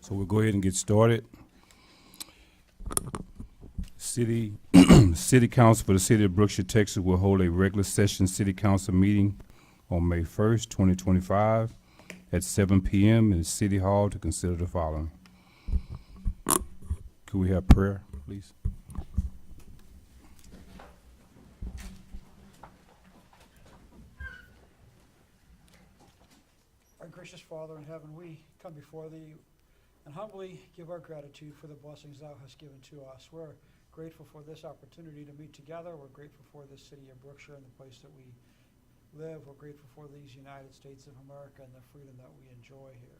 So we'll go ahead and get started. City Council for the City of Brookshire, Texas will hold a regular session City Council meeting on May 1st, 2025 at 7 p.m. in City Hall to consider the following. Could we have prayer, please? Our gracious Father in heaven, we come before thee and humbly give our gratitude for the blessings thou hast given to us. We're grateful for this opportunity to meet together. We're grateful for this city of Brookshire and the place that we live. We're grateful for these United States of America and the freedom that we enjoy here.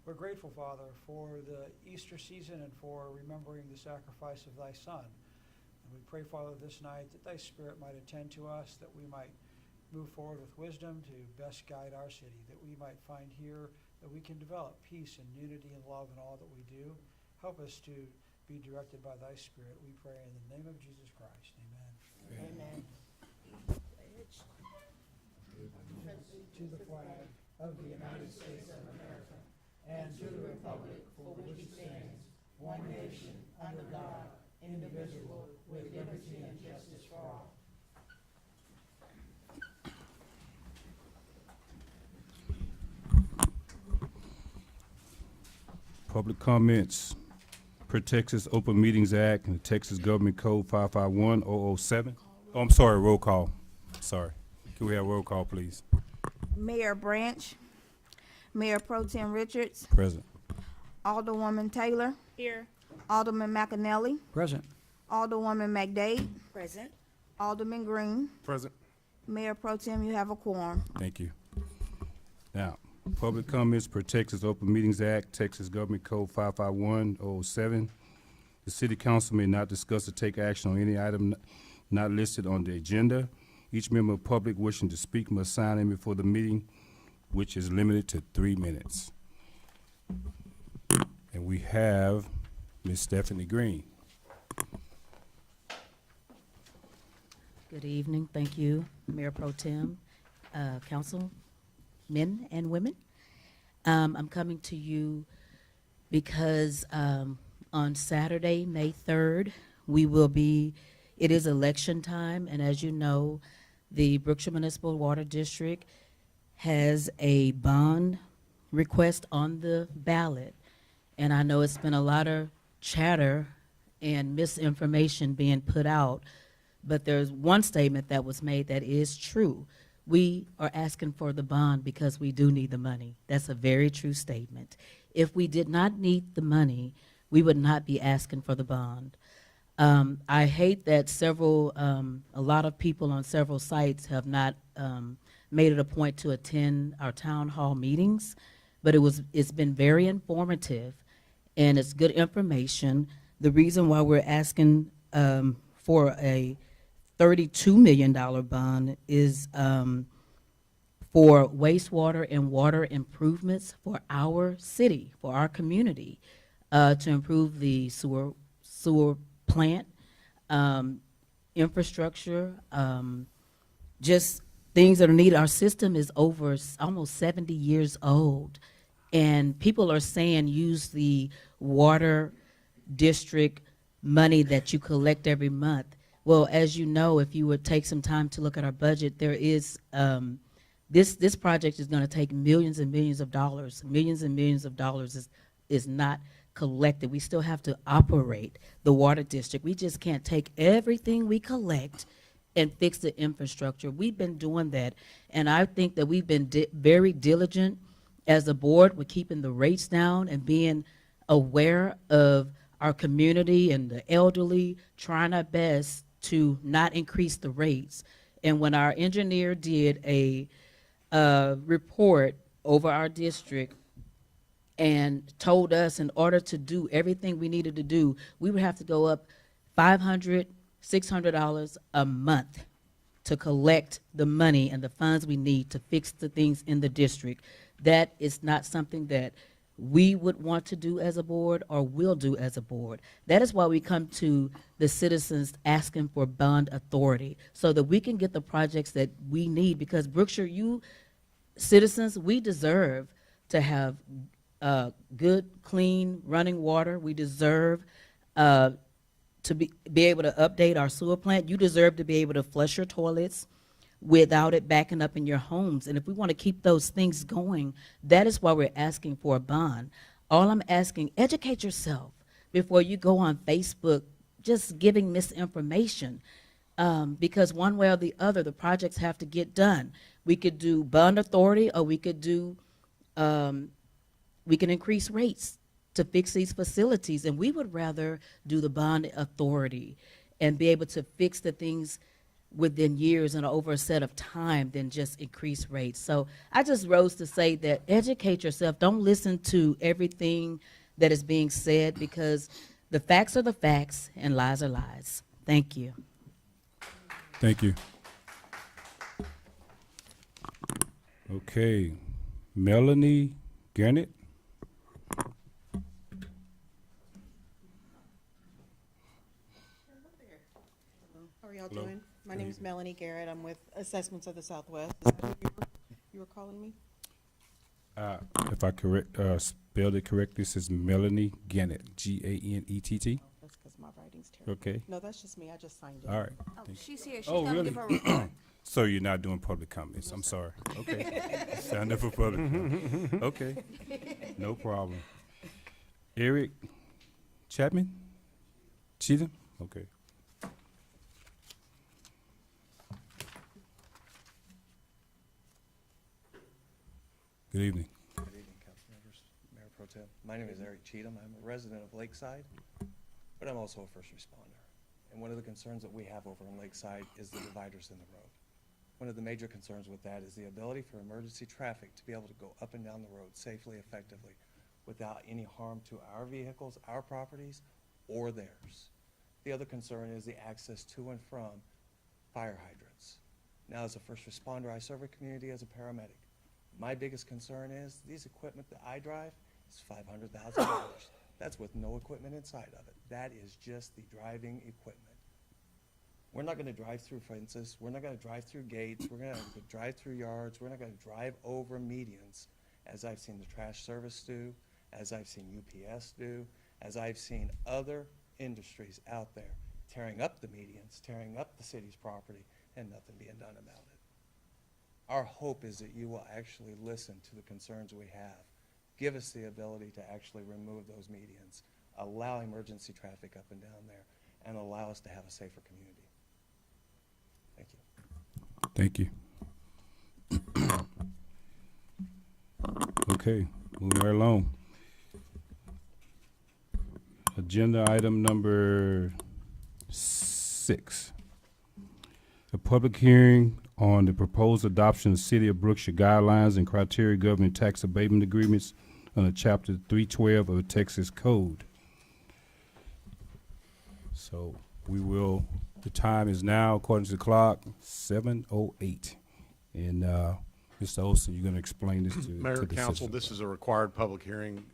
We're grateful, Father, for the Easter season and for remembering the sacrifice of thy Son. And we pray, Father, this night that thy Spirit might attend to us, that we might move forward with wisdom to best guide our city, that we might find here that we can develop peace and unity and love in all that we do. Help us to be directed by thy Spirit. We pray in the name of Jesus Christ. Amen. Amen. To the flag of the United States of America and to the republic for which it stands, one nation, under God, indivisible, with liberty and justice for all. Public comments per Texas Open Meetings Act and the Texas Government Code 551007. Oh, I'm sorry, roll call. Sorry. Can we have roll call, please? Mayor Branch, Mayor Pro Tem Richards, Present. Alderwoman Taylor, Here. Alderman McAnally, Present. Alderwoman McDade, Present. Alderman Green. Present. Mayor Pro Tem, you have a quorum. Thank you. Now, public comments per Texas Open Meetings Act, Texas Government Code 551007. The City Council may not discuss or take action on any item not listed on the agenda. Each member of public wishing to speak must sign in before the meeting, which is limited to 3 minutes. And we have Ms. Stephanie Green. Good evening. Thank you, Mayor Pro Tem, council men and women. I'm coming to you because on Saturday, May 3rd, it is election time, and as you know, the Brookshire Municipal Water District has a bond request on the ballot, and I know it's been a lot of chatter and misinformation being put out, but there's one statement that was made that is true. We are asking for the bond because we do need the money. That's a very true statement. If we did not need the money, we would not be asking for the bond. I hate that a lot of people on several sites have not made it a point to attend our town hall meetings, but it's been very informative and it's good information. The reason why we're asking for a $32 million bond is for wastewater and water improvements for our city, for our community, to improve the sewer plant, infrastructure, just things that are needed. Our system is over almost 70 years old, and people are saying use the water district money that you collect every month. Well, as you know, if you would take some time to look at our budget, there is this project is going to take millions and millions of dollars. Millions and millions of dollars is not collected. We still have to operate the water district. We just can't take everything we collect and fix the infrastructure. We've been doing that, and I think that we've been very diligent as a board with keeping the rates down and being aware of our community and the elderly, trying our best to not increase the rates. And when our engineer did a report over our district and told us in order to do everything we needed to do, we would have to go up $500, $600 a month to collect the money and the funds we need to fix the things in the district. That is not something that we would want to do as a board or will do as a board. That is why we come to the citizens asking for bond authority so that we can get the projects that we need, because Brookshire, you citizens, we deserve to have good, clean, running water. We deserve to be able to update our sewer plant. You deserve to be able to flush your toilets without it backing up in your homes. And if we want to keep those things going, that is why we're asking for a bond. All I'm asking, educate yourself before you go on Facebook just giving misinformation. Because one way or the other, the projects have to get done. We could do bond authority, or we could do, we can increase rates to fix these facilities. And we would rather do the bond authority and be able to fix the things within years and over a set of time than just increase rates. So I just rose to say that educate yourself. Don't listen to everything that is being said, because the facts are the facts and lies are lies. Thank you. Thank you. Okay, Melanie Garnett. How are y'all Hello. doing? My name is Melanie Garrett. I'm with Assessments of the Southwest. Is that who you were calling me? If I spelled it correct, this is Melanie Gannett, G-A-N-E-T-T. That's because my writing's terrible. Okay, No, that's just me. I just signed it. all right. Oh, she's here. She's Oh, gonna really? give her report. So you're not doing public comments? I'm sorry. Okay. Signed up for public comment. Okay, no problem. Eric Chapman? Cheatham? Okay. Good evening. Good evening, council members, Mayor Pro Tem. My name is Eric Cheatham. I'm a resident of Lakeside, but I'm also a first responder. And one of the concerns that we have over in Lakeside is the dividers in the road. One of the major concerns with that is the ability for emergency traffic to be able to go up and down the road safely, effectively, without any harm to our vehicles, our properties, or theirs. The other concern is the access to and from fire hydrants. Now, as a first responder, I serve a community as a paramedic. My biggest concern is these equipment that I drive is $500,000. That's with no equipment inside of it. That is just the driving equipment. We're not gonna drive through fences. We're not gonna drive through gates. We're gonna drive through yards. We're not gonna drive over medians, as I've seen the trash service do, as I've seen UPS do, as I've seen other industries out there tearing up the medians, tearing up the city's property, and nothing being done about it. Our hope is that you will actually listen to the concerns we have. Give us the ability to actually remove those medians, allow emergency traffic up and down there, and allow us to have a safer community. Thank you. Thank you. Okay, moving right along. Agenda item number 6. A public hearing on the proposed adoption of City of Brookshire guidelines and criteria governing tax abatement agreements under Chapter 312 of the Texas Code. So we will, the time is now, according to the clock, 7:08. And Mr. Olson, you're going to explain this to Mayor, to the Council, citizens. this is a required public hearing.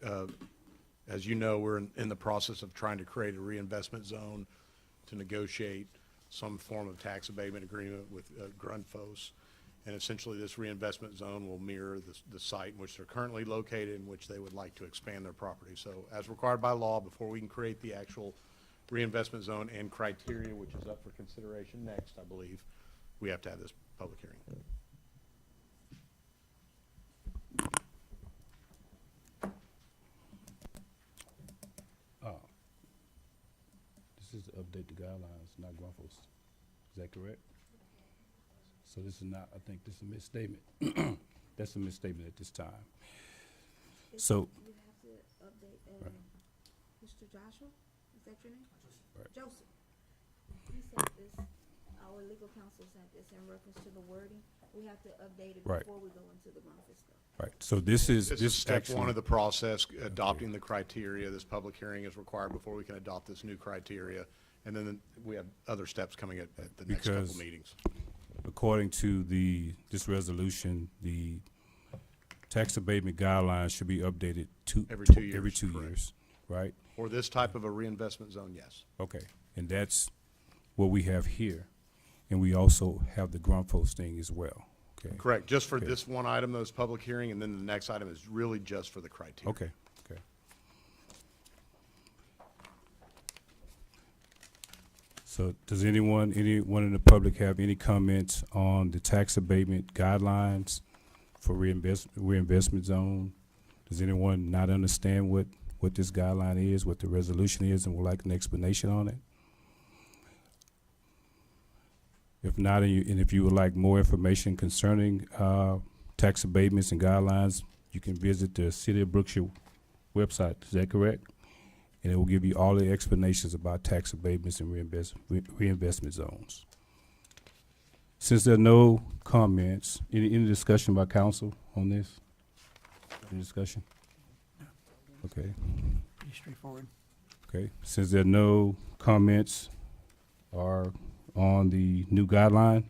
As you know, we're in the process of trying to create a reinvestment zone to negotiate some form of tax abatement agreement with Grundfos. And essentially, this reinvestment zone will mirror the site in which they're currently located, in which they would like to expand their property. So as required by law, before we can create the actual reinvestment zone and criteria, which is up for consideration next, I believe, we have to have this public hearing. This is to update the guidelines, not Grundfos. Is that correct? So this is not, I think this is a misstatement. That's a misstatement at this time. So, You have to update, Right. Mr. Joshua, is that your name? Right. Joseph. He sent this, our legal counsel sent this in reference to the wording. We have to update it Right. before we go into the Grundfos stuff. right, so this is Step actually- one of the process, adopting the criteria. This public hearing is required before we can adopt this new criteria. And then we have other steps coming at the next couple Because- meetings. According to this resolution, the tax abatement guidelines should be updated Every 2 years, every 2 correct. years, right? For this type of a reinvestment zone, yes. Okay, and that's what we have here. And we also have the Grundfos thing as well, Okay. Correct, just for Okay. this one item, those public hearing, and then the next item is really just for the criteria. Okay, okay. So does anyone in the public have any comments on the tax abatement guidelines for reinvestment zone? Does anyone not understand what this guideline is, what the resolution is, and would like an explanation on it? If not, and if you would like more information concerning tax abatements and guidelines, you can visit the City of Brookshire website. Is that correct? And it will give you all the explanations about tax abatements and reinvestment zones. Since there are no comments, any discussion by council on this? Any discussion? Okay, Pretty straightforward. okay. Since there are no comments or on the new guideline,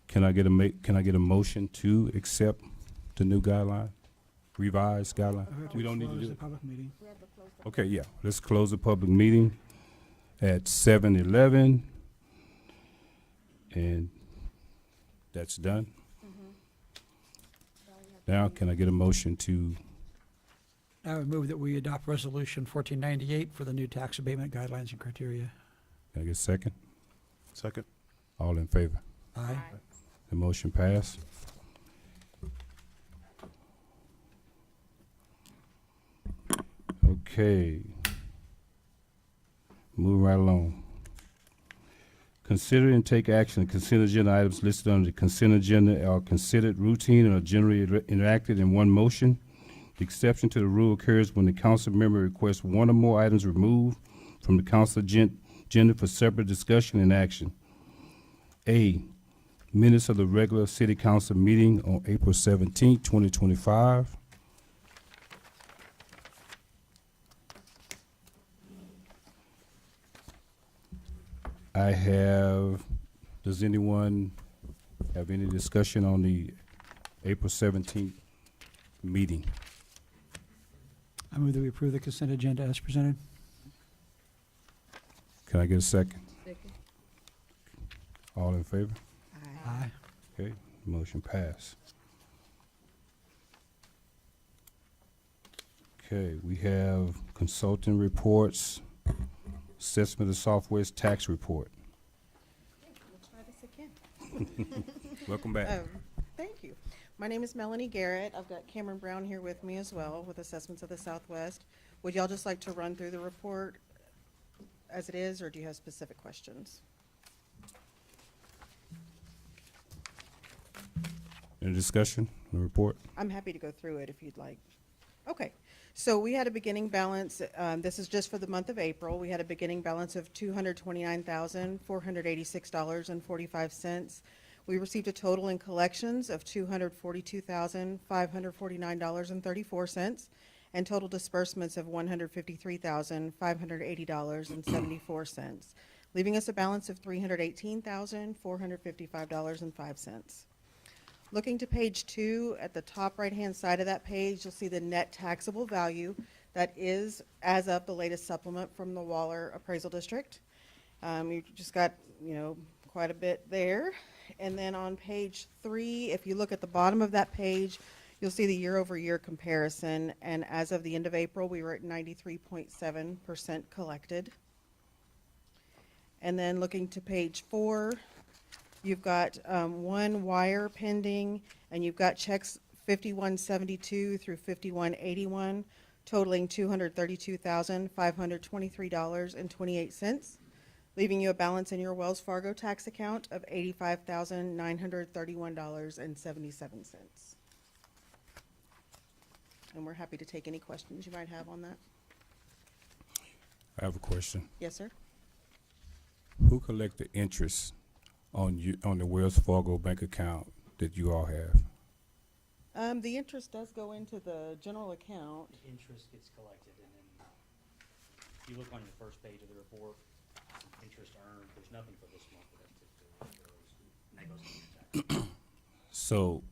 can I get a motion to accept the new guideline, revised guideline? We don't need to Close do the it. public meeting. We have to close the. Okay, yeah, let's close the public meeting at 7:11. And that's done. Now, can I get a motion to, I would move that we adopt Resolution 1498 for the new tax abatement guidelines and criteria. can I get a second? Second. All in favor? Aye. The motion passed. Okay. Move right along. Consider and take action on consent agenda items listed on the consent agenda are considered routine and are generally enacted in one motion. The exception to the rule occurs when the council member requests one or more items removed from the council agenda for separate discussion and action. A, minutes of the regular city council meeting on April 17, 2025. Does anyone have any discussion on the April 17th meeting? I move that we approve the consent agenda as presented. Can I get a second? Second. All in favor? Aye. Okay, motion passed. Okay, we have consulting reports, assessment of Southwest tax report. We'll try this again. Welcome back. Thank you. My name is Melanie Garrett. I've got Cameron Brown here with me as well with Assessments of the Southwest. Would y'all just like to run through the report as it is, or do you have specific questions? Any discussion on the report? I'm happy to go through it if you'd like. Okay, so we had a beginning balance, this is just for the month of April. We had a beginning balance of $229,486.45. We received a total in collections of $242,549.34 and total disbursements of $153,580.74, leaving us a balance of $318,455.05. Looking to page 2, at the top right-hand side of that page, you'll see the net taxable value. That is as of the latest supplement from the Waller Appraisal District. You just got, quite a bit there. And then on page 3, if you look at the bottom of that page, you'll see the year-over-year comparison. And as of the end of April, we were at 93.7% collected. And then looking to page 4, you've got one wire pending, and you've got checks 5172 through 5181, totaling $232,523.28, leaving you a balance in your Wells Fargo tax account of $85,931.77. And we're happy to take any questions you might have on that. I have a question. Yes, sir? Who collect the interest on the Wells Fargo bank account that you all have? The interest does go into the general account. The interest gets collected, and then if you look on your first page of the report, interest earned, there's nothing for this month, but that's typically what goes, and that goes on your tax. So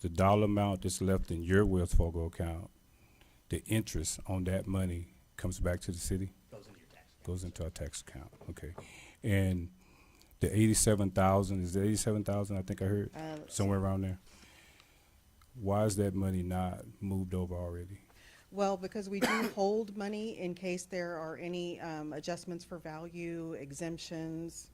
the dollar amount that's left in your Wells Fargo account, the interest on that money comes back to the city? Goes into your tax account. Goes into our tax account, okay. And The 87,000, is it 87,000, I think I heard, Let's see. somewhere around there? Why is that money not moved over already? Well, because we do hold money in case there are any adjustments for value, exemptions,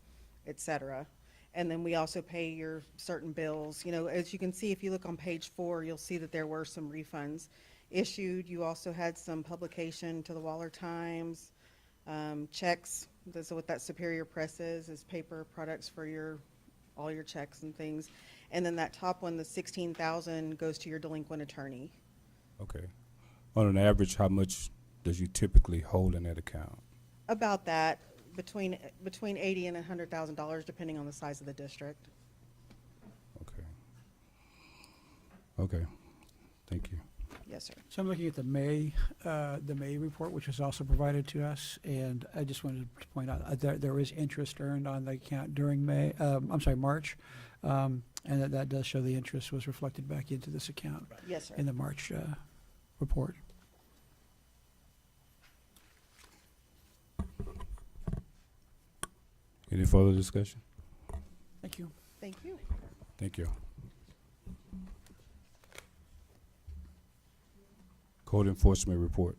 et cetera. And then we also pay your certain bills. You know, as you can see, if you look on page 4, you'll see that there were some refunds issued. You also had some publication to the Waller Times, checks. This is what that Superior Press is paper products for all your checks and things. And then that top one, the 16,000, goes to your delinquent attorney. Okay. On an average, how much does you typically hold in that account? About that, between $80,000 and $100,000, depending on the size of the district. Okay. Okay, thank you. Yes, sir. So I'm looking at the May report, which was also provided to us, and I just wanted to point out there was interest earned on the account during March, and that does show the interest was reflected back into this account Yes, sir. in the March report. Any further discussion? Thank you. Thank you. Thank you. Code enforcement report.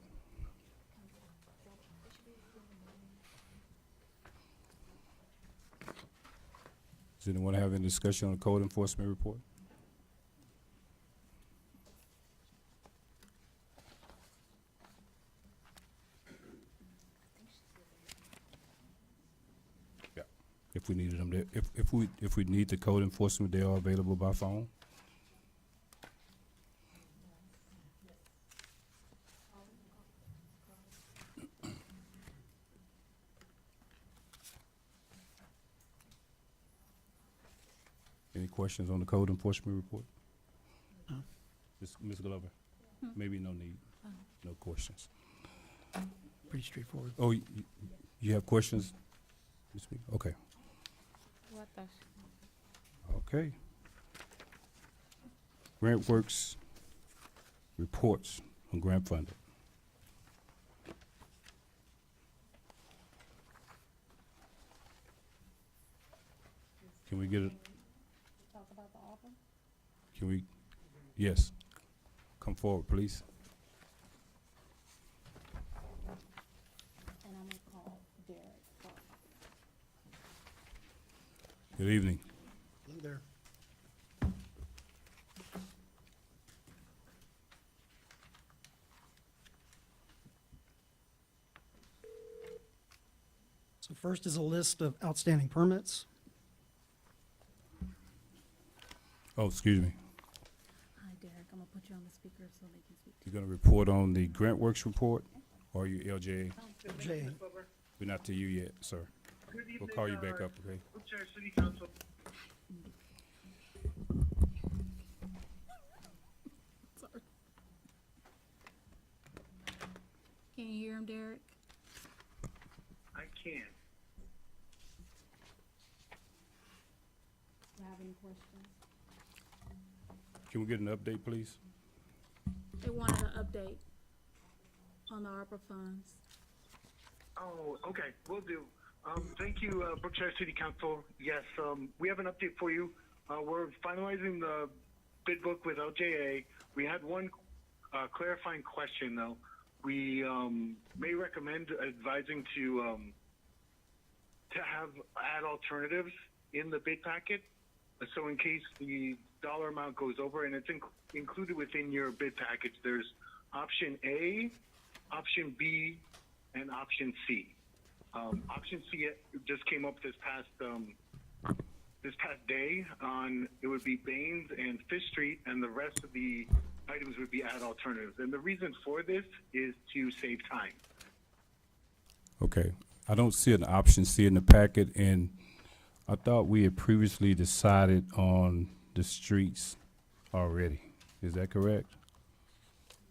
Does anyone have any discussion on the code enforcement report? Yeah. If we needed them, if we need the code enforcement, they are available by phone. Any questions on the code enforcement report? No. Ms. Glover? Maybe no need, no questions. Pretty straightforward. Oh, you have questions? Ms. Meek? Okay. Okay. Grant Works reports on grant funding. Can we get it? Talk about the ARPA? Can we, yes, come forward, please. And I'm gonna call Derek. Good evening. Hello there. So first is a list of outstanding permits. Oh, excuse me. Hi, Derek, I'm gonna put you on the speaker so they can speak to You're gonna report on the Grant Works report, or are you LJA? J. We're not to you yet, sir. We'll call you back up, okay? Brookshire City Council. Can you hear him, Derek? I can. Do you have any questions? Can we get an update, please? They wanted an update on the ARPA funds. Oh, okay, will do. Thank you, Brookshire City Council. Yes, we have an update for you. We're finalizing the bid book with LJA. We had one clarifying question, though. We may recommend advising to add alternatives in the bid packet. So in case the dollar amount goes over, and it's included within your bid package, there's option A, option B, and option C. Option C just came up this past day on, it would be Baines and Fish Street, and the rest of the items would be add alternatives. And the reason for this is to save time. Okay, I don't see an option C in the packet, and I thought we had previously decided on the streets already. Is that correct?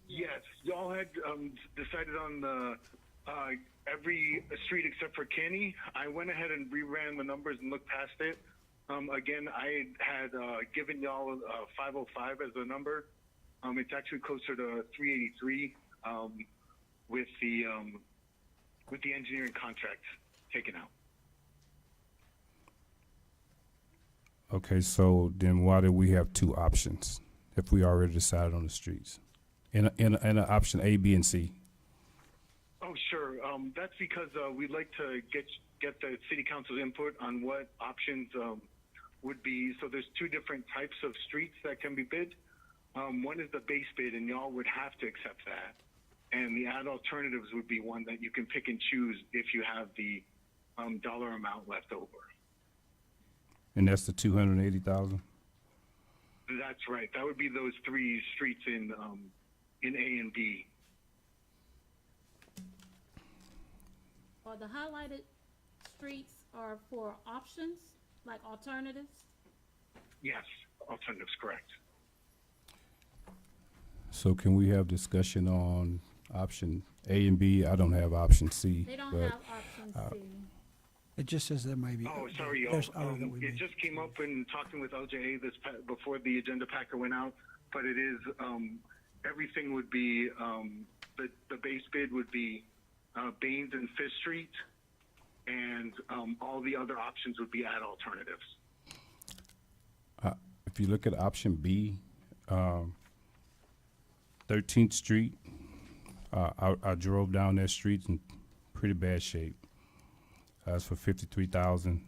Yes, y'all had decided on the every street except for Kenny. I went ahead and reran the numbers and looked past it. Again, I had given y'all 505 as a number. It's actually closer to 383 with the engineering contract taken out. Okay, so then why do we have two options if we already decided on the streets? In a option A, B, and C. Oh, sure. That's because we'd like to get the city council's input on what options would be. So there's two different types of streets that can be bid. One is the base bid, and y'all would have to accept that. And the ad alternatives would be one that you can pick and choose if you have the dollar amount left over. And that's the 280,000? That's right. That would be those three streets in A and B. Or the highlighted streets are for options, like alternatives? Yes, alternatives, correct. So can we have discussion on option A and B? I don't have option C. They don't but have option C. It just says there may be. Oh, sorry, y'all. There's other that we It may. just came up when talking with LJA before the agenda packet went out, but it is, everything would be, the base bid would be Baines and Fifth Street, and all the other options would be ad alternatives. If you look at option B, 13th Street, I drove down that street in pretty bad shape. It's for 53,000.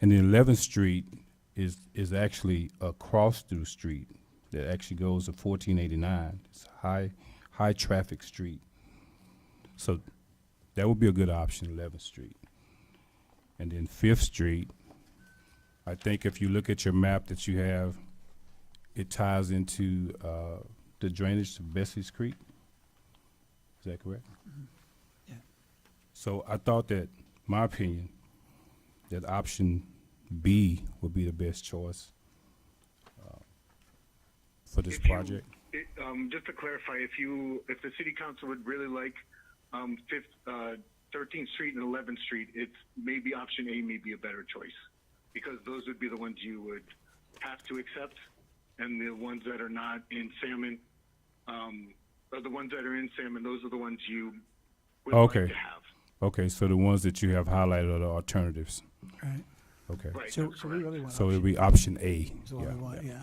And then 11th Street is actually a cross through street that actually goes to 1489. It's a high traffic street. So that would be a good option, 11th Street. And then 5th Street, I think if you look at your map that you have, it ties into the drainage to Bessie's Creek. Is that correct? Yeah. So I thought that, my opinion, that option B would be the best choice for this If you- project. Just to clarify, if the city council would really like 13th Street and 11th Street, it's maybe option A may be a better choice, because those would be the ones you would have to accept, and the ones that are not in Salmon, or the ones that are in Salmon, those are the ones you would Okay. like to have. Okay, so the ones that you have highlighted are the alternatives. Right. Okay. Right. So, that's so we correct. really want. So it'll option be option A. A is what we want, yeah.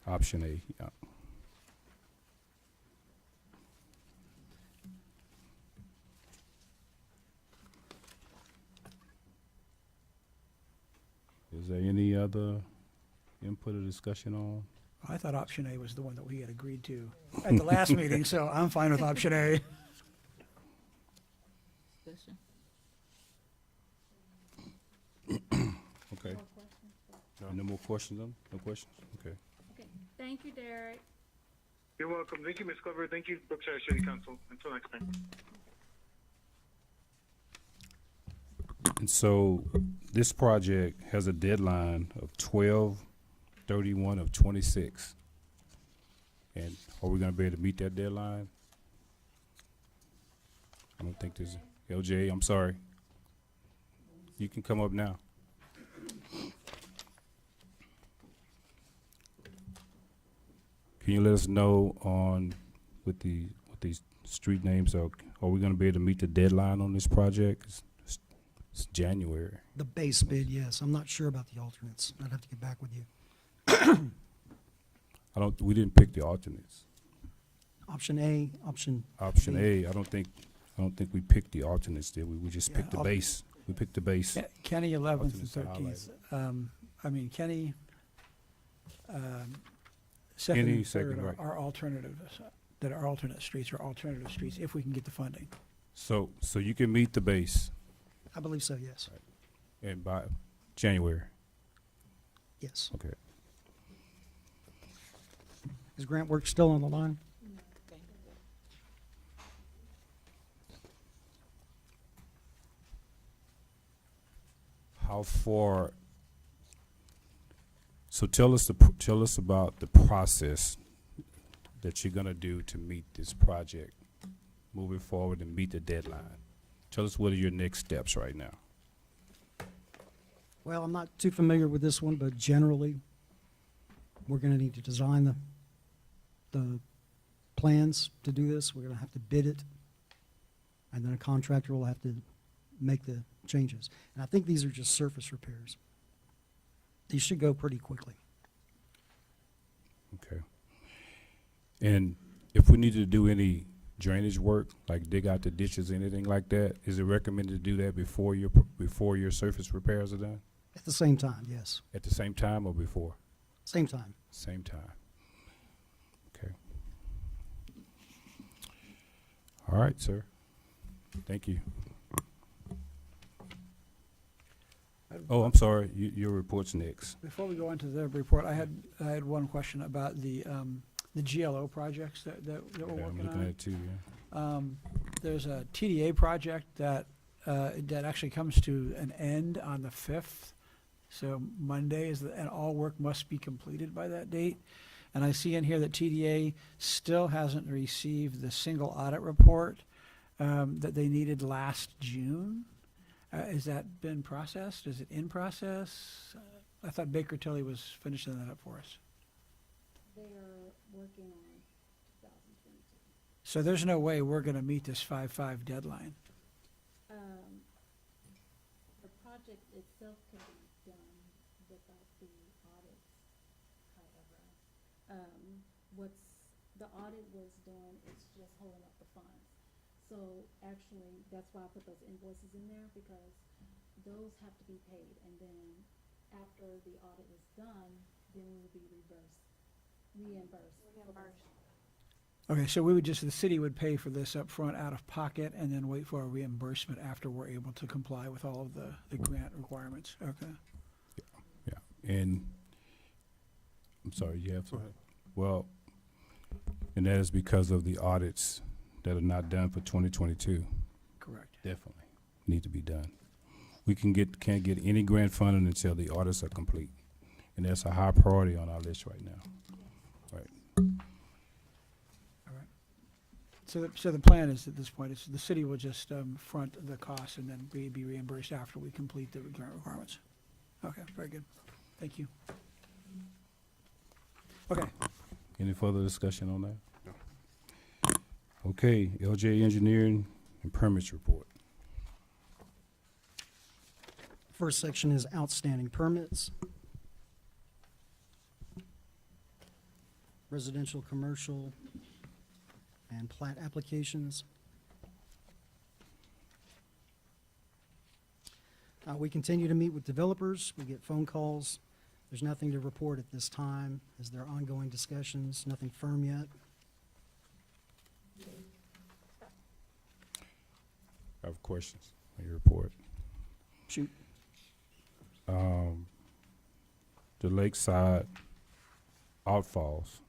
Option A, yeah. Is there any other input or discussion on? I thought option A was the one that we had agreed to at the last meeting, so I'm fine with option A. Discussion. Okay. More questions? No more questions on? No questions? Okay. Okay, thank you, Derek. You're welcome. Thank you, Ms. Glover. Thank you, Brookshire City Council. Until next time. And so this project has a deadline of 12/31 of 26. And are we gonna be able to meet that deadline? I don't think there's, LJ, I'm sorry. You can come up now. Can you let us know on, with these street names, are we gonna be able to meet the deadline on this project? It's January. The base bid, yes. I'm not sure about the alternates. I'd have to get back with you. We didn't pick the alternates. Option A, option. Option B. A, I don't think we picked the alternates, did we? We just Yeah, picked the base. We picked the base. Kenny 11th and Alternates are 13th. Kenny, Kenny, second and second, third right. are alternatives, that are alternate streets or alternative streets, if we can get the funding. So you can meet the base I believe so, yes. and by January, Yes. okay. Is Grant Works still on the line? How far, so tell us about the process that you're gonna do to meet this project, moving forward and meet the deadline. Tell us what are your next steps right now. Well, I'm not too familiar with this one, but generally, we're gonna need to design the plans to do this. We're gonna have to bid it. And then a contractor will have to make the changes. And I think these are just surface repairs. These should go pretty quickly. Okay. And if we needed to do any drainage work, like dig out the ditches, anything like that, is it recommended to do that before your surface repairs are done? At the same time, yes. At the same time or before? Same time. Same time. Okay. All right, sir. Thank you. Oh, I'm sorry. Your report's next. Before we go into the report, I had one question about the GLO projects that we're Yeah, I'm working looking at on. it too, yeah. There's a TDA project that actually comes to an end on the 5th. So Monday and all work must be completed by that date. And I see in here that TDA still hasn't received the single audit report that they needed last June. Has that been processed? Is it in process? I thought Baker Tilly was finishing that up for us. They are working on 2022. So there's no way we're going to meet this 5/5 deadline. The project itself can be done without the audits, however. The audit was done, it's just holding up the funds. So actually, that's why I put those invoices in there, because those have to be paid. And then after the audit is done, then we will be reimbursed. Okay, so the city would pay for this up front out of pocket and then wait for a reimbursement after we're able to comply with all of the grant requirements. Okay. Yeah. And I'm sorry, you have something? Well, and that is because of the audits that are not done for 2022. Correct. Definitely need to be done. We can't get any grant funding until the audits are complete. And that's a high priority on our list right now. Right. All right. So the plan is at this point, is the city will just front the costs and then be reimbursed after we complete the grant requirements. Okay, very good. Thank you. Okay, Any further discussion on that? No. Okay, LJ Engineering and Permits Report. First section is outstanding permits. Residential, commercial, and plat applications. We continue to meet with developers. We get phone calls. There's nothing to report at this time. Is there ongoing discussions? Nothing firm yet. I have questions on your report. Shoot. The lakeside outfalls.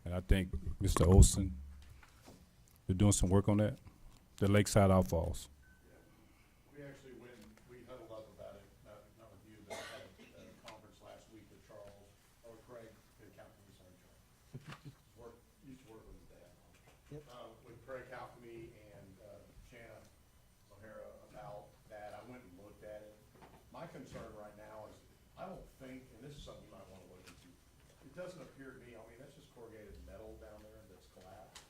And I think Mr. Olson, you're doing some work on that? The lakeside outfalls. We actually went, we huddled up about it, not with you, but had a conference last week with Charles, or Craig, Calcamy, sorry, Charles. Used to work with his dad. Yep. With Craig Calcamy and Shanna O'Hara about that. I went and looked at it. My concern right now is, I don't think, and this is something you might want to look into, it doesn't appear to me, I mean, that's just corrugated metal down there that's collapsed.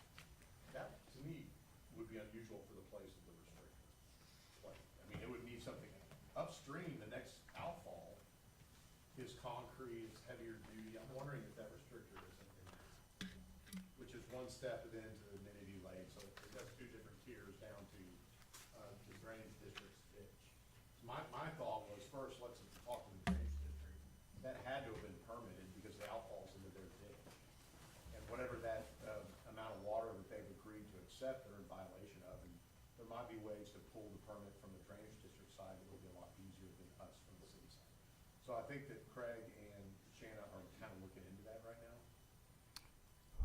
That, to me, would be unusual for the place of the restrictor. Like, I mean, it would need something upstream, the next outfall is concrete, it's heavier duty. I'm wondering if that restrictor isn't in there, which is one step then to the amenity lane, so it has two different tiers down to the drainage district's ditch. My thought was, first, let's talk to the drainage district. That had to have been permitted because the outfall's into their ditch. And whatever that amount of water that they've agreed to accept, they're in violation of. And there might be ways to pull the permit from the drainage district side that will be a lot easier than us from the city side. So I think that Craig and Shanna are kind of looking into that right now.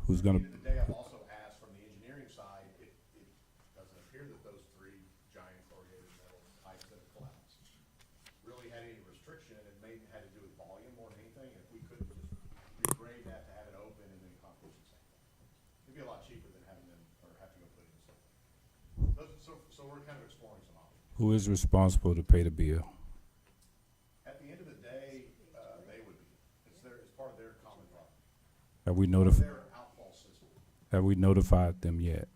Who's At gonna, the end of the day, I've also asked from the engineering side, it doesn't appear that those three giant corrugated metal pipes that have collapsed really had any restriction, and maybe had to do with volume more than anything. If we couldn't just regrade that to have it open and then accomplish the same thing. It'd be a lot cheaper than having them, or having to put it in something. So we're kind of exploring some options. who is responsible to pay the bill? At the end of the day, they would be. It's part of their common property. Have we Part of notified, their outfall system. have we notified them yet?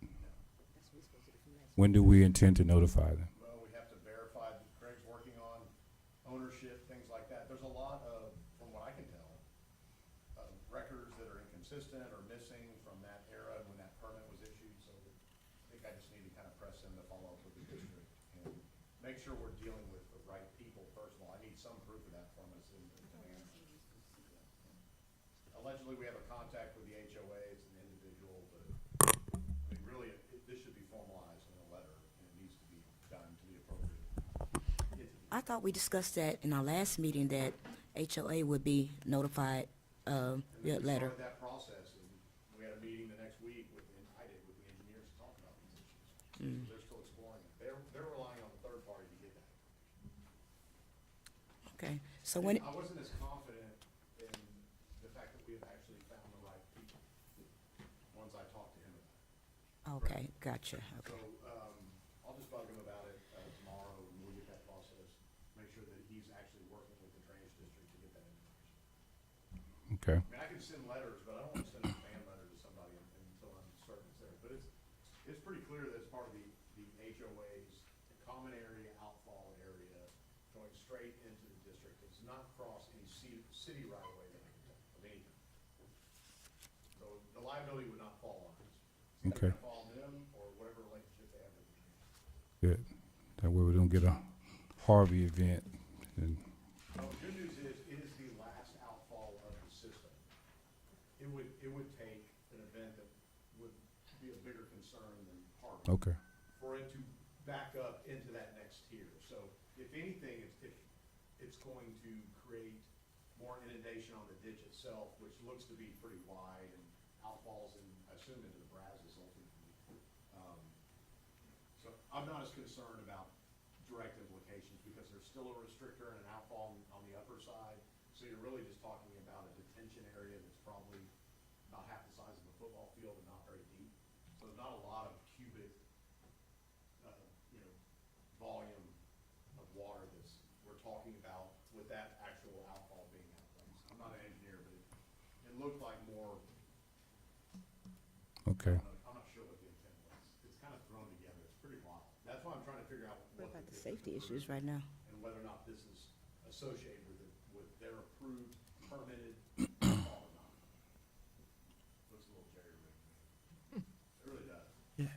When do we intend to notify them? Well, we have to verify that Craig's working on ownership, things like that. There's a lot the district and make sure we're dealing with the right people first of all. I need some proof of that from us in advance. Allegedly, we have a contact with the HOA, it's an individual, but, I mean, really, this should be formalized in a letter, and it needs to be done to the appropriate entity. I thought we discussed that in our last meeting, that HOA would be notified And via we letter. started that process, and we had a meeting the next week with the engineers to talk about these issues. So they're still exploring it. They're relying on the third party to get that. Okay, so when, I wasn't as confident in the fact that we have actually found the right people, ones I talked to him about. okay, gotcha, So, okay. I'll just bug him about it, tomorrow, and we'll get that process, make sure that he's actually working with the drainage district to get that information. Okay. I mean, I can send letters, but I don't want to send a fan letter to somebody until I'm certain it's there. But it's pretty clear that it's part of the HOA's common area, outfall area, going straight into the district. It's not cross any city right of way that I can tell of anything. So the liability would not fall on us. It's Okay. gonna fall on them or whatever relationship they have with the community. Good. That way we don't get a Harvey event. And So the good news is, it is the last outfall of the system. It would take an event that would be a bigger concern than Harvey okay. for it to back up into that next tier. So if anything, it's going to create more inundation on the ditch itself, which looks to be pretty wide and outfalls and I assume into the Brazos ultimately. So I'm not as concerned about direct implications because there's still a restrictor and an outfall on the upper side. So you're really just talking about a detention area that's probably about half the size of a football field and not very deep. So there's not a lot of cubic, volume of water we're talking about with that actual outfall being out place. I'm not an engineer, but it looked like more, Okay. I'm not sure what the intent was. It's kind of thrown together. It's pretty wild. That's why I'm trying to figure out What what about the district safety approved issues right now? and whether or not this is associated with their approved, permitted outfall or not. Looks a little jerry-rigged to me. It really does. Yeah.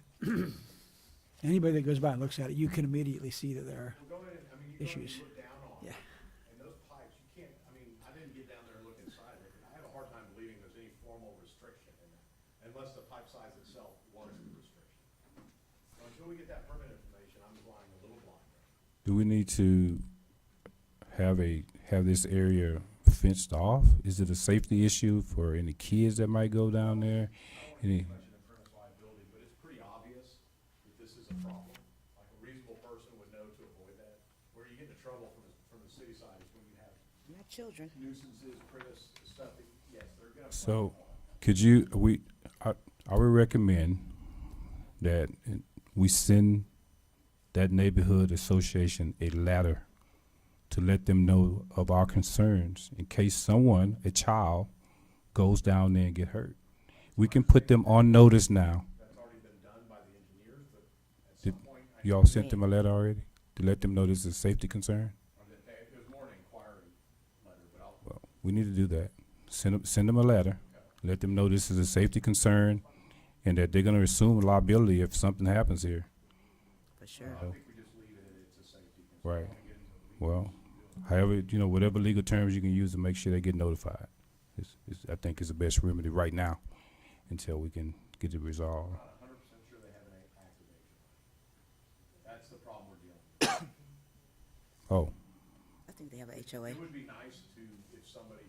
Anybody that goes by and looks at it, you can immediately see that there Well, go in, I mean, you go and Issues. you look down on Yeah. it, and those pipes, you can't, I mean, I didn't get down there and look inside of it, and I have a hard time believing there's any formal restriction in that, unless the pipe size itself was the restriction. So until we get that permit information, I'm flying a little blind right now. Do we need to have this area fenced off? Is it a safety issue for any kids that might go down there? I don't Any, want to mention premise liability, but it's pretty obvious that this is a problem. Like a reasonable person would know to avoid that. Where you get into trouble from the city side is when you have Not children. nuisances, premise, stuff that, yes, they're gonna. so, could you, I would recommend that we send that neighborhood association a letter to let them know of our concerns in case someone, a child, goes down there and get hurt. We can put them on notice now. That's already been done by the engineers, but at some point, Y'all sent them a letter already to let them know this is a safety concern? it was more an inquiry letter, but I'll, Well, we need to do that. Send them a letter, let them know this is a safety concern and that they're gonna assume liability if something happens here. For sure. I think we just leave it, it's a safety concern. Right. I don't get into the legal Well, however, whatever legal terms you can use to make sure they get notified. I think is the best remedy right now until we can get it resolved. I'm not 100% sure they have an activation. That's the problem we're dealing with. Oh, I think they have a HOA. It would be nice to, if somebody,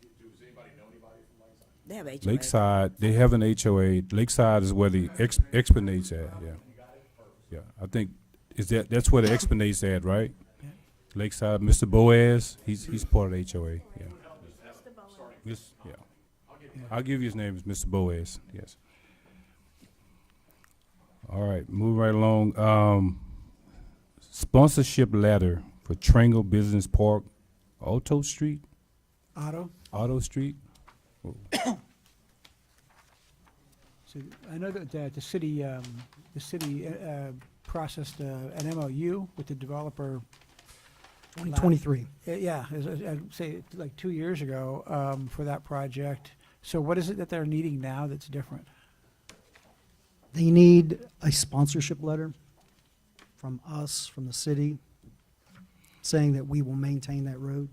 does anybody know anybody from Lakeside? They have a HOA. Lakeside, they have an HOA. Lakeside is where the exponent's at, yeah. Yeah, I think, that's where the exponent's at, right? Lakeside, Mr. Boaz, he's part of the HOA, yeah. Yeah. I'll give you his name, it's Mr. Boaz, yes. All right, move right along. Sponsorship letter for Trango Business Park, Auto Street, Auto Street? So I know that the city processed an MOU with the developer. 2023. Yeah, I'd say like 2 years ago for that project. So what is it that they're needing now that's different? They need a sponsorship letter from us, from the city, saying that we will maintain that road.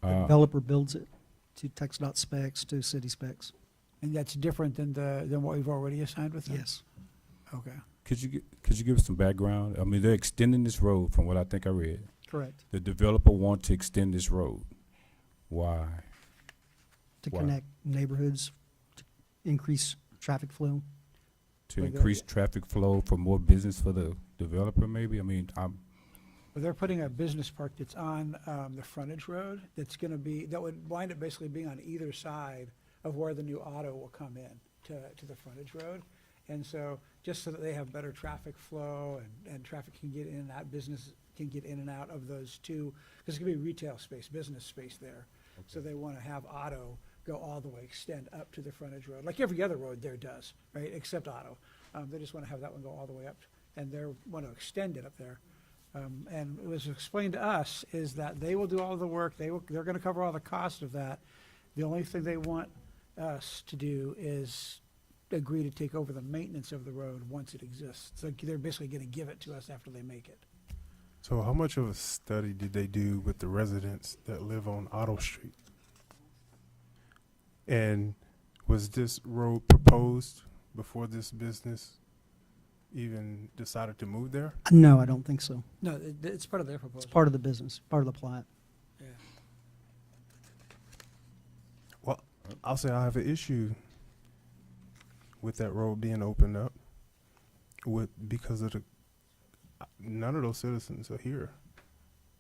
The Uh, developer builds it to TxDOT specs, to city specs. And that's different than what we've already assigned with them? Yes. Okay, Could you give us some background? I mean, they're extending this road from what I think I read. Correct. The developer want to extend this road. Why? To Wow. connect neighborhoods, to increase traffic flow. To Well, increase traffic flow for more business for the developer, maybe? I mean, well, they're putting a business park that's on the frontage road that's gonna be, that would wind up basically being on either side of where the new auto will come in to the frontage road. And so, just so that they have better traffic flow and traffic can get in and out, business can get in and out of those two, because it's gonna be retail space, business space there. So they wanna have auto go all the way, extend up to the frontage road, like every other road there does, right, except auto. They just wanna have that one go all the way up, and they wanna extend it up there. And it was explained to us is that they will do all the work, they're gonna cover all the cost of that. The only thing they want us to do is agree to take over the maintenance of the road once it exists. So they're basically gonna give it to us after they make it. So how much of a study did they do with the residents that live on Otto Street? And was this road proposed before this business even decided to move there? No, I don't think so. No, it's part of their It's proposal. part of the business, part of the plat. Yeah. Well, I'll say I have an issue with that road being opened up because of none of those citizens are here.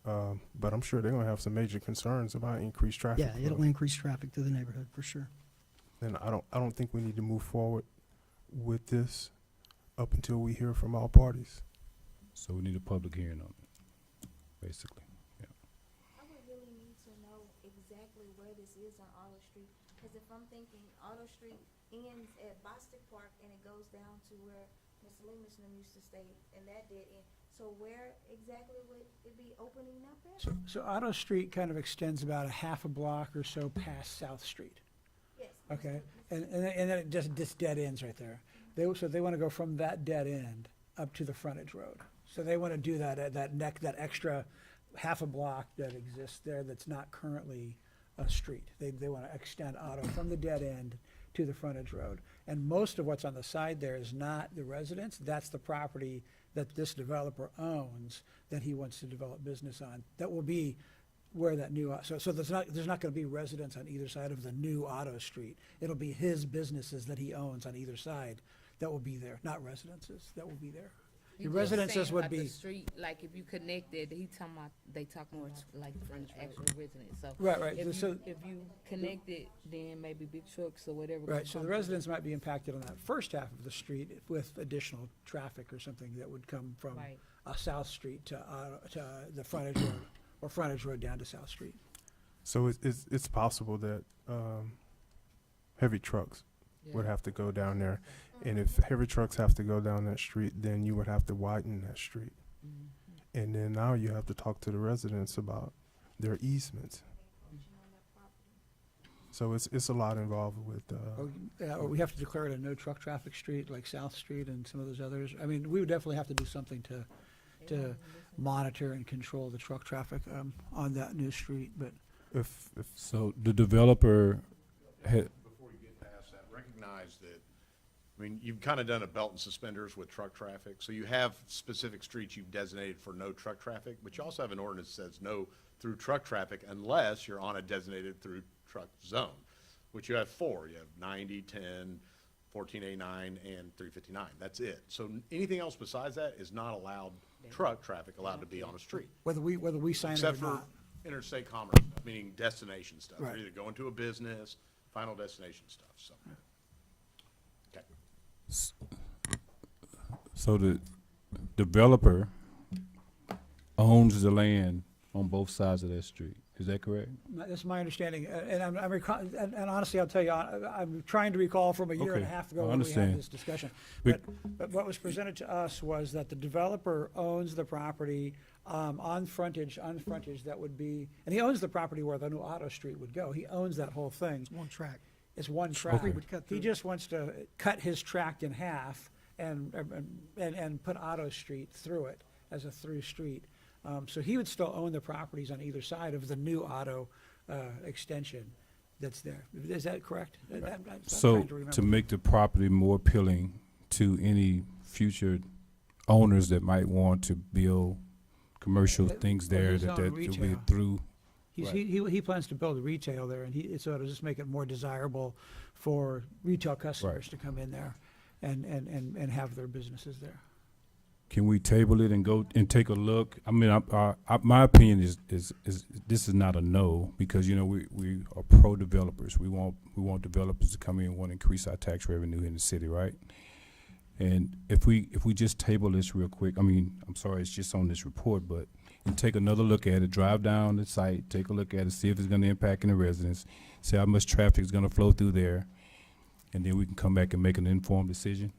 But I'm sure they're gonna have some major concerns about increased traffic. Yeah, it'll increase traffic to the neighborhood for sure. And I don't think we need to move forward with this up until we hear from all parties. so we need a public hearing on it, basically. Yeah. I would really need to know exactly where this is on Auto Street, because if I'm thinking Auto Street ends at Bostic Park and it goes down to where Miss Loomis and them used to stay, and that dead end. So where exactly would it be opening up at? So Otto Street kind of extends about a half a block or so past South Street. Yes. Okay, and then it just dead ends right there. So they want to go from that dead end up to the frontage road. So they want to do that at that extra half a block that exists there that's not currently a street. They want to extend Otto from the dead end to the frontage road. And most of what's on the side there is not the residence, that's the property that this developer owns that he wants to develop business on. That will be where that new, so there's not gonna be residents on either side of the new Auto Street. It'll be his businesses that he owns on either side that will be there, not residences that will be there. The residences would be, The street, like if you connected, he talking about, they talk more like from the actual residents, so. right, If so, you connect it, then maybe big trucks or whatever. right, can so come the through. residents might be impacted on that first half of the street with additional traffic or something that would come from Right. South Street to the frontage road, or frontage road down to South Street. So it's possible that heavy trucks would Yeah. have to go down there. And if heavy trucks have to go down that street, then you would have to widen that street. Mhm. And then now you have to talk to the residents about their easements. So it's a lot involved with, Or we have to declare it a no truck traffic street like South Street and some of those others. I mean, we would definitely have to do something to monitor and control the truck traffic on that new street, but if So the developer had, Before you get past that, recognize that, I mean, you've kind of done a belt and suspenders with truck traffic. So you have specific streets you've designated for no truck traffic, but you also have an ordinance that says no through truck traffic unless you're on a designated through truck zone, which you have four. You have 90, 10, 14A9, and 359. That's it. So anything else besides that is not allowed, truck traffic allowed to be on a street. whether we sign it or Except for not. interstate commerce, meaning destination stuff. Right. They're either going to a business, final destination stuff, so. Okay. so the developer owns the land on both sides of that street. Is that correct? That's my understanding, and and honestly, I'll tell you, I'm trying to recall from a year and a Okay, half ago I when we had understand. this discussion. We- But what was presented to us was that the developer owns the property on frontage that would be, and he owns the property where the new Auto Street would go. He owns that whole thing. One track. It's one track. Okay. Would cut He through. just wants to cut his tract in half and put Auto Street through it. as a through street. So he would still own the properties on either side of the new auto extension that's there. Is that correct? I'm So trying to to remember. make the property more appealing to any future owners that might want to build commercial things Or there, his that own that will be retail. through. He's, Right. he plans to build retail there, and so it'll just make it more desirable for retail customers to come in there and have their businesses there. Can we table it and go and take a look? I mean, my opinion is this is not a no, because, you know, we are pro developers. We want developers to come in and want to increase our tax revenue in the city, right? And if we just table this real quick, I mean, I'm sorry, it's just on this report, but, and take another look at it, drive down the site, take a look at it, see if it's gonna impact any residents, see how much traffic is gonna flow through there, and then we can come back and make an informed decision.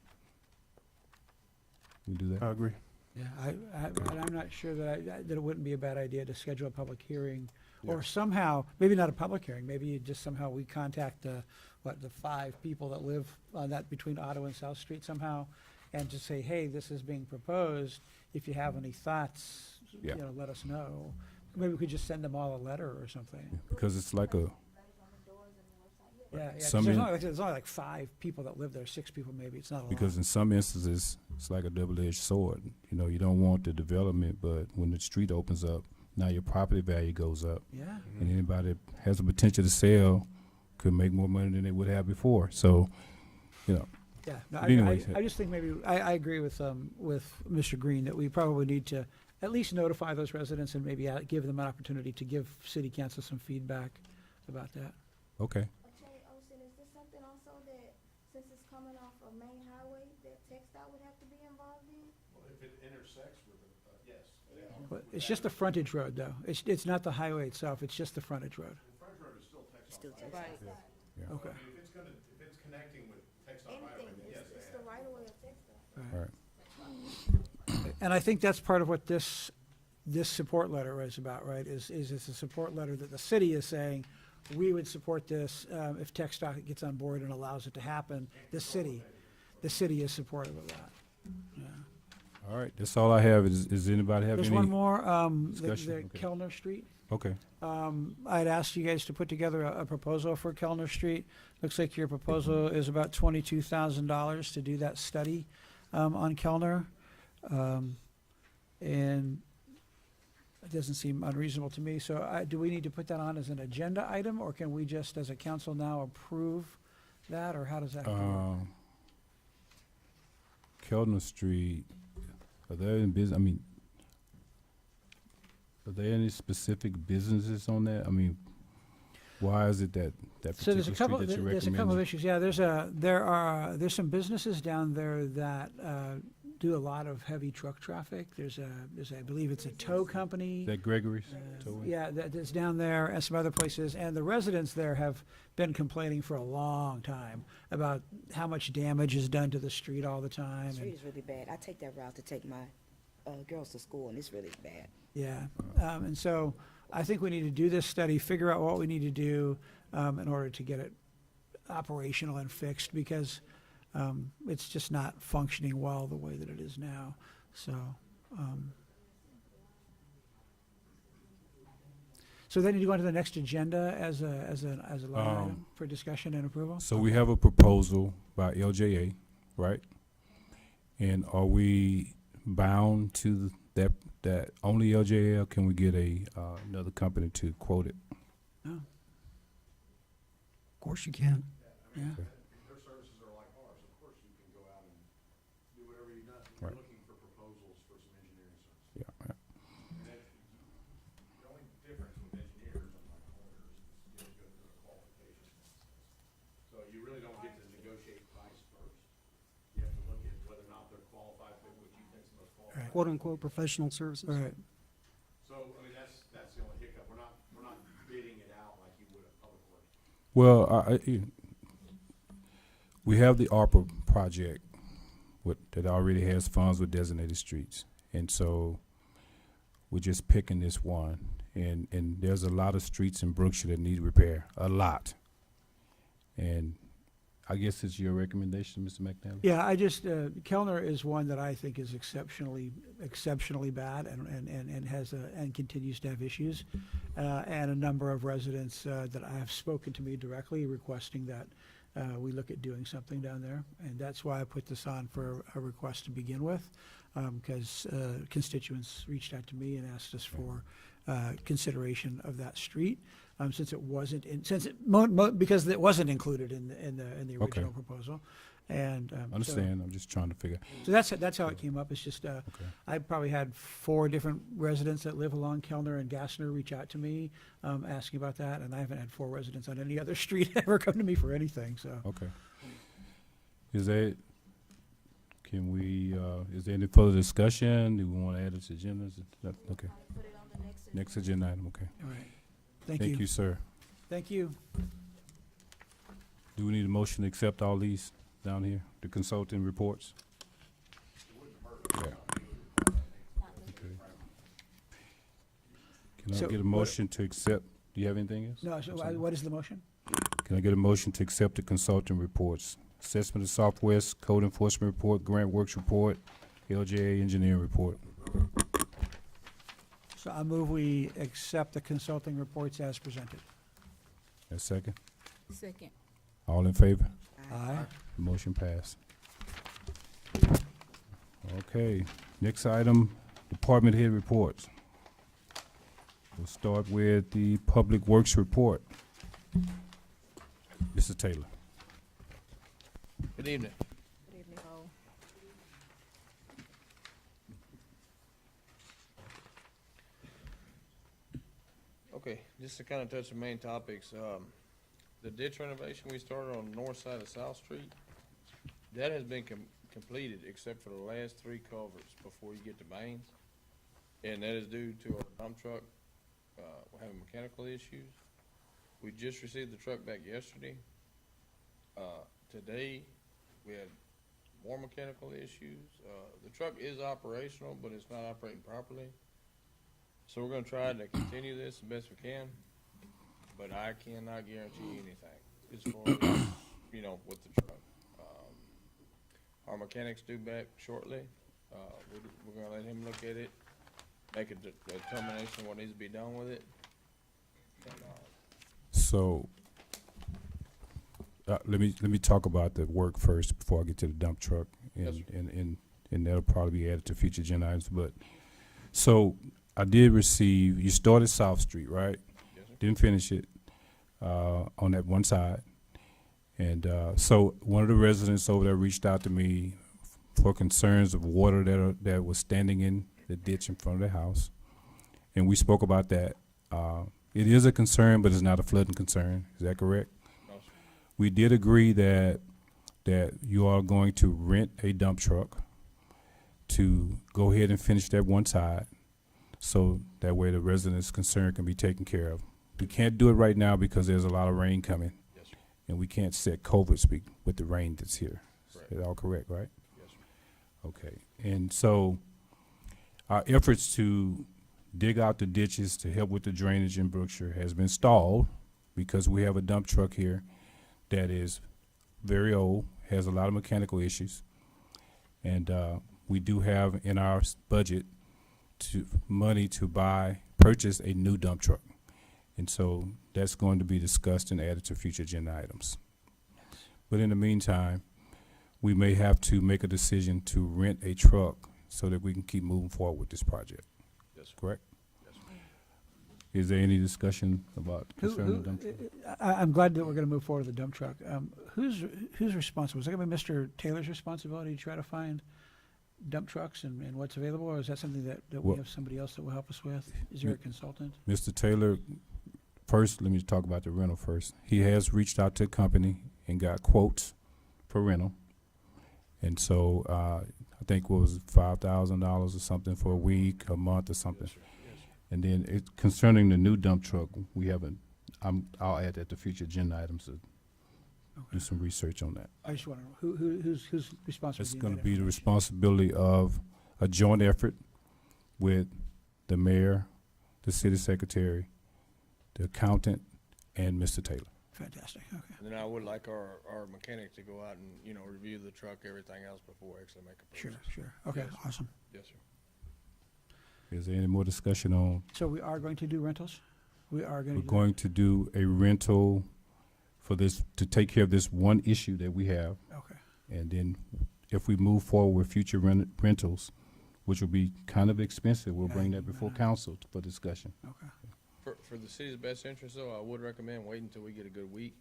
We do that? I agree. Yeah, I'm not sure that it wouldn't be a bad idea to schedule a public hearing, or somehow, maybe not a public hearing, maybe just somehow we contact the 5 people that live on that between Otto and South Street somehow, and just say, hey, this is being proposed. If you have any thoughts, Yeah. let us know. Maybe we could just send them all a letter or something. Because it's like a, Yeah, 'cause Some in- there's only like 5 people that live there, 6 people maybe. It's not a lot. because in some instances, it's like a double-edged sword. You know, you don't want the development, but when the street opens up, now your property value goes up. Yeah. And anybody that has the potential to sell could make more money than they would have before. So, you know, Yeah, no, But anyways, I just think maybe, I agree with Mr. Green that we probably need to at least notify those residents and maybe give them an opportunity to give city council some feedback about that. okay. Okay, Austin, is this something also that, since it's coming off a main highway, that TxDOT would have to be involved in? Well, if it intersects with it, yes. Yeah. But it's just the frontage road, though. It's not the highway itself, it's just the frontage road. The French Road is still Texas. Still That's Right. TxDOT. Yeah. Okay. If it's connecting with Texas Highway, Anything, then yes, it's they the have. right of way of TxDOT. All right. And I think that's part of what this support letter is about, right? Is it's a support letter that the city is saying, we would support this if TxDOT gets on board and allows it to happen. The city is supportive of that. Yeah. All right, that's all I have. Is anybody have There's any? one more, discussion? the Okay. Kellner Street. Okay. I'd asked you guys to put together a proposal for Kellner Street. Looks like your proposal is about $22,000 to do that study on Kellner. And it doesn't seem unreasonable to me. So do we need to put that on as an agenda item, or can we just, as a council now, approve that, or how does that go? Keldner Street, are there any business, I mean, are there any specific businesses on that? I mean, why is it that So particular street that you're there's a couple of recommending? issues. Yeah, there's some businesses down there that do a lot of heavy truck traffic. There's I believe it's a tow company. Is that Gregory's Towing? Yeah, that's down there and some other places. And the residents there have been complaining for a long time about how much damage is done to the street all the time. The street And, is really bad. I take that route to take my girls to school, and it's really bad. yeah, and so I think we need to do this study, figure out what we need to do in order to get it operational and fixed, because it's just not functioning well the way that it is now. So, so then you go on to the next agenda as a line item for discussion and approval? So we have a proposal by LJA, right? And are we bound to that only LJA, or can we get another company to quote it? No. Of course you can. Yeah. Their services are like ours, of course you can go out and do whatever you've done. Right. We're looking for proposals for some engineering services. Yeah. And the only difference with engineers, unlike owners, is you go through a qualification process. So you really don't get to negotiate price first. You have to look at whether or not they're qualified for what you think is the most qualified. Quote unquote professional services. All right. So, I mean, that's the only hiccup. We're not bidding it out like you would a public works. Well, we have the ARPA project that already has funds with designated streets. And so we're just picking this one. And there's a lot of streets in Brookshire that need repair, a lot. And I guess it's your recommendation, Mr. McNally? Yeah, I just, Kellner is one that I think is exceptionally bad and has, and continues to have issues. And a number of residents that have spoken to me directly requesting that we look at doing something down there. And that's why I put this on for a request to begin with, because constituents reached out to me and asked us for consideration of that street. Since it wasn't because it wasn't included in the Okay. original proposal, and Understand, I'm just trying to figure. So that's how it came up. It's just I probably had 4 different residents that live along Kellner and Gassner reach out to me asking about that, and I haven't had 4 residents on any other street ever come to me for anything. So Okay. Is there any further discussion? Do we want to add it to agendas? Okay. Put it on the next. Next agenda item, okay. all right, thank you, sir. thank you. Do we need a motion to accept all these down here, the consulting reports? Yeah. Okay. Can I So get a what- motion to accept, do you have anything else? No, so I'm sorry. what is the motion? Can I get a motion to accept the consulting reports? Assessment of Southwest Code Enforcement Report, Grant Works Report, LJA Engineering Report. So I move we accept the consulting reports as presented. A second? Second. All in favor? Aye. Motion passed. Okay, next item, department head reports. We'll start with the Public Works Report. Mr. Taylor. Good evening. Good evening. Okay, just to kind of touch the main topics, the ditch renovation we started on the north side of South Street, that has been completed except for the last 3 culverts before you get to Baines. And that is due to our dump truck, having mechanical issues. We just received the truck back yesterday. Today, we had more mechanical issues. The truck is operational, but it's not operating properly. So we're gonna try to continue this the best we can, but I cannot guarantee anything as far as, with the truck. Our mechanic's due back shortly. We're gonna let him look at it, make a determination of what needs to be done with it. And, So, let me talk about the work first before I get to the dump truck, Yes, and that'll probably be added to future agenda items. But so I did receive. You started South Street, right? Yes, sir. Didn't finish it on that one side, and so one of the residents over there reached out to me for concerns of water that was standing in the ditch in front of the house, and we spoke about that. It is a concern, but it's not a flooding concern. Is that correct? No, sir. We did agree that you are going to rent a dump truck to go ahead and finish that one side, so that way the residents' concern can be taken care of. We can't do it right now because there's a lot of rain coming, Yes, sir. and we can't set COVID speak with the rain that's here. Correct. Is that all correct, right? Yes, sir. Okay, and so our efforts to dig out the ditches to help with the drainage in Brookshire has been stalled because we have a dump truck here that is very old, has a lot of mechanical issues, and we do have in our budget money to purchase a new dump truck, and so that's going to be discussed and added to future agenda items. But in the meantime, we may have to make a decision to rent a truck so that we can keep moving forward with this project. Yes, sir. Correct? Yes, sir. Is there any discussion about concerning the dump truck? I'm glad that we're gonna move forward with the dump truck. Who's responsible? Is that gonna be Mr. Taylor's responsibility to try to find dump trucks and what's available, or is that something that we Well- have somebody else that will help us with? Is there a consultant? Mr. Taylor, first, let me talk about the rental first. He has reached out to a company and got quotes for rental. And so, I think what was it, $5,000 or something for a week, a month or something. Yes, sir. Yes, sir. And then concerning the new dump truck, we haven't, I'll add that to future agenda items to do some research on that. I just wonder, who's responsible? It's for gonna that be the information? responsibility of a joint effort with the mayor, the city secretary, the accountant, and Mr. Taylor. Fantastic, okay. And then I would like our mechanic to go out and, you know, review the truck, everything else before actually make a Sure, purchase. sure. Okay, Yes. awesome. Yes, sir. Is there any more discussion on, So we are going to do rentals? We are going we're to do. going to do a rental for this, to take care of this one issue that we have. Okay, And then if we move forward with future rentals, which will be kind of expensive, we'll bring that before council for discussion. okay. For the city's best interest, though, I would recommend waiting until we get a good week.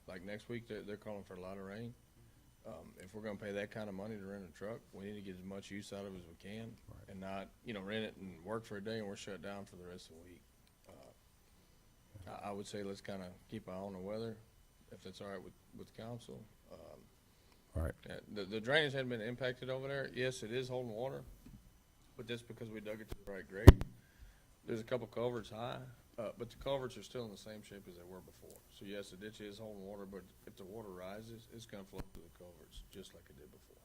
Like next week, they're calling for a lot of rain. If we're gonna pay that kind of money to rent a truck, we need to get as much use out of it as we can, and not, you know, rent it and work for a day and we're shut down for the rest of the week. I would say let's kind of keep an eye on the weather, if that's all right with council. All right. The drainage hadn't been impacted over there. Yes, it is holding water, but that's because we dug it to the right grade. There's a couple culverts high, but the culverts are still in the same shape as they were before. So yes, the ditch is holding water, but if the water rises, it's gonna flow through the culverts, just like it did before.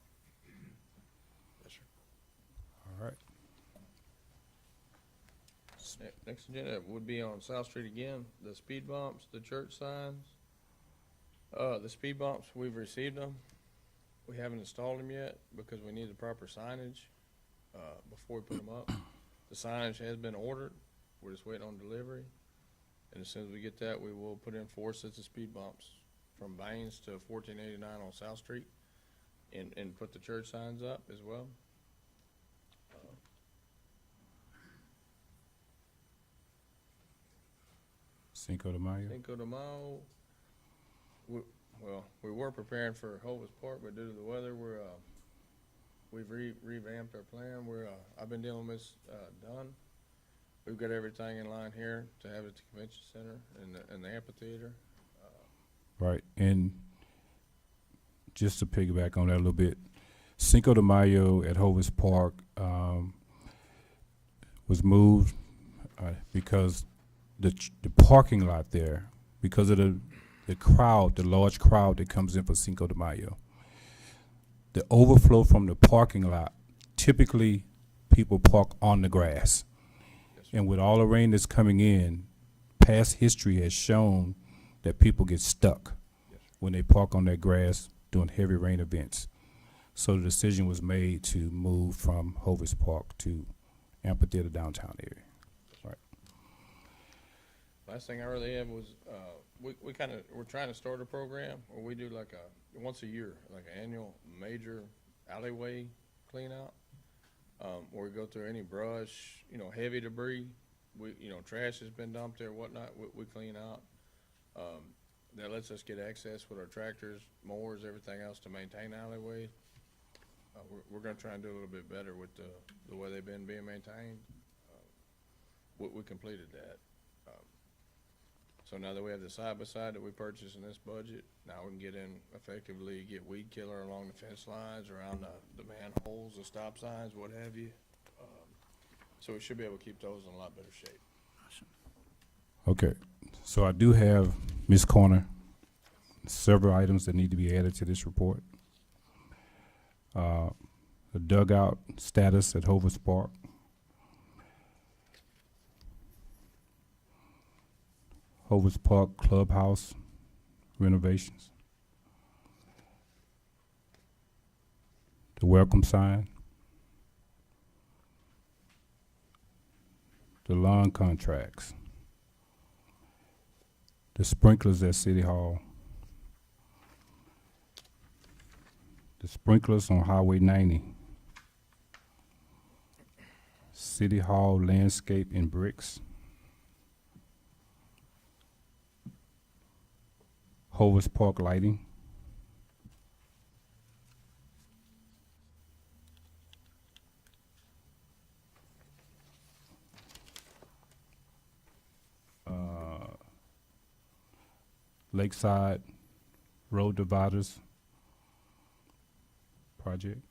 Yes, sir. All right. Next agenda would be on South Street again, the speed bumps, the church signs. The speed bumps, we've received them. We haven't installed them yet because we need the proper signage, before we put them up. The signage has been ordered. We're just waiting on delivery. And as soon as we get that, we will put in 4 sets of speed bumps from Baines to 1489 on South Street and put the church signs up as well. Cinco de Mayo. Cinco de Mayo, we were preparing for Hovis Park, but due to the weather, we've revamped our plan. I've been dealing with Ms. Dunn. We've got everything in line here to have at the convention center and the amphitheater. Right, and just to piggyback on that a little bit, Cinco de Mayo at Hovis Park was moved because the parking lot there, because of the crowd, the large crowd that comes in for Cinco de Mayo, the overflow from the parking lot, typically people park on the grass. And with all the rain that's coming in, past history has shown that people get stuck when they park on that grass during heavy rain events. So the decision was made to move from Hovis Park to amphitheater downtown area. Right. Last thing I really have was, we're trying to start a program where we do like once a year, like an annual major alleyway clean out. Where we go through any brush, you know, heavy debris, trash has been dumped there, whatnot, we clean out. That lets us get access with our tractors, mowers, everything else to maintain alleyways. We're gonna try and do a little bit better with the way they've been being maintained. We completed that. So now that we have the side-by-side that we purchased in this budget, now we can get in effectively, get weed killer along the fence lines, around the manholes, the stop signs, what have you. So we should be able to keep those in a lot better shape. Okay, so I do have, Ms. Corner, several items that need to be added to this report. The dugout status at Hovis Park. Hovis Park Clubhouse renovations. The welcome sign. The lawn contracts. The sprinklers at City Hall. The sprinklers on Highway 90. City Hall landscape in bricks. Hovis Park lighting. Lakeside road dividers project.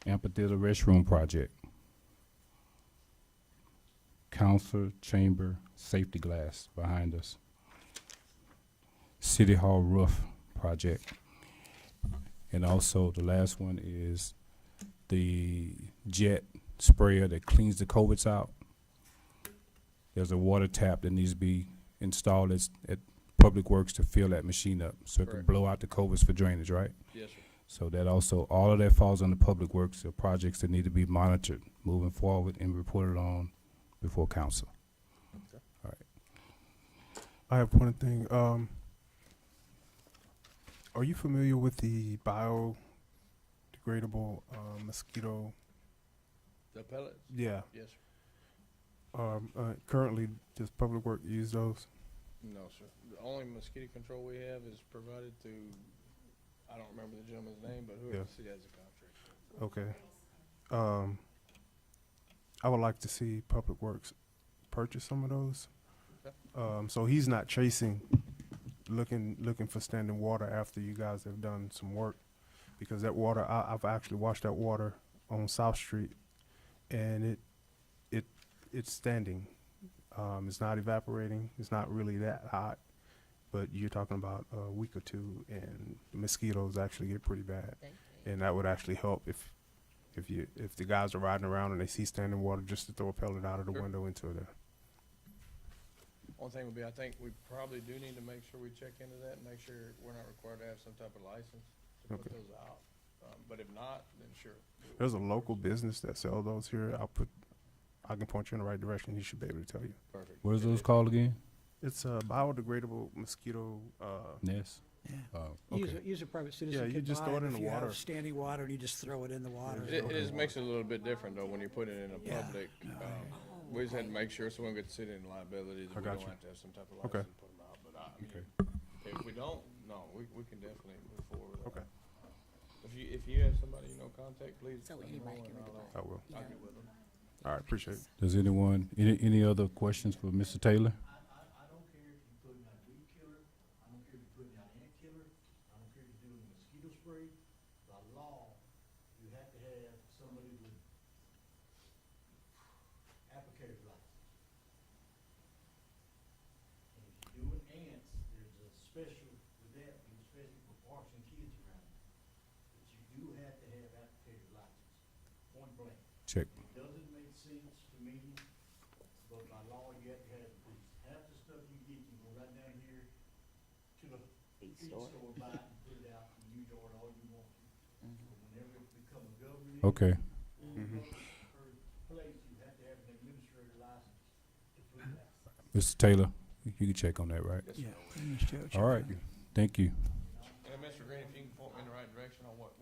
Amphitheater restroom project. Council chamber safety glass behind us. City Hall roof project. And also the last one is the jet sprayer that cleans the coverts out. There's a water tap that needs to be installed at Public Works to fill that machine up, so it can Correct. blow out the culverts for drainage, right? Yes, sir. So that also, all of that falls under Public Works, the projects that need to be monitored moving forward and reported on before council. Okay. All right. I have one thing. Are you familiar with the biodegradable mosquito? The pellets? Yeah. Yes, sir. Currently, does Public Work use those? No, sir. The only mosquito control we have is provided through, I don't remember the gentleman's name, but whoever Yeah. the city has a contract. Okay. I would like to see Public Works purchase some of those. Okay. So he's not chasing, looking for standing water after you guys have done some work, because that water, I've actually watched that water on South Street, and it's standing. It's not evaporating. It's not really that hot, but you're talking about a week or two, and the mosquitoes actually get pretty bad, and that would actually help if the guys are riding around and they see standing water, just to throw a pellet out of the Sure. window into there. Only thing would be, I think we probably do need to make sure we check into that and make sure we're not required to have some type of license to put Okay. those out. But if not, then sure. There's a local business that sells those here. I can point you in the right direction. He should be able to tell you. Perfect. What is those called again? It's a biodegradable mosquito. Nest? Yeah. Oh, Use okay. a private citizen Yeah, you can just buy throw it them in if the you have water. standing water, and you just throw it in the water. It is makes it a little bit different though when you put it in a Yeah. public. We just had to make sure someone could sit in liability that I we got don't you. have to have some type of Okay. license to put them out. But I mean, if we don't, no, we can definitely move forward with that. Okay. If you have somebody you know contact, please. So let me know anybody and can I'll, I will. I'll get with them. All right, appreciate it. Does anyone, any other questions for Mr. Taylor? I don't care if you're putting out weed killer, I don't care if you're putting out ant killer, I don't care if you're doing mosquito spray. By law, you have to have somebody with applicator's license. And if you're doing ants, there's a special, with that, there's a special for parks and kids around. But you do have to have applicator's license, point blank. Check. It doesn't make sense to me, but by law, you have to have it, because half the stuff you get, you go right down here to the feed store, buy it and put it out, and use it all you want to. But whenever it become a government. Okay. Place, you have to have an administrator license to put it out. Mr. Taylor, you can check on that, right? Yes, Yeah. sir. All right. Thank you. And Mr. Green, if you can point me in the right direction on what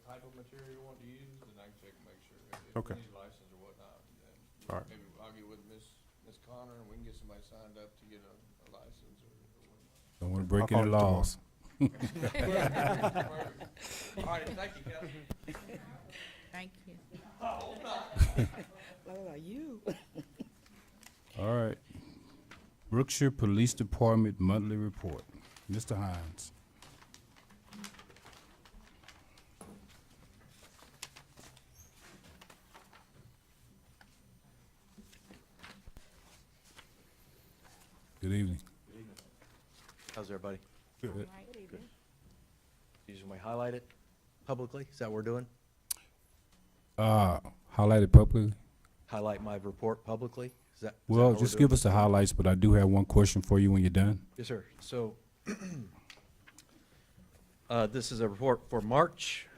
type of material you want to use, then I can check and make sure if Okay. we need license or whatnot. Then All right. maybe I'll get with Ms. Connor and we can get somebody signed up to get a license or whatnot. Don't want to break I'll any call you laws. All right, thank you, Captain. Thank you. What about you? All right. Brookshire Police Department Monthly Report. Mr. Hines. Good evening. How's everybody? Good. Usually we highlight it publicly, is that what we're doing? Highlighted publicly? Highlight my report publicly? Is that Well, how we're just doing give us the highlights, but I do have one question for you when you're done. Yes, sir. So, this is a report for March.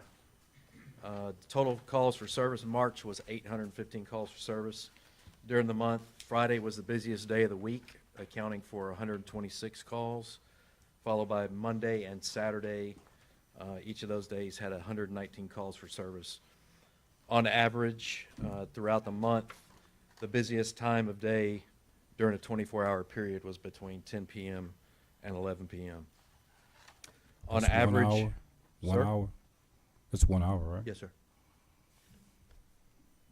Total calls for service in March was 815 calls for service. During the month, Friday was the busiest day of the week, accounting for 126 calls, followed by Monday and Saturday. Each of those days had 119 calls for service. On average, throughout the month, the busiest time of day during a 24-hour period was between 10 p.m. and 11 p.m. On That's 1 average. hour? 1 Sir? hour? That's 1 hour, right? Yes, sir.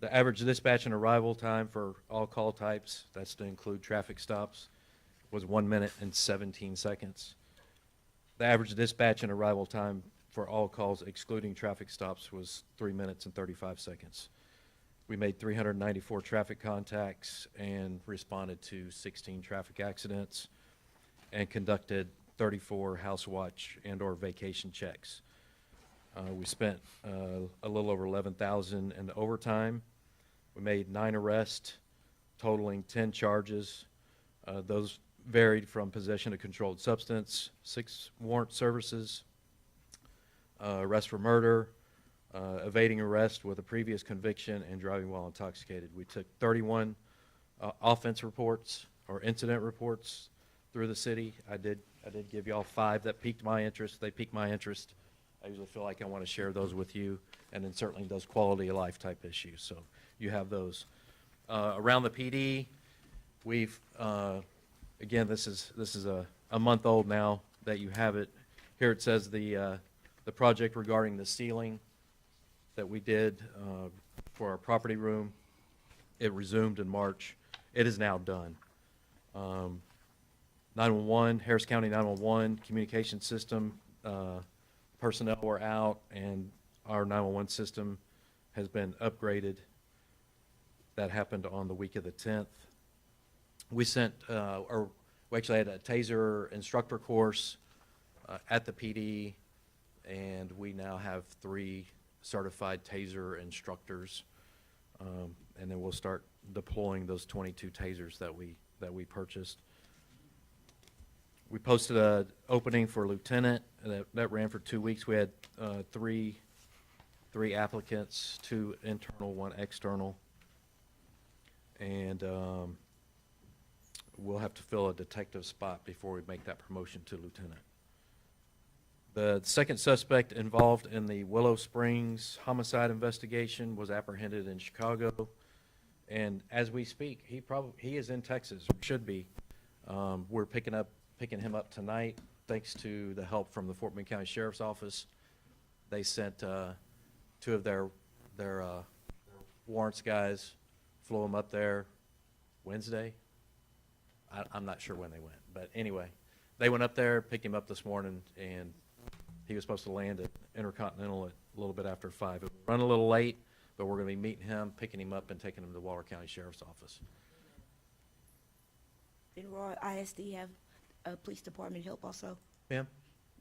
The average dispatch and arrival time for all call types, that's to include traffic stops, was 1 minute and 17 seconds. The average dispatch and arrival time for all calls excluding traffic stops was 3 minutes and 35 seconds. We made 394 traffic contacts and responded to 16 traffic accidents and conducted 34 house watch and/or vacation checks. We spent a little over $11,000 in overtime. We made 9 arrests, totaling 10 charges. Those varied from possession of controlled substance, 6 warrant services, arrest for murder, evading arrest with a previous conviction, and driving while intoxicated. We took 31 offense reports or incident reports through the city. I did give y'all 5 that piqued my interest. They piqued my interest. I usually feel like I want to share those with you, and then certainly those quality of life type issues. So you have those. Around the PD, we've again, this is a month old now that you have it. Here it says the project regarding the ceiling that we did for our property room. It resumed in March. It is now done. 911, Harris County 911 communication system, personnel were out, and our 911 system has been upgraded. That happened on the week of the 10th. We sent, or we actually had a taser instructor course at the PD, and we now have 3 certified taser instructors, and then we'll start deploying those 22 tasers that we purchased. We posted an opening for lieutenant that ran for 2 weeks. We had 3 applicants, 2 internal, 1 external, and we'll have to fill a detective spot before we make that promotion to lieutenant. The second suspect involved in the Willow Springs homicide investigation was apprehended in Chicago, and as we speak, he is in Texas, or should be. We're picking him up tonight, thanks to the help from the Fort Bend County Sheriff's Office. They sent 2 of their warrants guys, flew him up there Wednesday. I'm not sure when they went, but anyway, they went up there, picked him up this morning, and he was supposed to land at Intercontinental at a little bit after 5. It was run a little late, but we're going to be meeting him, picking him up, and taking him to Waller County Sheriff's Office. Did Royal ISD have police department help also? Ma'am?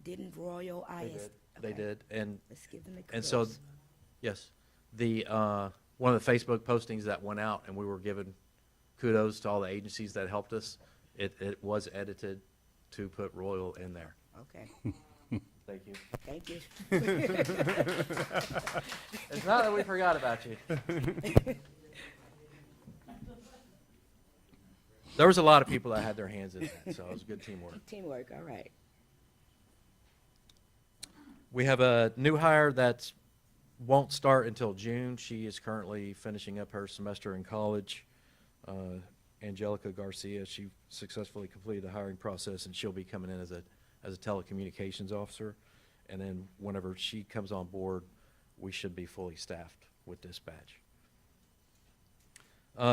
Didn't Royal ISD? They did, and Let's give them a and so, kudos. yes, the one of the Facebook postings that went out, and we were giving kudos to all the agencies that helped us. It was edited to put Royal in there. Okay, Thank you. thank you. It's not that we forgot about you. There was a lot of people that had their hands in that, so it was good teamwork. Teamwork, all right. We have a new hire that won't start until June. She is currently finishing up her semester in college. Angelica Garcia, she successfully completed the hiring process, and she'll be coming in as a telecommunications officer. And then whenever she comes on board, we should be fully staffed with dispatch.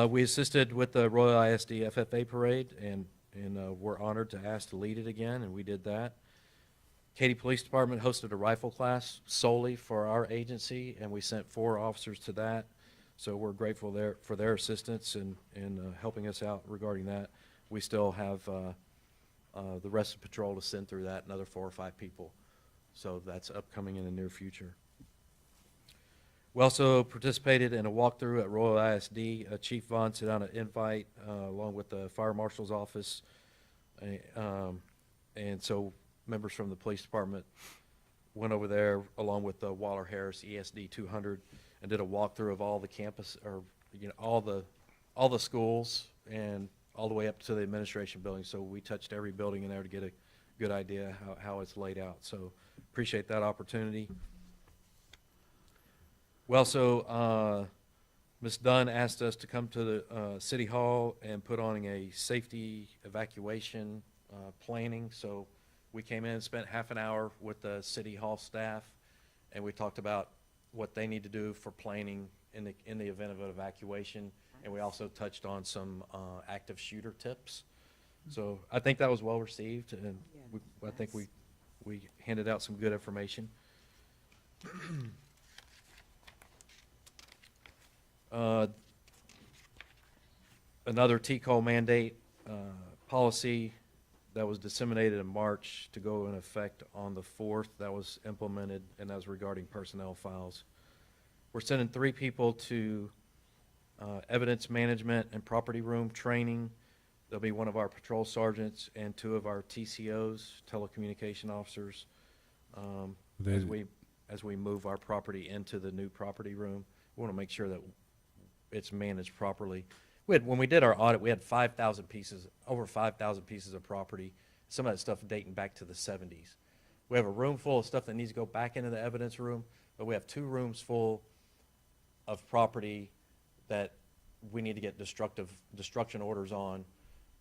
We assisted with the Royal ISD FFA parade, and we're honored to ask to lead it again, and we did that. Katy Police Department hosted a rifle class solely for our agency, and we sent 4 officers to that. So we're grateful for their assistance in helping us out regarding that. We still have the rest of the patrol to send through that, another 4 or 5 people. So that's upcoming in the near future. We also participated in a walkthrough at Royal ISD. Chief Vaughn sent out an invite along with the Fire Marshal's office. And so members from the police department went over there along with the Waller Harris ESD 200 and did a walkthrough of all the campus, or all the schools and all the way up to the administration building. So we touched every building in there to get a good idea how it's laid out. So appreciate that opportunity. We also, Ms. Dunn asked us to come to the City Hall and put on a safety evacuation planning. So we came in and spent half an hour with the City Hall staff, and we talked about what they need to do for planning in the event of an evacuation. And we also touched on some active shooter tips. So I think that was well received, and I think we handed out some good information. Another TCOL mandate policy that was disseminated in March to go in effect on the 4th, that was implemented, and that was regarding personnel files. We're sending 3 people to evidence management and property room training There'll be one of our patrol sergeants and 2 of our TCOs, telecommunication officers, They- as we move our property into the new property room. We want to make sure that it's managed properly. When we did our audit, we had 5,000 pieces, over 5,000 pieces of property, some of that stuff dating back to the 70s. We have a room full of stuff that needs to go back into the evidence room, but we have 2 rooms full of property that we need to get destruction orders on.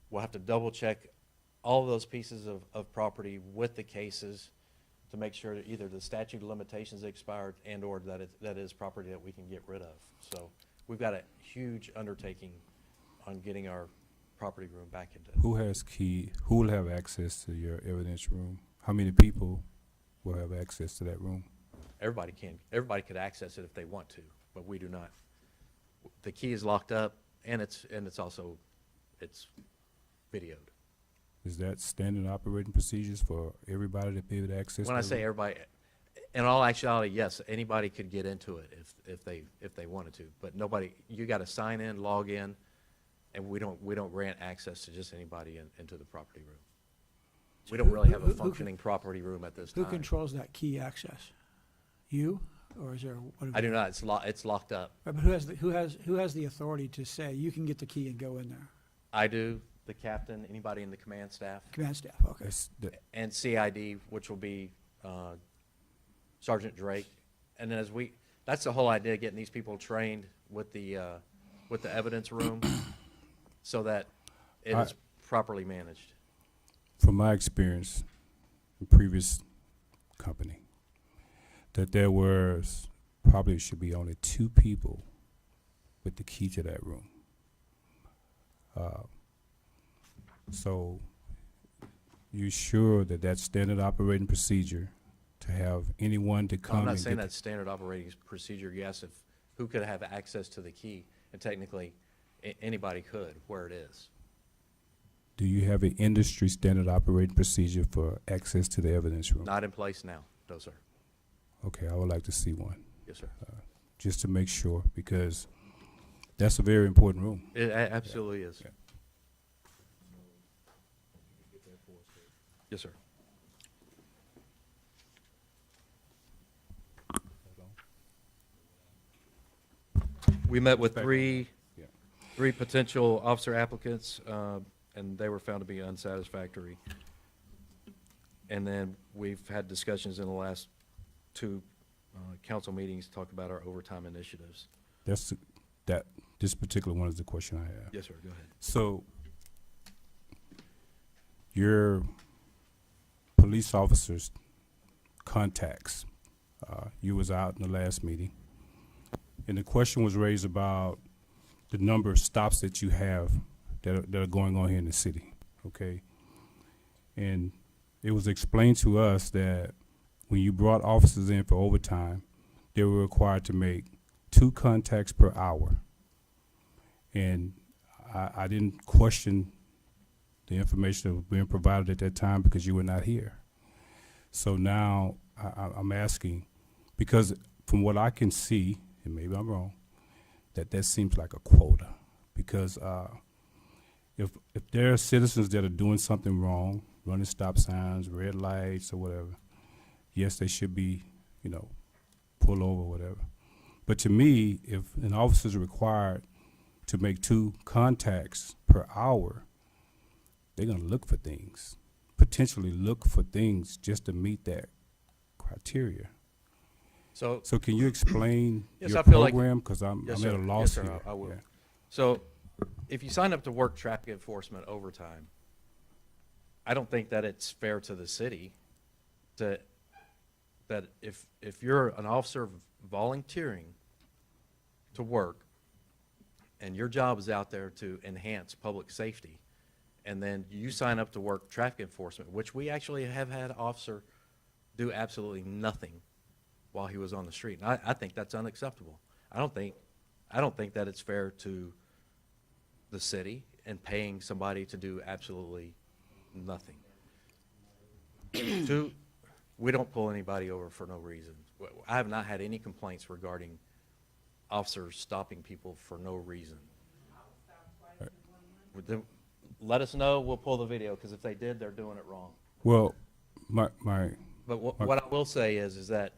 We'll have to double check all of those pieces of property with the cases to make sure that either the statute of limitations expired and or that is property that we can get rid of. So we've got a huge undertaking on getting our property room back into. Who will have access to your evidence room? How many people will have access to that room? Everybody could access it if they want to, but we do not. The key is locked up, and it's videoed. Is that standard operating procedures for everybody to be able to access? When I that say room? everybody, in all actuality, yes, anybody could get into it if they wanted to, but nobody. You got to sign in, log in, and we don't grant access to just anybody into the property room. We don't really have a functioning property room at this time. Who controls that key access? You, or is there? What I do not. It's locked up. Right, but who has the authority to say you can get the key and go in there? I do. The captain, anybody in the command staff, Command staff. Okay. and CID, which will be Sergeant Drake. And then that's the whole idea, getting these people trained with the evidence room so that it is properly managed. From my experience in previous company, that there was probably should be only 2 people with the key to that room. So you sure that that's standard operating procedure to have anyone to come? I'm not and saying get that's standard operating procedure. Yes, if who could have access to the key, and technically anybody could where it is. Do you have an industry standard operating procedure for access to the evidence room? Not in place now, no, sir. Okay, I would like to see one. Yes, sir. Just to make sure, because that's a very important room. It absolutely is. Yeah. Yes, sir. We met with three potential officer applicants, and they were found to be unsatisfactory. And then we've had discussions in the last 2 council meetings to talk about our overtime initiatives. This particular one is the question I have. Yes, sir, go ahead. So, your police officers' contacts, you was out in the last meeting, and the question was raised about the number of stops that you have that are going on here in the city, okay? And it was explained to us that when you brought officers in for overtime, they were required to make 2 contacts per hour. And I didn't question the information that was being provided at that time because you were not here. So now I'm asking, because from what I can see, and maybe I'm wrong, that seems like a quota. Because if there are citizens that are doing something wrong, running stop signs, red lights, or whatever, yes, they should be, pulled over or whatever. But to me, if an officer is required to make 2 contacts per hour, they're going to look for things, potentially look for things just to meet that criteria. So can you explain Yes, your I feel like- program? Because I'm Yes, at sir. a Yes, loss sir, here. I will. Yeah. So if you sign up to work traffic enforcement overtime, I don't think that it's fair to the city that if you're an officer volunteering to work and your job is out there to enhance public safety, and then you sign up to work traffic enforcement, which we actually have had an officer do absolutely nothing while he was on the street. And I think that's unacceptable. I don't think that it's fair to the city and paying somebody to do absolutely nothing. 2, we don't pull anybody over for no reason. I have not had any complaints regarding officers stopping people for no reason. let us know, we'll pull the video, because if they did, they're doing it wrong. Well, But what I will say is that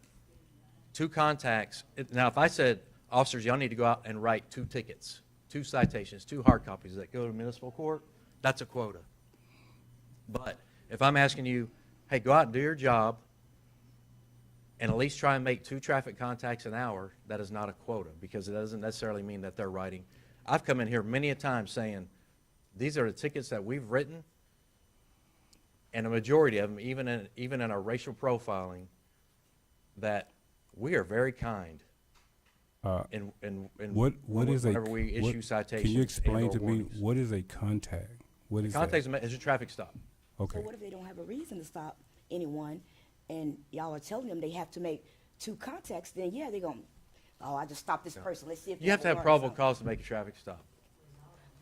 2 contacts, now if I said, officers, y'all need to go out and write 2 tickets, 2 citations, 2 hard copies that go to municipal court, that's a quota. But if I'm asking you, hey, go out and do your job, and at least try and make 2 traffic contacts an hour, that is not a quota, because it doesn't necessarily mean that they're writing. I've come in here many a time saying, these are the tickets that we've written, and a majority of them, even in our racial profiling, that we are very kind in what is a, whenever we issue what, citations. can you explain and/or to me, warnings. what is a contact? What is Contact that? is a traffic stop. Okay. So what if they don't have a reason to stop anyone, and y'all are telling them they have to make 2 contacts? Then yeah, they're going, oh, I just stopped this person. Let's see if they You have to have learned probable something. cause to make a traffic stop.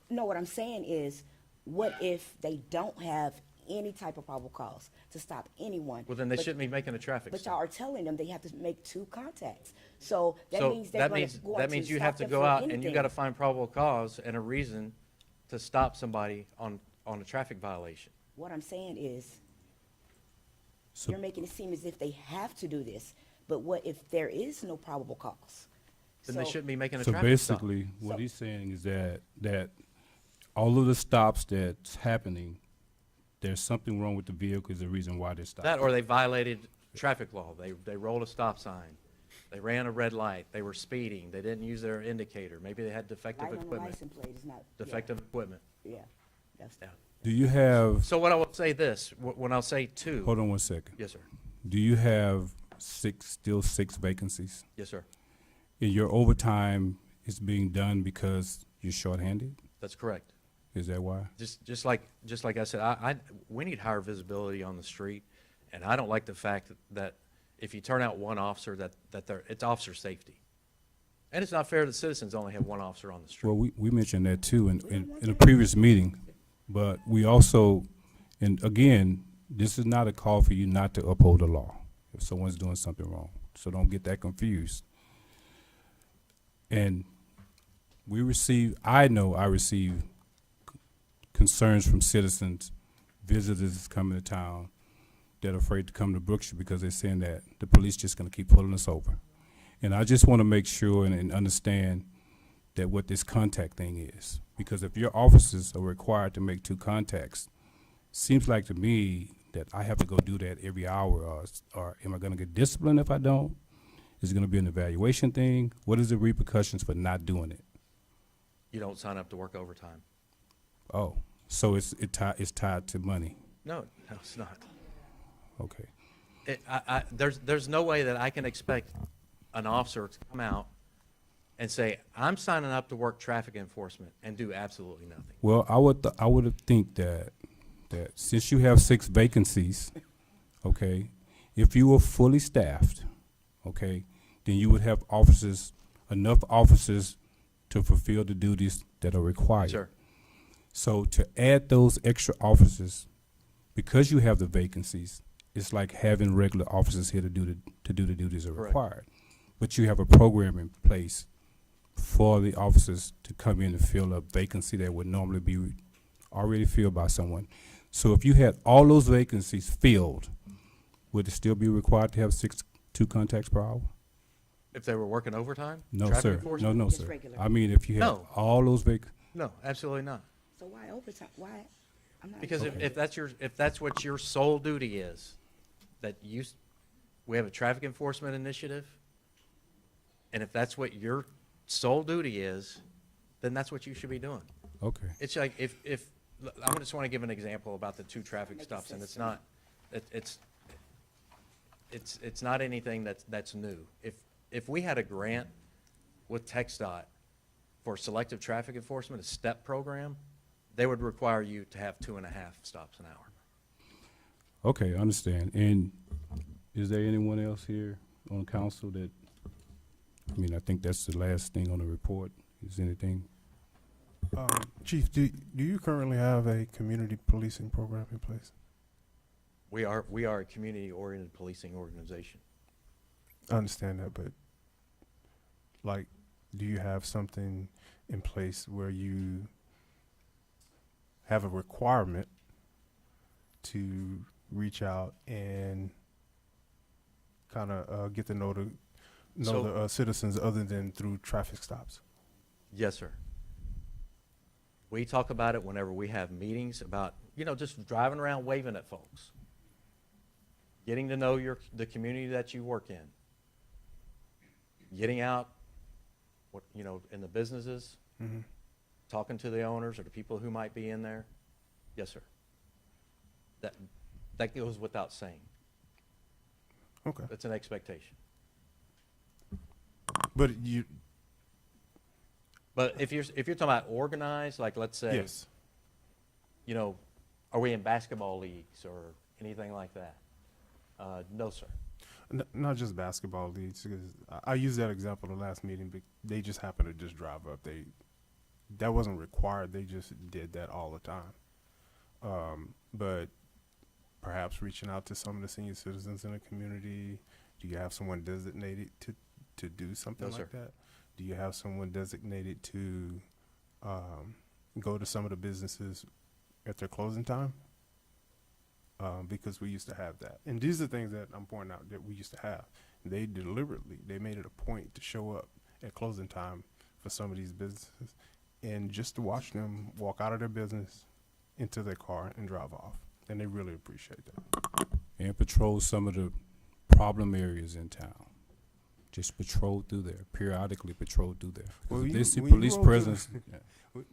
No, what I'm saying is, what if they don't have any type of probable cause to stop anyone? Well, then they but- shouldn't be making a traffic But y'all stop. are telling them they have to make 2 contacts. So that So means they're that going means, to go that means you have to go out and you gotta find probable cause and a reason to stop somebody on a traffic violation. What I'm saying is, So- you're making it seem as if they have to do this, but what if there is no probable cause? Then they So- shouldn't be making a So traffic stop. basically, what So- he's saying is that all of the stops that's happening, there's something wrong with the vehicle is the reason why they're stopping. That, or they violated traffic law. They rolled a stop sign. They ran a red light. They were speeding. They didn't use their indicator. Maybe they had defective Light on the equipment. license plate is not. Defective equipment. Yeah, that's. Yeah. Do you have, So what I will say this, when I'll say 2. hold on one second. Yes, sir. Do you have still six vacancies? Yes, sir. And your overtime is being done because you're shorthanded? That's correct. Is that why? Just like I said, we need higher visibility on the street, and I don't like the fact that if you turn out one officer, it's officer safety. And it's not fair that citizens only have one officer on the street. Well, we mentioned that too in a previous meeting, but we also, and again, this is not a call for you not to uphold the law if someone's doing something wrong. So don't get that confused. And I know I receive concerns from citizens, visitors coming to town that are afraid to come to Brookshire because they're saying that the police just gonna keep pulling us over. And I just wanna make sure and understand that what this contact thing is. Because if your officers are required to make 2 contacts, seems like to me that I have to go do that every hour, or am I gonna get disciplined if I don't? Is it gonna be an evaluation thing? What is the repercussions for not doing it? You don't sign up to work overtime. Oh, so it's tied to money. No, it's not. Okay. There's no way that I can expect an officer to come out and say, I'm signing up to work traffic enforcement and do absolutely nothing. Well, I would think that since you have 6 vacancies, okay, if you were fully staffed, okay, then you would have enough officers to fulfill the duties that are required. Sure. So to add those extra officers, because you have the vacancies, it's like having regular officers here to do the duties that are Correct. required. But you have a program in place for the officers to come in and fill a vacancy that would normally be already filled by someone. So if you had all those vacancies filled, would it still be required to have 2 contacts per hour? If they were working overtime? No, Traffic sir. enforcement? No, Just sir. regular. I mean, if you had No. all those No, absolutely not. So why overtime? Why? I'm not. Because Okay. if that's what your sole duty is, we have a traffic enforcement initiative, and if that's what your sole duty is, then that's what you should be doing. Okay. It's like if I just want to give an example about the 2 traffic stops, and it's not, it's not anything that's new. If we had a grant with TxDOT for selective traffic enforcement, a STEP program, they would require you to have 2.5 stops an hour. Okay, I understand. And is there anyone else here on council that, I mean, I think that's the last thing on the report. Is anything? Chief, do you currently have a community policing program in place? We are a community-oriented policing organization. I understand that, but do you have something in place where you have a requirement to reach out and kind of get to know the citizens other than through traffic stops. Yes, sir. We talk about it whenever we have meetings about, just driving around waving at folks. Getting to know the community that you work in. Getting out, in the businesses, Mm-hmm. talking to the owners or the people who might be in there. Yes, sir. That goes without saying. Okay. That's an expectation. But if you're talking about organized, like let's say, yes. Are we in basketball leagues or anything like that? No, sir. Not just basketball leagues. 'Cause I used that example in the last meeting, but they just happened to just drive up. That wasn't required. They just did that all the time. But perhaps reaching out to some of the senior citizens in the community. Do you have someone designated to do something No, like sir. that? Do you have someone designated to go to some of the businesses at their closing time? Because we used to have that. And these are things that I'm pointing out that we used to have. They made it a point to show up at closing time for some of these businesses and just to watch them walk out of their business into their car and drive off. And they really appreciate that. And patrol some of the problem areas in town. Just patrol through there, periodically patrol through there. 'Cause Well, if they see when you police roll through- presence. Yeah.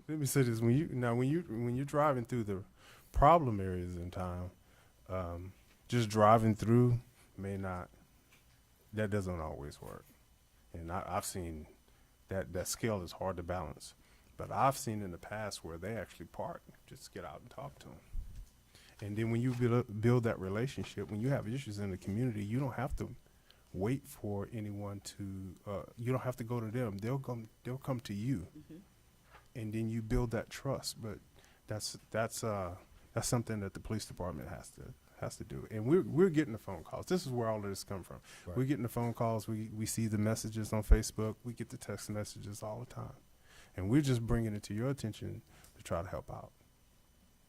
Let me say this: when you're driving through the problem areas in town, just driving through that doesn't always work. And I've seen that scale is hard to balance. But I've seen in the past where they actually park, just get out and talk to them. And then when you build that relationship, when you have issues in the community, you don't have to wait for anyone to. You don't have to go to them. They'll come to you, and then you build that trust. But that's something that the police department has to do. And we're getting the phone calls. This is where all of this come from. Right. We're getting the phone calls. We see the messages on Facebook. We get the text messages all the time, and we're just bringing it to your attention to try to help out.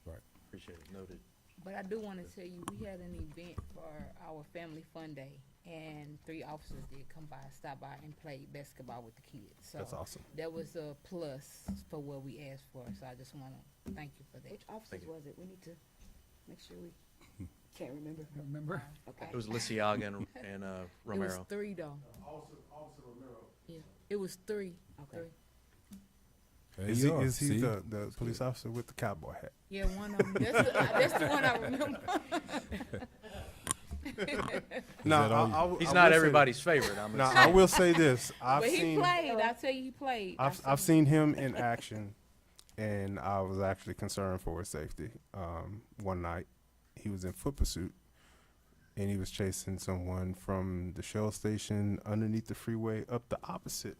Right. Appreciate it. Noted. But I do want to tell you, we had an event for our Family Fun Day, and 3 officers did come by, stop by, and play basketball with the kids. So That's awesome. that was a plus for what we asked for. So I just want to thank you for that. Which officers was it? We need to make sure we can't remember. Remember? Okay. It was Lisiaga and Romero. It was 3 though. Officer Romero. Yeah, it was 3. Okay. 3. There Is you he, are. is he See? the police officer with the cowboy hat? Yeah, one of them. That's the one I remember. No, He's I not will say everybody's favorite. I'm No, gonna I say. will say this. But he played. I tell you, he played. I've seen him in action, and I was actually concerned for his safety. One night, he was in foot pursuit, and he was chasing someone from the Shell station underneath the freeway up the opposite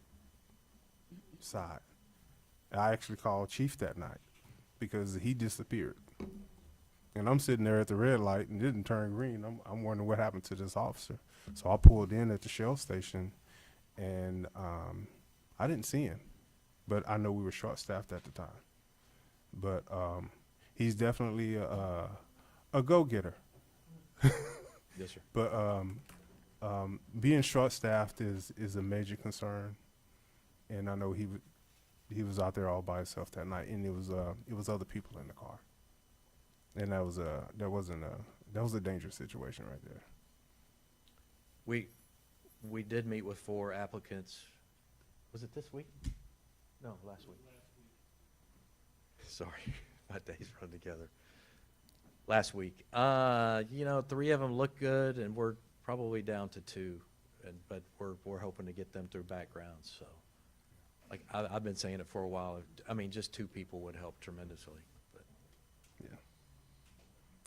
side. I actually called Chief that night because he disappeared. And I'm sitting there at the red light and it didn't turn green. I'm wondering what happened to this officer. So I pulled in at the Shell station, and I didn't see him, but I know we were short-staffed at the time. But he's definitely a go-getter. Yes, sir. But being short-staffed is a major concern, and I know he was out there all by himself that night, and it was other people in the car, and that was a dangerous situation right there. We did meet with 4 applicants. Was it this week? No, last week. Sorry, my days run together. Last week, 3 of them look good, and we're probably down to 2, but we're hoping to get them through backgrounds. So, like I've been saying it for a while. I mean, just 2 people would help tremendously. But Yeah,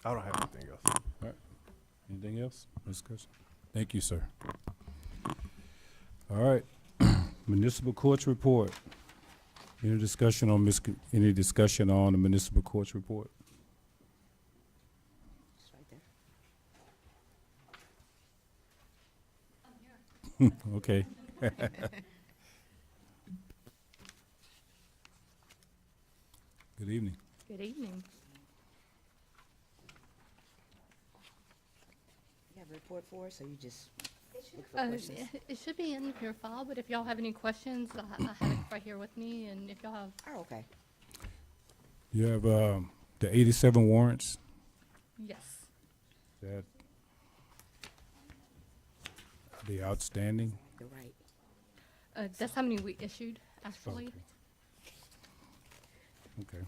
I don't have anything else. All right. Anything else? Discussion? Thank you, sir. All right. Municipal courts report. Any discussion on the municipal courts report? It's right there. Okay. Good evening. Good evening. You have a report for us, or you just look for questions? It should be in your file, but if y'all have any questions, I have it right here with me, and if y'all have, Oh, okay. You have, the 87 warrants, yes. that, the outstanding? You're right. That's how many we issued, actually. Okay. Okay.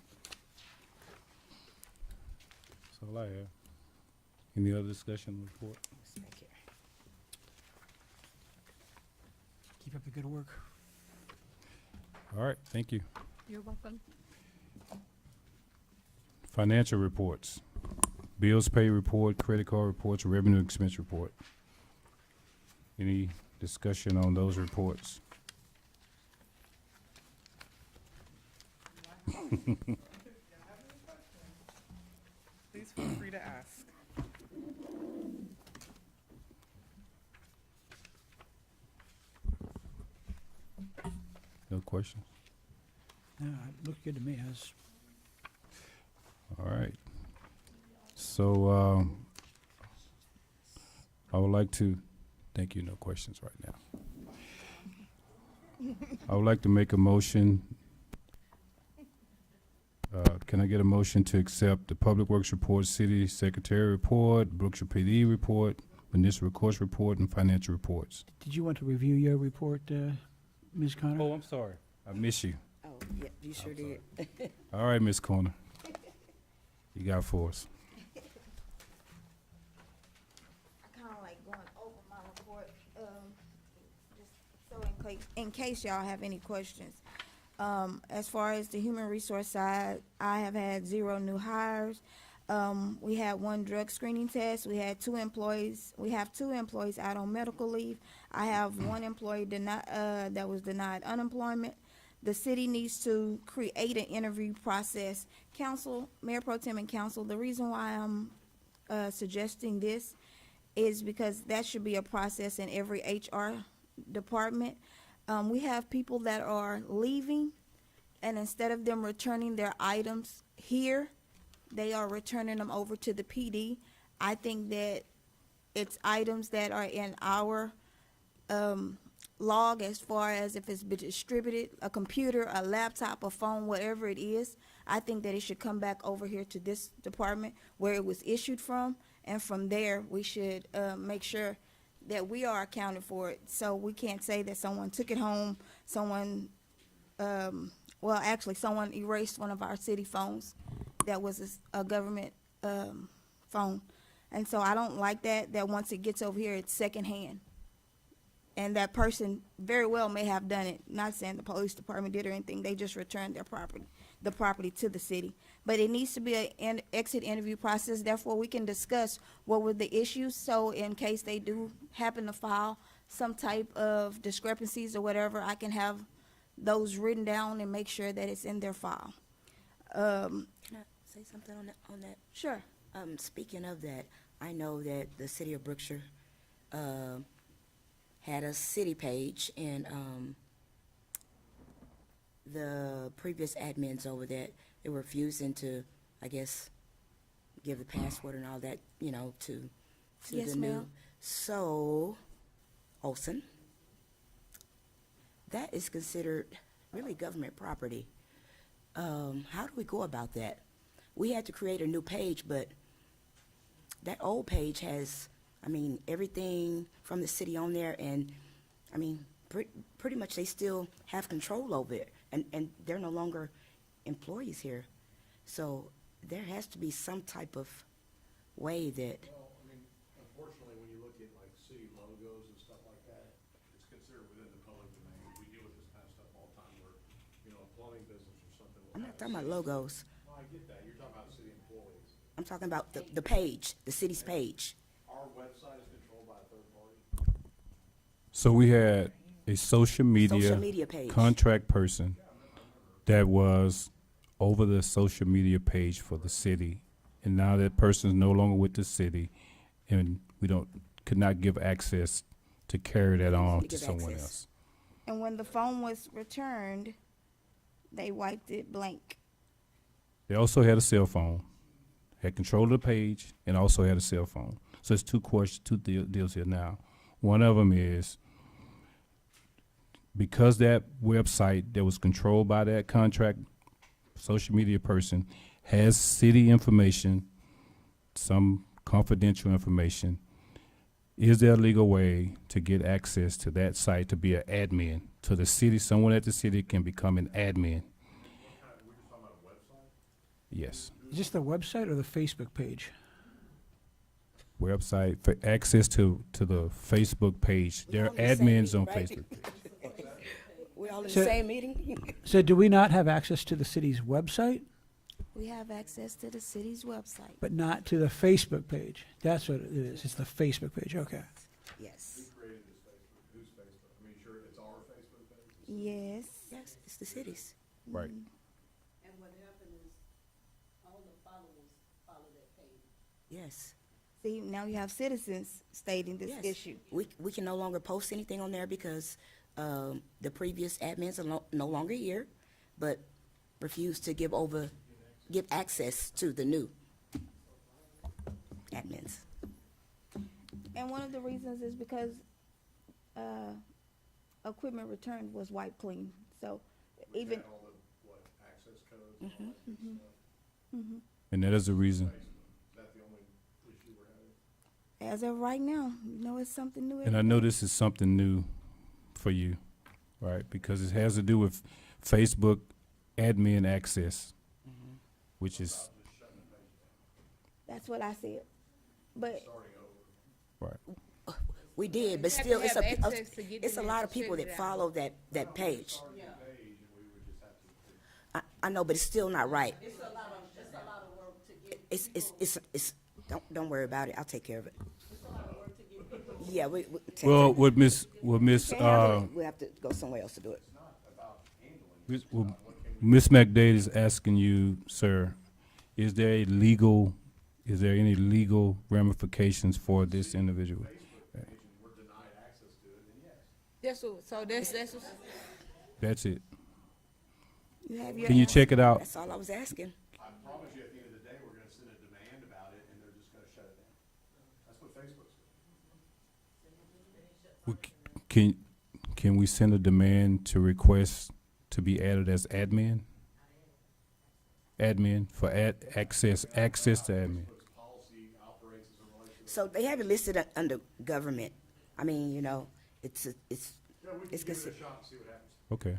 That's all I have. Any other discussion on the report? It's back here. Keep up the good work. All right, thank you. You're welcome. Financial reports. Bills pay report, credit card reports, revenue expense report. Any discussion on those reports? Please feel free to ask. No questions? Yeah, it looked good to me. All right. So, I would like to, thank you, no questions right now. I would like to make a motion. Can I get a motion to accept the Public Works Report, City Secretary Report, Brookshire PD Report, Municipal Courts Report, and Financial Reports? Did you want to review your report, Ms. Connor? Oh, I'm sorry. I miss you. Oh, yeah, you sure did. All right, Ms. Corner. You got for us. I kinda like going over my report, just so in case y'all have any questions. As far as the human resource side, I have had 0 new hires. We had 1 drug screening test. We had 2 employees. We have 2 employees out on medical leave. I have 1 employee that was denied unemployment. The city needs to create an interview process. Council, Mayor Pro Tem and Council, the reason why I'm suggesting this is because that should be a process in every HR department. We have people that are leaving, and instead of them returning their items here, they are returning them over to the PD. I think that it's items that are in our log as far as if it's been distributed, a computer, a laptop, a phone, whatever it is. I think that it should come back over here to this department where it was issued from, and from there, we should make sure that we are accounted for it. So we can't say that someone took it home, someone, well, actually, someone erased one of our city phones that was a government phone. And so I don't like that once it gets over here, it's secondhand. And that person very well may have done it, not saying the police department did or anything, they just returned their property to the city. But it needs to be an exit interview process, therefore we can discuss what were the issues, so in case they do happen to file some type of discrepancies or whatever, I can have those written down and make sure that it's in their file. Can I say something on that? Sure. Speaking of that, I know that the city of Brookshire, had a city page, and the previous admins over that, they were refusing to, I guess, give the password and all that, to Yes, the new. ma'am. So, Olson, that is considered really government property. How do we go about that? We had to create a new page, but that old page has, everything from the city on there, and, pretty much they still have control over it, and they're no longer employees here. So there has to be some type of way that, Well, unfortunately, when you look at like city logos and stuff like that, it's considered within the public domain. We deal with this kind of stuff all the time where, a plumbing business or something. will I'm have not talking a about city- logos. No, I get that. You're talking about city employees. I'm talking about the page, the city's page. Our website is controlled by a third party. So we had a social media page. contract person that was over the social media page for the city, and now that person is no longer with the city, and we could not give access to carry that on to give someone access. else. And when the phone was returned, they wiped it blank. They also had a cell phone, had control of the page, and also had a cell phone. So it's two questions, deals here now. One of them is, because that website that was controlled by that contract social media person has city information, some confidential information, is there a legal way to get access to that site to be an admin? So the city, someone at the city can become an admin? Yes. Just the website or the Facebook page? Website, for access to the Facebook page. There are admins on Facebook. We're all in the So- same meeting? So do we not have access to the city's website, We have access to the city's website. but not to the Facebook page? That's what it is. It's the Facebook page. Okay. Yes. Created this Facebook, whose Facebook? I mean, sure, it's our Facebook page? Yes. Yes, it's the city's. Right. And what happened is, all the followers follow that page. Yes. See, now you have citizens stating this Yes. issue. We can no longer post anything on there because the previous admins are no longer here, but refuse to give access to the new admins. And one of the reasons is because equipment returned was wiped clean. So even, All the, what, access codes? and all Mhm, that good mhm. stuff? And that is the reason. Is that the only issue we're having? as of right now, you know, it's something new. And I every know day. this is something new for you, right? Because it has to do with Facebook admin access, which is, That's what I said. But right. We did, but You have still, to it's have a, access to get it's a in lot there of to people shut it that down. follow that page. Page, and we would just have to. I know, but it's still not right. It's a lot of work to get. It's, don't worry about it, I'll take care of it. Yeah, we. take Well, care of it. what Miss, Can't handle it, we have to go somewhere else to do it. Miss McDade is asking you, sir, is there any legal ramifications for this individual? We're denied access to it, then yes. That's what, so that's what, That's it. you have your Can you check it out? That's all I was asking. I promise you, at the end of the day, we're gonna send a demand about it, and they're just gonna shut it down. That's what Facebook's doing. Can we send a demand to request to be added as admin? Admin for access to admin. Policy operates as a relationship. So they have it listed under government. I mean, you know, it's Yeah, we can give it a considered. shot and see what happens. Okay.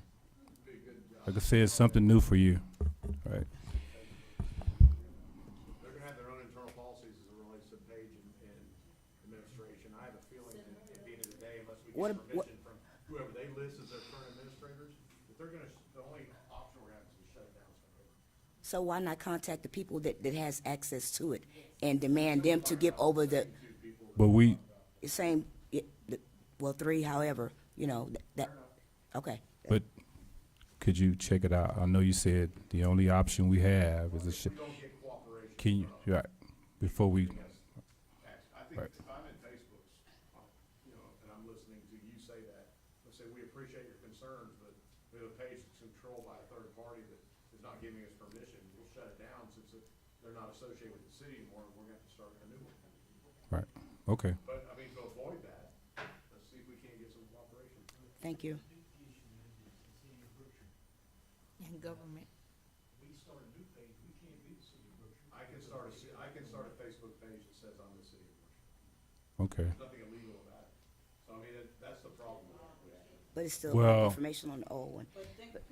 Be a good job. Like I said, it's something new for you, right? They're gonna have their own internal policies as it relates to page and administration. I have a feeling that at the end of the day, unless we What- get what- permission from whoever they list as their current administrators, if they're gonna, the only option we're gonna have is to shut it down. So why not contact the people that has access to it and demand them to give over the But we, same, well, 3, however, you know, that, okay. but could you check it out? I know you said the only option we have is a Can you, right, before we, I think Right. if I'm in Facebook's, you know, and I'm listening to you say that, let's say, we appreciate your concerns, but we have a page that's controlled by a third party that is not giving us permission, we'll shut it down since they're not associated with the city anymore, and we're gonna have to start a new one. right, okay. But, I mean, to avoid that, let's see if we can't get some cooperation. Thank you. in government. I can start a Facebook page that says I'm the city of Brookshire. Okay. There's nothing illegal about it. So, I mean, that's the problem we have. But it's still Well- information on the old one. But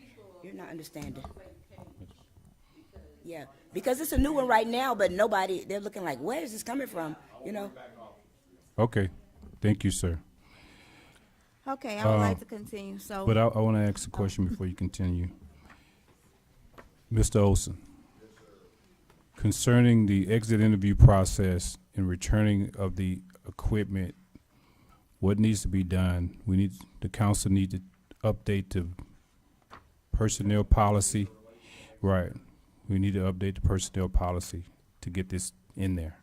you're not understanding. Yeah, because it's a new one right now, but nobody, they're looking like, where is this coming from, you know? Okay, thank you, sir. Okay, I would like to continue, so. But I want to ask a question before you continue. Mr. Olson, concerning the exit interview process and returning of the equipment, what needs to be done? The council need to update the personnel policy. Right. We need to update the personnel policy to get this in there,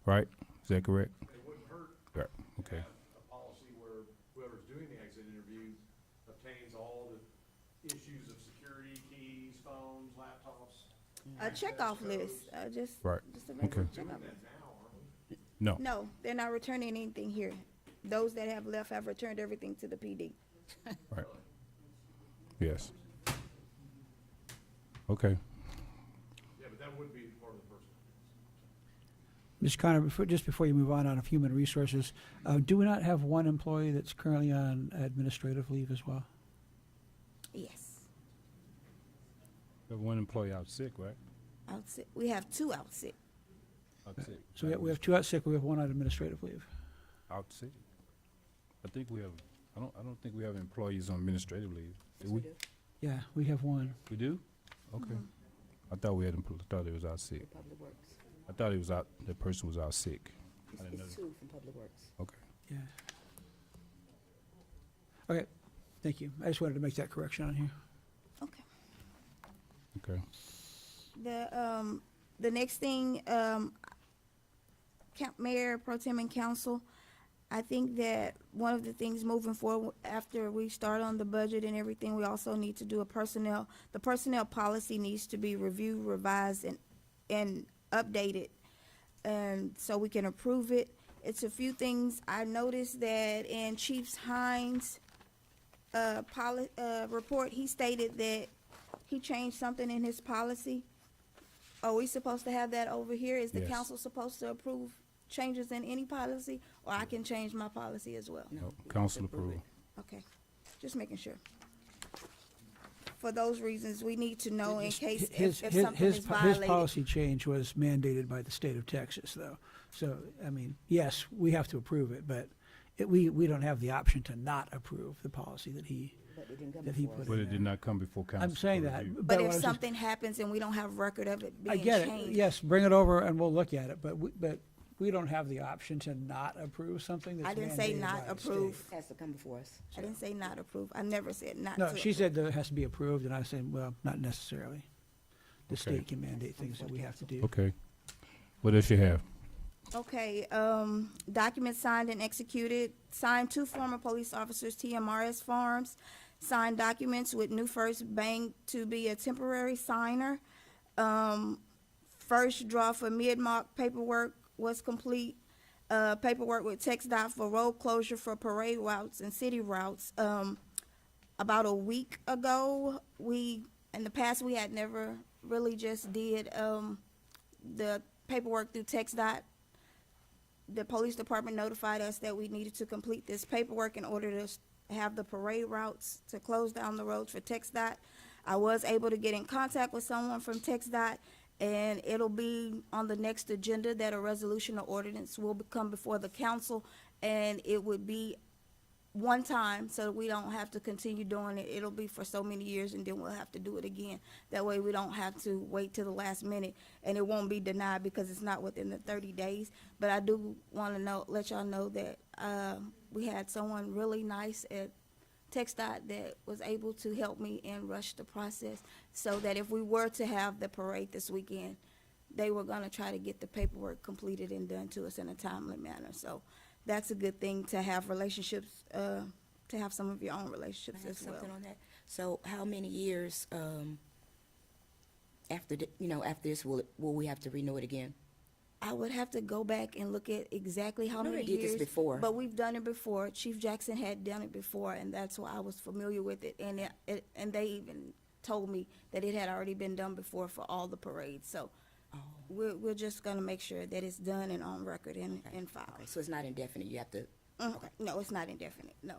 right? Is that correct? It wouldn't hurt. Right, okay. A policy where whoever's doing the exit interview obtains all the issues of security, keys, phones, laptops, A checkoff list, Right. just a regular Okay. checkoff list. No. No, they're not returning anything here. Those that have left have returned everything to the PD. Right. Yes. Okay. Yeah, but that would be part of the person. Ms. Connor, just before you move on of human resources, do we not have one employee that's currently on administrative leave as well? Yes, We have one employee out sick, right? out sick. We have 2 out sick. Out sick. So we have 2 out sick, we have 1 on administrative leave. Out sick. I think we have, I don't think we have employees on administrative leave. Do we? Yeah, we have 1. We do? Okay. I thought we had, thought it was out sick. Public Works. I thought it was out, the person was out sick. I didn't know It's that. 2 from Public Works. Okay. Yeah. Okay, thank you. I just wanted to make that correction on here. Okay. Okay. The next thing, Mayor Pro Tem and Council, I think that one of the things moving forward, after we start on the budget and everything, we also need to do the personnel policy needs to be reviewed, revised, and updated, and so we can approve it. It's a few things. I noticed that in Chief Hines' report, he stated that he changed something in his policy. Are we supposed to have that over here? Is the Yes. council supposed to approve changes in any policy, or I can change my policy as well? No, council approval. Okay, just making sure. For those reasons, we need to know in case if something is His violated. policy change was mandated by the state of Texas, though. So, I mean, yes, we have to approve it, but we don't have the option to not approve the policy that he But it didn't come that he before us. put But in it did there. not come before council. I'm saying for that. review. But what if I'm just- something happens and we don't have record of it I being get it. changed. Yes, bring it over and we'll look at it, but we don't have the option to not approve something that's I didn't say mandated not by the state. approve. It has to come before us. I didn't say not approve. I never said not to. No, she said that it has to be approved, and I said, well, not necessarily. The Okay. state can mandate things that we have to do. Okay. What else you have? Okay, documents signed and executed, signed 2 former police officers, TMRS forms, signed documents with New First Bank to be a temporary signer. First draw for mid-mark paperwork was complete. Paperwork with TxDOT for road closure for parade routes and city routes. About a week ago, in the past, we had never really just did, the paperwork through TxDOT. The police department notified us that we needed to complete this paperwork in order to have the parade routes to close down the roads for TxDOT. I was able to get in contact with someone from TxDOT, and it'll be on the next agenda that a resolution or ordinance will come before the council, and it would be one time, so that we don't have to continue doing it. It'll be for so many years, and then we'll have to do it again. That way, we don't have to wait till the last minute, and it won't be denied because it's not within the 30 days. But I do want to let y'all know that we had someone really nice at TxDOT that was able to help me and rush the process, so that if we were to have the parade this weekend, they were going to try to get the paperwork completed and done to us in a timely manner. So that's a good thing to have relationships, to have some of your own relationships Can I have as well. something on that? So how many years, after this, will we have to renew it again? I would have to go back and look at exactly how I know many they did this years. before. But we've done it before. Chief Jackson had done it before, and that's why I was familiar with it. And they even told me that it had already been done before for all the parades. So we're just gonna make sure that it's done and on record and filed. Okay, so it's not indefinite, you have to, okay. No, it's not indefinite, no.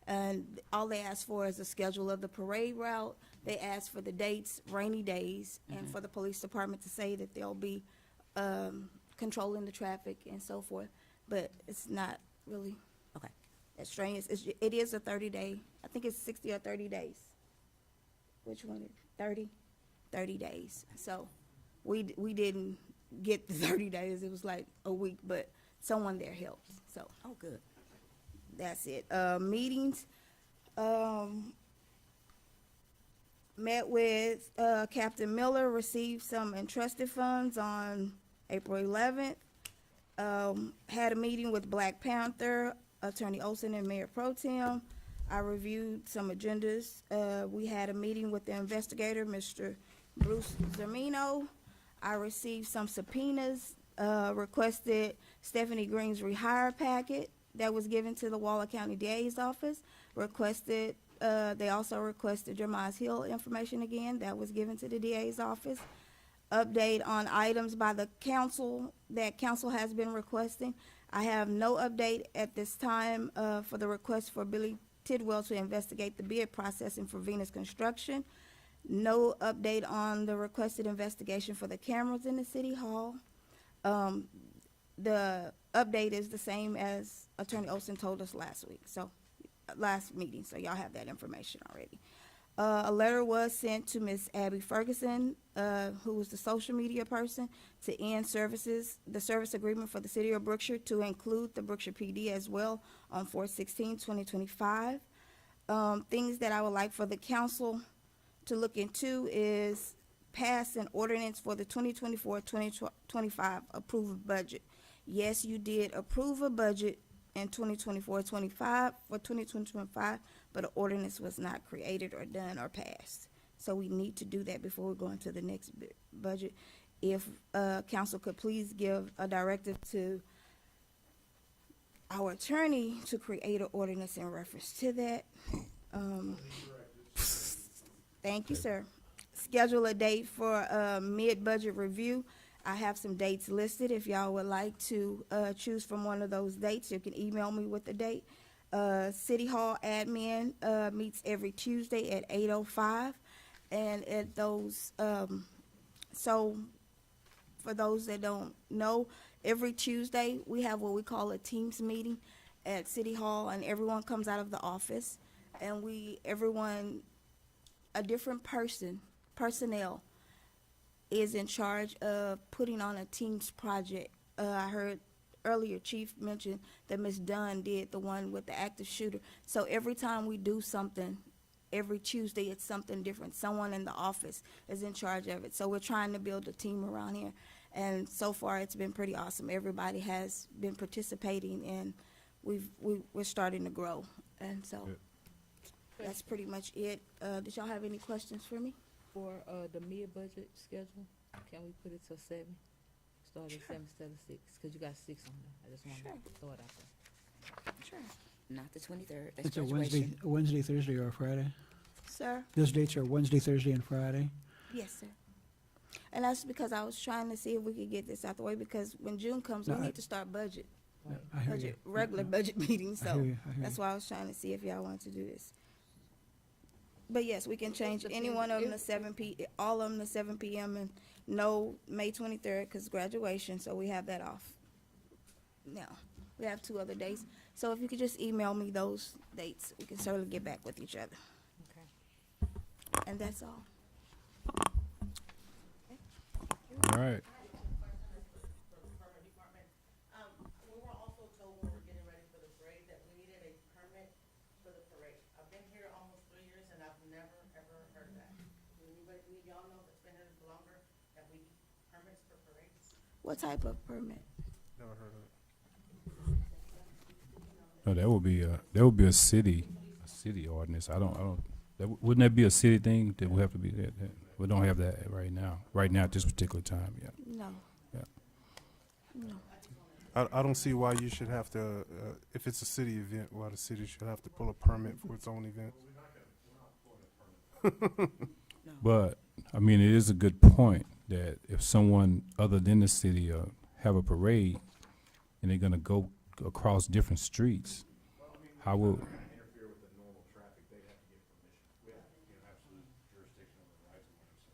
And all they ask for is a schedule of the parade route. They ask for the dates, rainy days, and for the police department to say that they'll be controlling the traffic and so forth. But it's not really Okay. as strenuous. It is a 30-day, I think it's 60 or 30 days. Which one is 30? 30 days. So we didn't get the 30 days. It was like a week, but someone there helped. So Oh, good. that's it. Meetings, met with Captain Miller, received some entrusted funds on April 11th. Had a meeting with Black Panther, Attorney Olson, and Mayor Pro Tem. I reviewed some agendas. We had a meeting with the investigator, Mr. Bruce Zermino. I received some subpoenas, requested Stephanie Green's rehire packet that was given to the Waller County DA's office. They also requested Jeremiah Hill information again, that was given to the DA's office. Update on items by the council that council has been requesting. I have no update at this time, for the request for Billy Tidwell to investigate the bid processing for Venus Construction. No update on the requested investigation for the cameras in the city hall. The update is the same as Attorney Olson told us last meeting, so y'all have that information already. A letter was sent to Miss Abby Ferguson, who was the social media person, to end the service agreement for the city of Brookshire to include the Brookshire PD as well on 4/16/2025. Things that I would like for the council to look into is pass an ordinance for the 2024-2025 approved budget. Yes, you did approve a budget in 2024-25 for 2025, but an ordinance was not created or done or passed. So we need to do that before we go into the next budget. If council could please give a directive to our attorney to create an ordinance in reference to that. Thank you, sir. Schedule a date for mid-budget review. I have some dates listed. If y'all would like to choose from one of those dates, you can email me with the date. City Hall admin meets every Tuesday at 8:05. And at those, so for those that don't know, every Tuesday we have what we call a Teams meeting at City Hall, and everyone comes out of the office, and a different personnel is in charge of putting on a Teams project. I heard earlier Chief mentioned that Ms. Dunn did the one with the active shooter. So every time we do something, every Tuesday it's something different. Someone in the office is in charge of it. So we're trying to build a team around here. And so far it's been pretty awesome. Everybody has been participating, and we're starting to grow. And so that's pretty much it. Did y'all have any questions for me? For the mid-budget schedule, can we put it till 7? Start at 7 instead of 6, because you got 6 on there. I just want to throw it out there. Sure. Not the 23rd, that's It's a graduation. Wednesday, Thursday, or a Friday. Sir? Those dates are Wednesday, Thursday, and Friday. Yes, sir. And that's because I was trying to see if we could get this out the way, because when June comes, we No, need to start I hear you. regular budget meetings, I so hear you. that's why I was trying to see if y'all wanted to do this. But yes, we can change any one of them to 7 all of them to 7 p.m. and no May 23rd, because graduation, so we have that off. Now, we have 2 other dates, so if you could just email me those dates, we can certainly get back with each other. Okay. And that's all. All right. We were also told when we were getting ready for the parade that we needed a permit for the parade. I've been here almost 3 years and I've never, ever heard that. Y'all know that's been here longer, that we need permits for parades? What type of permit? Never heard of it. No, that would be a city ordinance. Wouldn't that be a city thing that would have to be that? We don't have that right now at this particular time, yeah. No. Yeah. No. I don't see why you should have to, if it's a city event, why the city should have to pull a permit for its own event. But, I mean, it is a good point that if someone other than the city have a parade and they're gonna go across different streets, how will? Interfere with the normal traffic, they'd have to get permission. We have, absolute jurisdiction on the rights of way, so.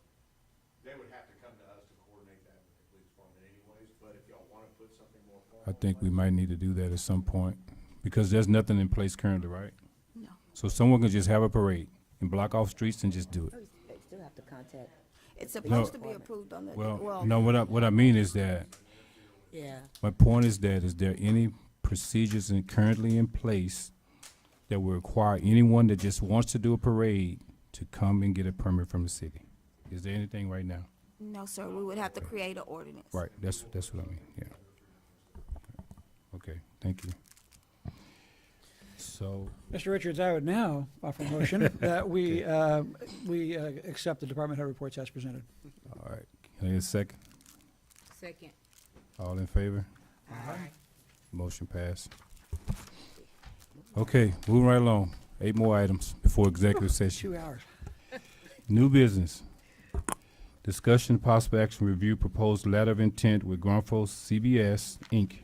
They would have to come to us to coordinate that with the police department anyways, but if y'all wanna put something more formal. I think we might need to do that at some point, because there's nothing in place currently, right? No. So someone can just have a parade and block off streets and just do it. They still have to contact. It's supposed to be approved on the, Well, no, what I mean is that, Yeah. my point is that, is there any procedures currently in place that will require anyone that just wants to do a parade to come and get a permit from the city? Is there anything right now? no, sir, we would have to create an ordinance. Right, that's what I mean, yeah. Okay, thank you. So, Mr. Richards, I would now offer a motion that we accept the department head reports as presented. all right, can I get a second? Second. All in favor? Aye. Motion passed. Okay, moving right along. 8 more items before executive session. 2 hours. New business. Discussion, possible action, review proposed letter of intent with Grunfos CBS, Inc.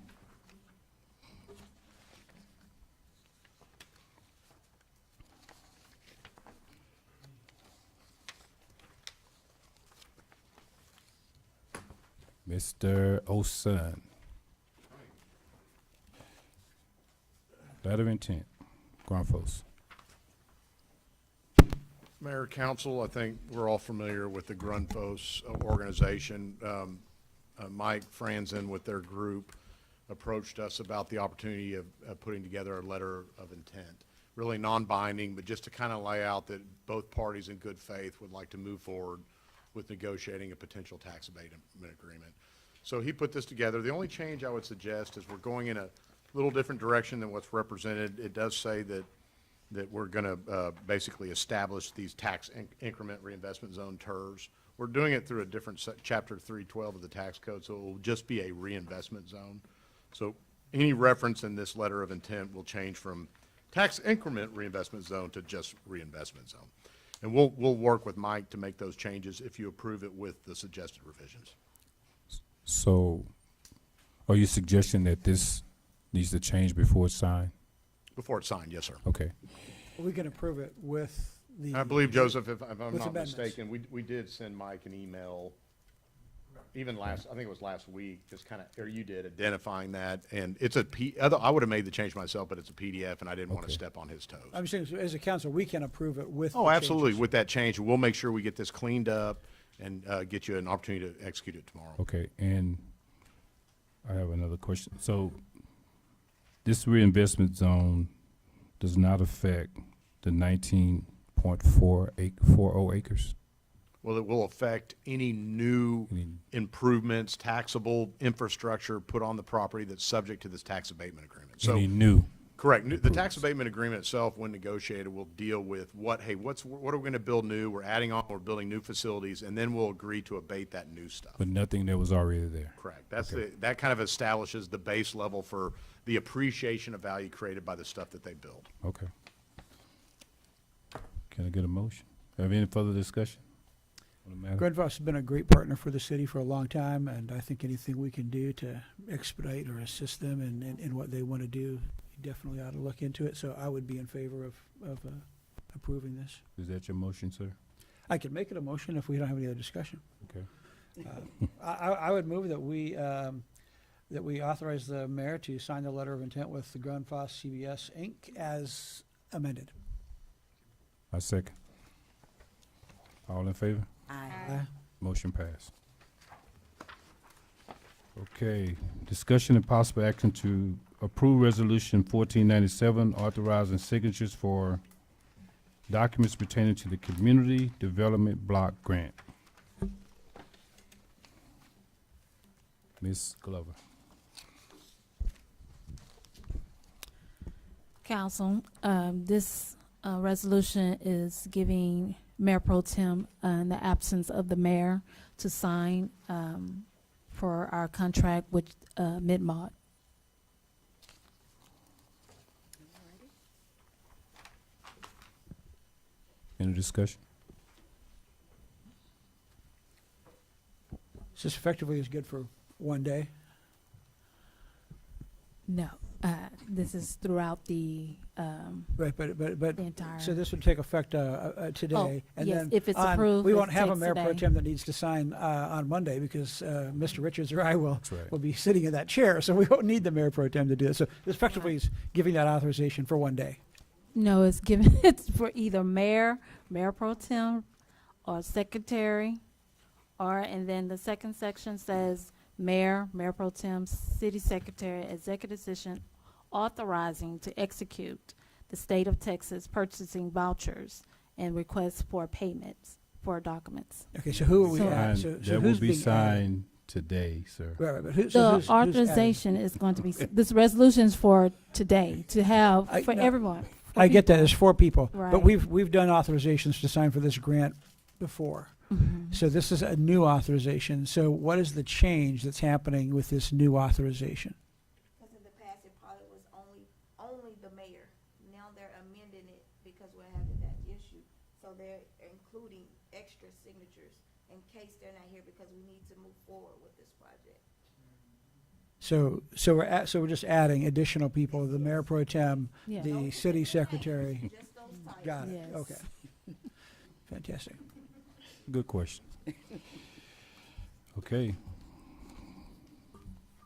Mr. Osun. Letter of intent, Grunfos. Mayor, council, I think we're all familiar with the Grunfos organization. Mike Franzen with their group approached us about the opportunity of putting together a letter of intent. Really non-binding, but just to kind of lay out that both parties in good faith would like to move forward with negotiating a potential tax abatement agreement. So he put this together. The only change I would suggest is we're going in a little different direction than what's represented. It does say that we're going to basically establish these tax increment reinvestment zone TERS. We're doing it through a different chapter 312 of the tax code, so it will just be a reinvestment zone. So any reference in this letter of intent will change from tax increment reinvestment zone to just reinvestment zone. And we'll work with Mike to make those changes if you approve it with the suggested revisions. So, are you suggesting that this needs to change before it's signed? Before it's signed, yes, sir. Okay. We can approve it with the. I believe, Joseph, if I'm with not amendments. mistaken, we did send Mike an email, even I think it was last week, just kind of, or you did, identifying that. And it's I would have made the change myself, but it's a PDF, and I didn't want to step on his toes. I'm saying, so as a council, we can approve it with. Oh, the absolutely, changes. with that change. We'll make sure we get this cleaned up and get you an opportunity to execute it tomorrow. Okay, and I have another question. So, this reinvestment zone does not affect the 19.40 acres? Well, it will affect any new improvements, taxable infrastructure put on the property that's subject to this tax abatement agreement. So, Any new? correct. The tax abatement agreement itself, when negotiated, will deal with what are we going to build new? We're adding on, we're building new facilities, and then we'll agree to abate that new stuff. But nothing that was already there? Correct. That kind of establishes the base level for the appreciation of value created by the stuff that they build. Okay. Can I get a motion? Have any further discussion on the matter? Grunfos has been a great partner for the city for a long time, and I think anything we can do to expedite or assist them in what they want to do, you definitely ought to look into it. So I would be in favor of approving this. Is that your motion, sir? I could make it a motion if we don't have any other discussion. Okay. I would move that we authorize the mayor to sign the letter of intent with the Grunfos CBS Inc. as amended. I second. All in favor? Aye. Motion passed. Okay, discussion and possible action to approve resolution 1497 authorizing signatures for documents pertaining to the Community Development Block Grant. Ms. Glover. Council, this resolution is giving Mayor Pro Tem, in the absence of the mayor, to sign for our contract with Mid-Mod. Any discussion? It's just effectively is good for one day. No, this is throughout the, Right, but the entire. so this would take effect today. Oh, and yes, then if it's on- approved, we it won't have a takes mayor pro today. tem that needs to sign on Monday because Mr. Richards or I That's right. will be sitting in that chair, so we won't need the mayor pro tem to do this. So this effectively is giving that authorization for one day. No, it's given, it's for either mayor pro tem, or secretary, and then the second section says mayor pro tem, city secretary, executive session authorizing to execute the state of Texas purchasing vouchers and requests for payments for documents. Okay, so who are we So- at? And So that will who's be being added? signed today, sir. Right, but who's The adding? authorization is going to be, this resolution is for today, to have, for No, everyone. for I get that, people. it's 4 people, but Right. we've done authorizations to sign for this grant before. Mhm. So this is a new authorization. So what is the change that's happening with this new authorization? Because in the past, it probably was only the mayor. Now they're amending it because we're having that issue. So they're including extra signatures in case they're not here because we need to move forward with this project. So we're just adding additional people, the mayor pro tem, Yeah. the city secretary. Just those titles. Got it, Yes. okay. Fantastic. Good question. Okay.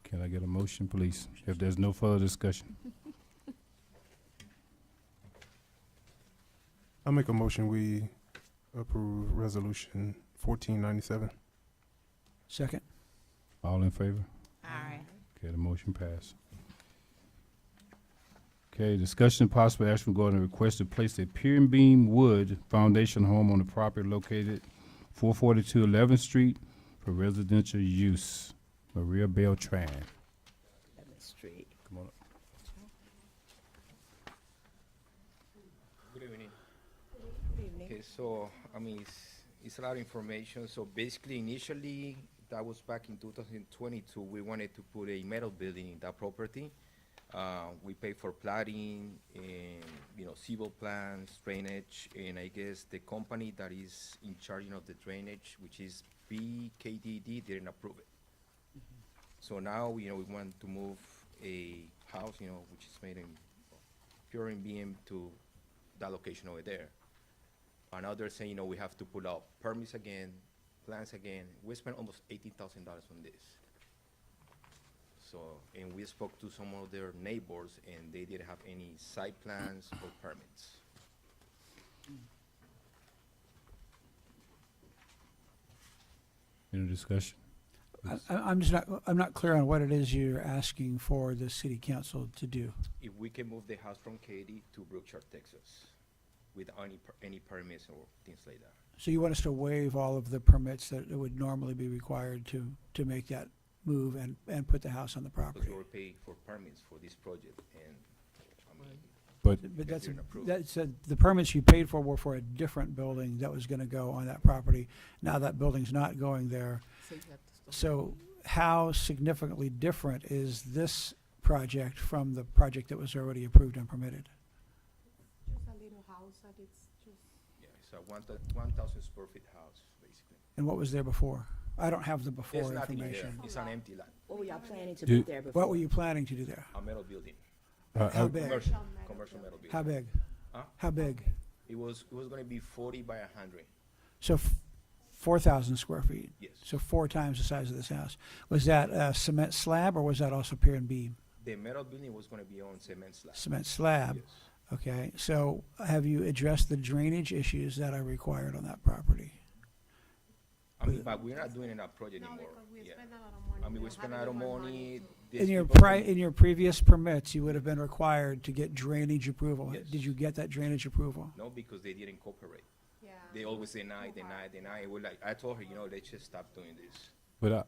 Can I get a motion, please, if there's no further discussion? I make a motion we approve resolution 1497. Second. All in favor? Aye. Okay, the motion passed. Okay, discussion and possible action regarding a request to place a pier and beam wood foundation home on the property located 442 11th Street for residential use. Maria Beltran. 11th Street. Come on up. Good evening. Okay, so, I mean, it's a lot of information. So basically, initially, that was back in 2022, we wanted to put a metal building in that property. We paid for plating and, civil plans, drainage, and I guess the company that is in charge of the drainage, which is BKDD, didn't approve it. So now, we want to move a house, which is made in pure in BM to that location over there. And now they're saying, we have to pull out permits again, plans again. We spent almost $18,000 on this. So, and we spoke to some of their neighbors, and they didn't have any site plans or permits. Any discussion? I'm not clear on what it is you're asking for the city council to do. If we can move the house from Katy to Brookshire, Texas, with any permits or things like that. So you want us to waive all of the permits that would normally be required to make that move and put the house on the Because property? we were paying for permits for this project, and, But But that's, didn't approve. the permits you paid for were for a different building that was gonna go on that property. Now that building's not going there. So you have to start. So how significantly different is this project from the project that was already approved and permitted? Just a little house that it's just. yeah, it's a 1,000 square feet house, basically. And what was there before? I don't have the before There's nothing there. information. It's an empty lot, What were y'all planning to Do- put there before? What were you planning to do there? a metal building, How big? commercial metal building. How big? Huh? How big? It was gonna be 40 by 100. So 4,000 square feet? Yes. So 4 times the size of this house. Was that a cement slab or was that also pier and beam? The metal building was gonna be on cement slab. Cement slab? Yes. Okay, so have you addressed the drainage issues that are required on that property? I mean, but we're not doing that project anymore. Yeah. I mean, we spend a lot of money. These In your people in your previous permits, you would have been required to get drainage approval. Yes. Did you get that drainage approval? No, because they didn't cooperate. Yeah. They always deny. And we're like, I told her, let's just stop doing this. But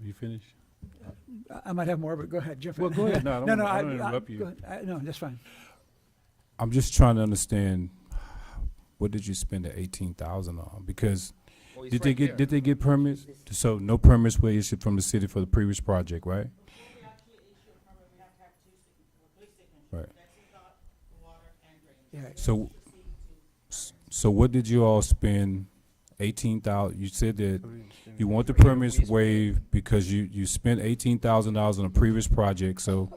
you finished? I might have more, but go ahead, jump in. Well, go ahead. No, I don't No, wanna interrupt you. go ahead. No, that's fine. I'm just trying to understand, what did you spend the 18,000 on? Because Oh, it's did they right get, there. did they get permits? So no permits were issued from the city for the previous project, right? Right. Yeah. So what did you all spend 18,000, you said that you want the permits waived because you spent $18,000 on a previous project, so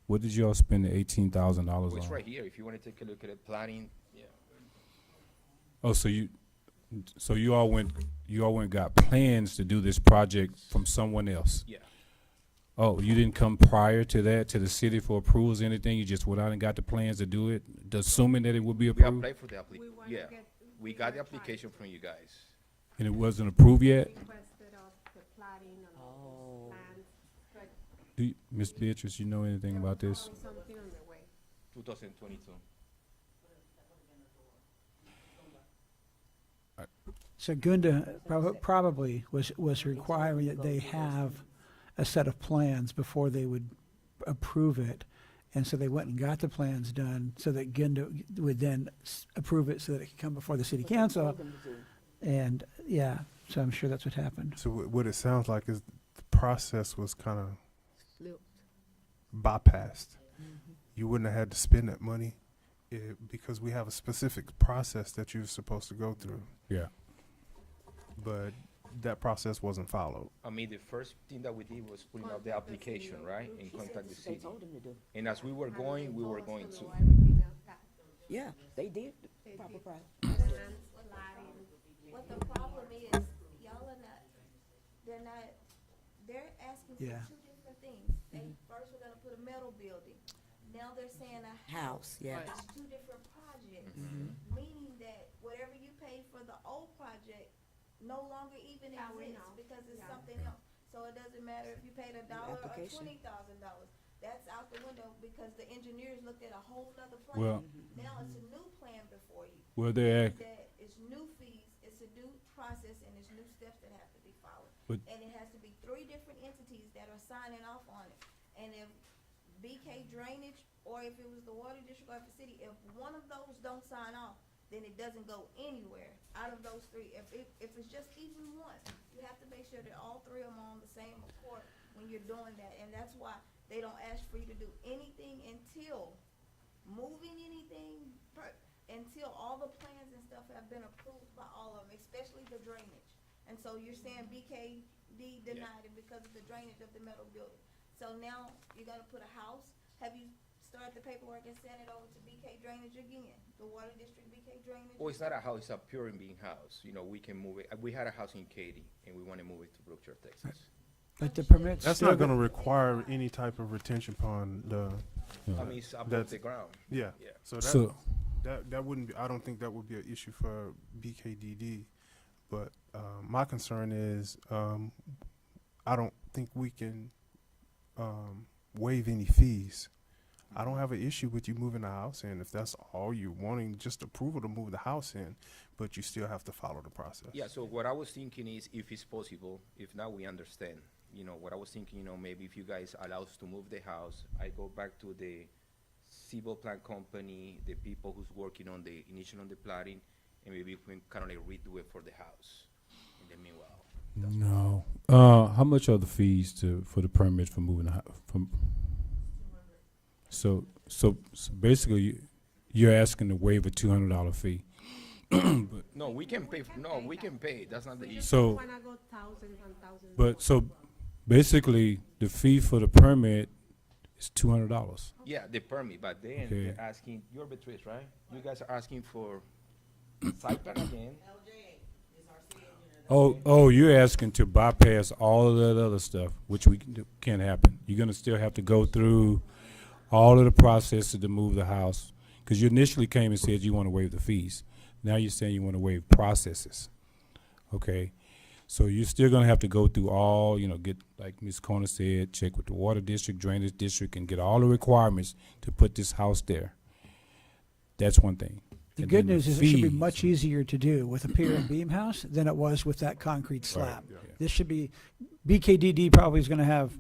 what did you all spend the $18,000 Oh, it's on? right here. If you want to take a look at it, planning, yeah. Oh, so you all went and got plans to do this project from someone else? Yeah. Oh, you didn't come prior to that, to the city for approvals, or anything? You just went out and got the plans to do it, assuming that it would be We approved? applied for the yeah. We got the application from you guys. And it wasn't approved yet? Oh. Ms. Beatrice, you know anything about this? 2022. So Gunda probably was requiring that they have a set of plans before they would approve it. And so they went and got the plans done so that Gunda would then approve it so that it could come before the city council. And, yeah, so I'm sure that's what happened. So what it sounds like is the process was kind of Slipped. bypassed. You wouldn't have had to spend that money because we have a specific process that you're supposed to go through. Yeah. But that process wasn't followed. I mean, the first thing that we did was putting out the application, right, and contact the city. And as we were going to. Yeah, they did the proper process. What the problem is, y'all are not, they're asking for Yeah. two different things. First, we're gonna put a metal building. Now they're saying a House, yeah. It's two different projects, meaning that whatever you paid for the old project no longer even exists because it's something else. So it doesn't matter if you paid $1 or Application. $20,000. That's out the window because the engineers looked at a whole nother plan. Well- Now it's a new plan before you. Well, they act, That it's new fees, it's a new process, and it's new steps that have to be followed. But- And it has to be 3 different entities that are signing off on it. And if BK Drainage, or if it was the water district or the city, if one of those don't sign off, then it doesn't go anywhere out of those 3. If it's just even one, you have to make sure that all 3 of them are on the same accord when you're doing that. And that's why they don't ask for you to do anything until moving anything, until all the plans and stuff have been approved by all of them, especially the drainage. And so you're saying BKD denied it because of the drainage of the metal building. So now you're gonna put a house. Have you started the paperwork and sent it over to BK Drainage again? The water district BK Drainage? Well, it's not a house, it's a pure and being house. You know, we can move it. We had a house in Katy, and we want to move it to Brookshire, Texas. But the permits. That's still not go- going to require any type of retention pond. I mean, it's above That's- the ground. Yeah. Yeah. So that wouldn't be, I don't think that would be an issue for BKDD. But my concern is I don't think we can waive any fees. I don't have an issue with you moving the house in if that's all you're wanting, just approval to move the house in, but you still have to follow the process. Yeah, so what I was thinking is if it's possible, if not, we understand. You know, what I was thinking, you know, maybe if you guys allow us to move the house, I go back to the civil plan company, the people who's working on the initial on the plotting, and maybe we can kind of like redo it for the house in the meanwhile. no. How much are the fees for the permit for moving the house from? So basically, you're asking to waive a $200 fee. No, we can pay, we can pay, that's not the issue. So, so basically, the fee for the permit is $200. Yeah, the permit, but then Okay. they're asking, you're Beatrice, right? You guys are asking for site plan again. Oh, you're asking to bypass all of that other stuff, which can't happen. You're gonna still have to go through all of the processes to move the house, because you initially came and said you want to waive the fees. Now you're saying you want to waive processes. Okay, so you're still gonna have to go through all, get, like Ms. Corner said, check with the water district, drainage district, and get all the requirements to put this house there. That's one thing. The And good then news is it should be fees. much easier to do with a pier and beam house than it was with that concrete slab. yeah. This should be, BKDD probably is gonna have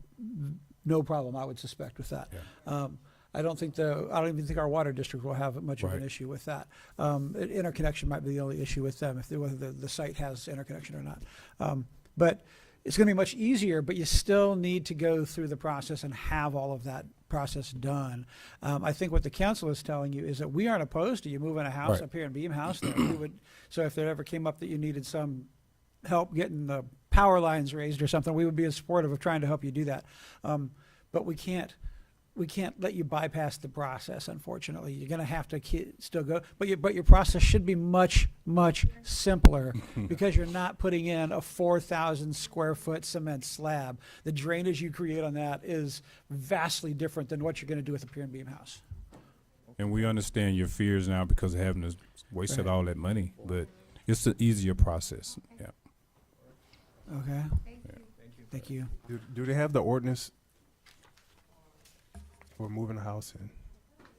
no problem, I would suspect, with that. I don't even think our water district will have much of an Right. issue with that. Interconnection might be the only issue with them, whether the site has interconnection or not. But it's gonna be much easier, but you still need to go through the process and have all of that process done. I think what the council is telling you is that we aren't opposed to you moving a house Right. up here in Beam House. That we would, so if there ever came up that you needed some help getting the power lines raised or something, we would be supportive of trying to help you do that. But we can't let you bypass the process, unfortunately. You're gonna have to still go, but your process should be much, much simpler because you're not putting in a 4,000 square foot cement slab. The drainage you create on that is vastly different than what you're gonna do with a pier and beam house. And we understand your fears now because of having to waste Right. all that money, but it's an easier process. Yeah. Okay? Thank you. Do they have the ordinance for moving a house in?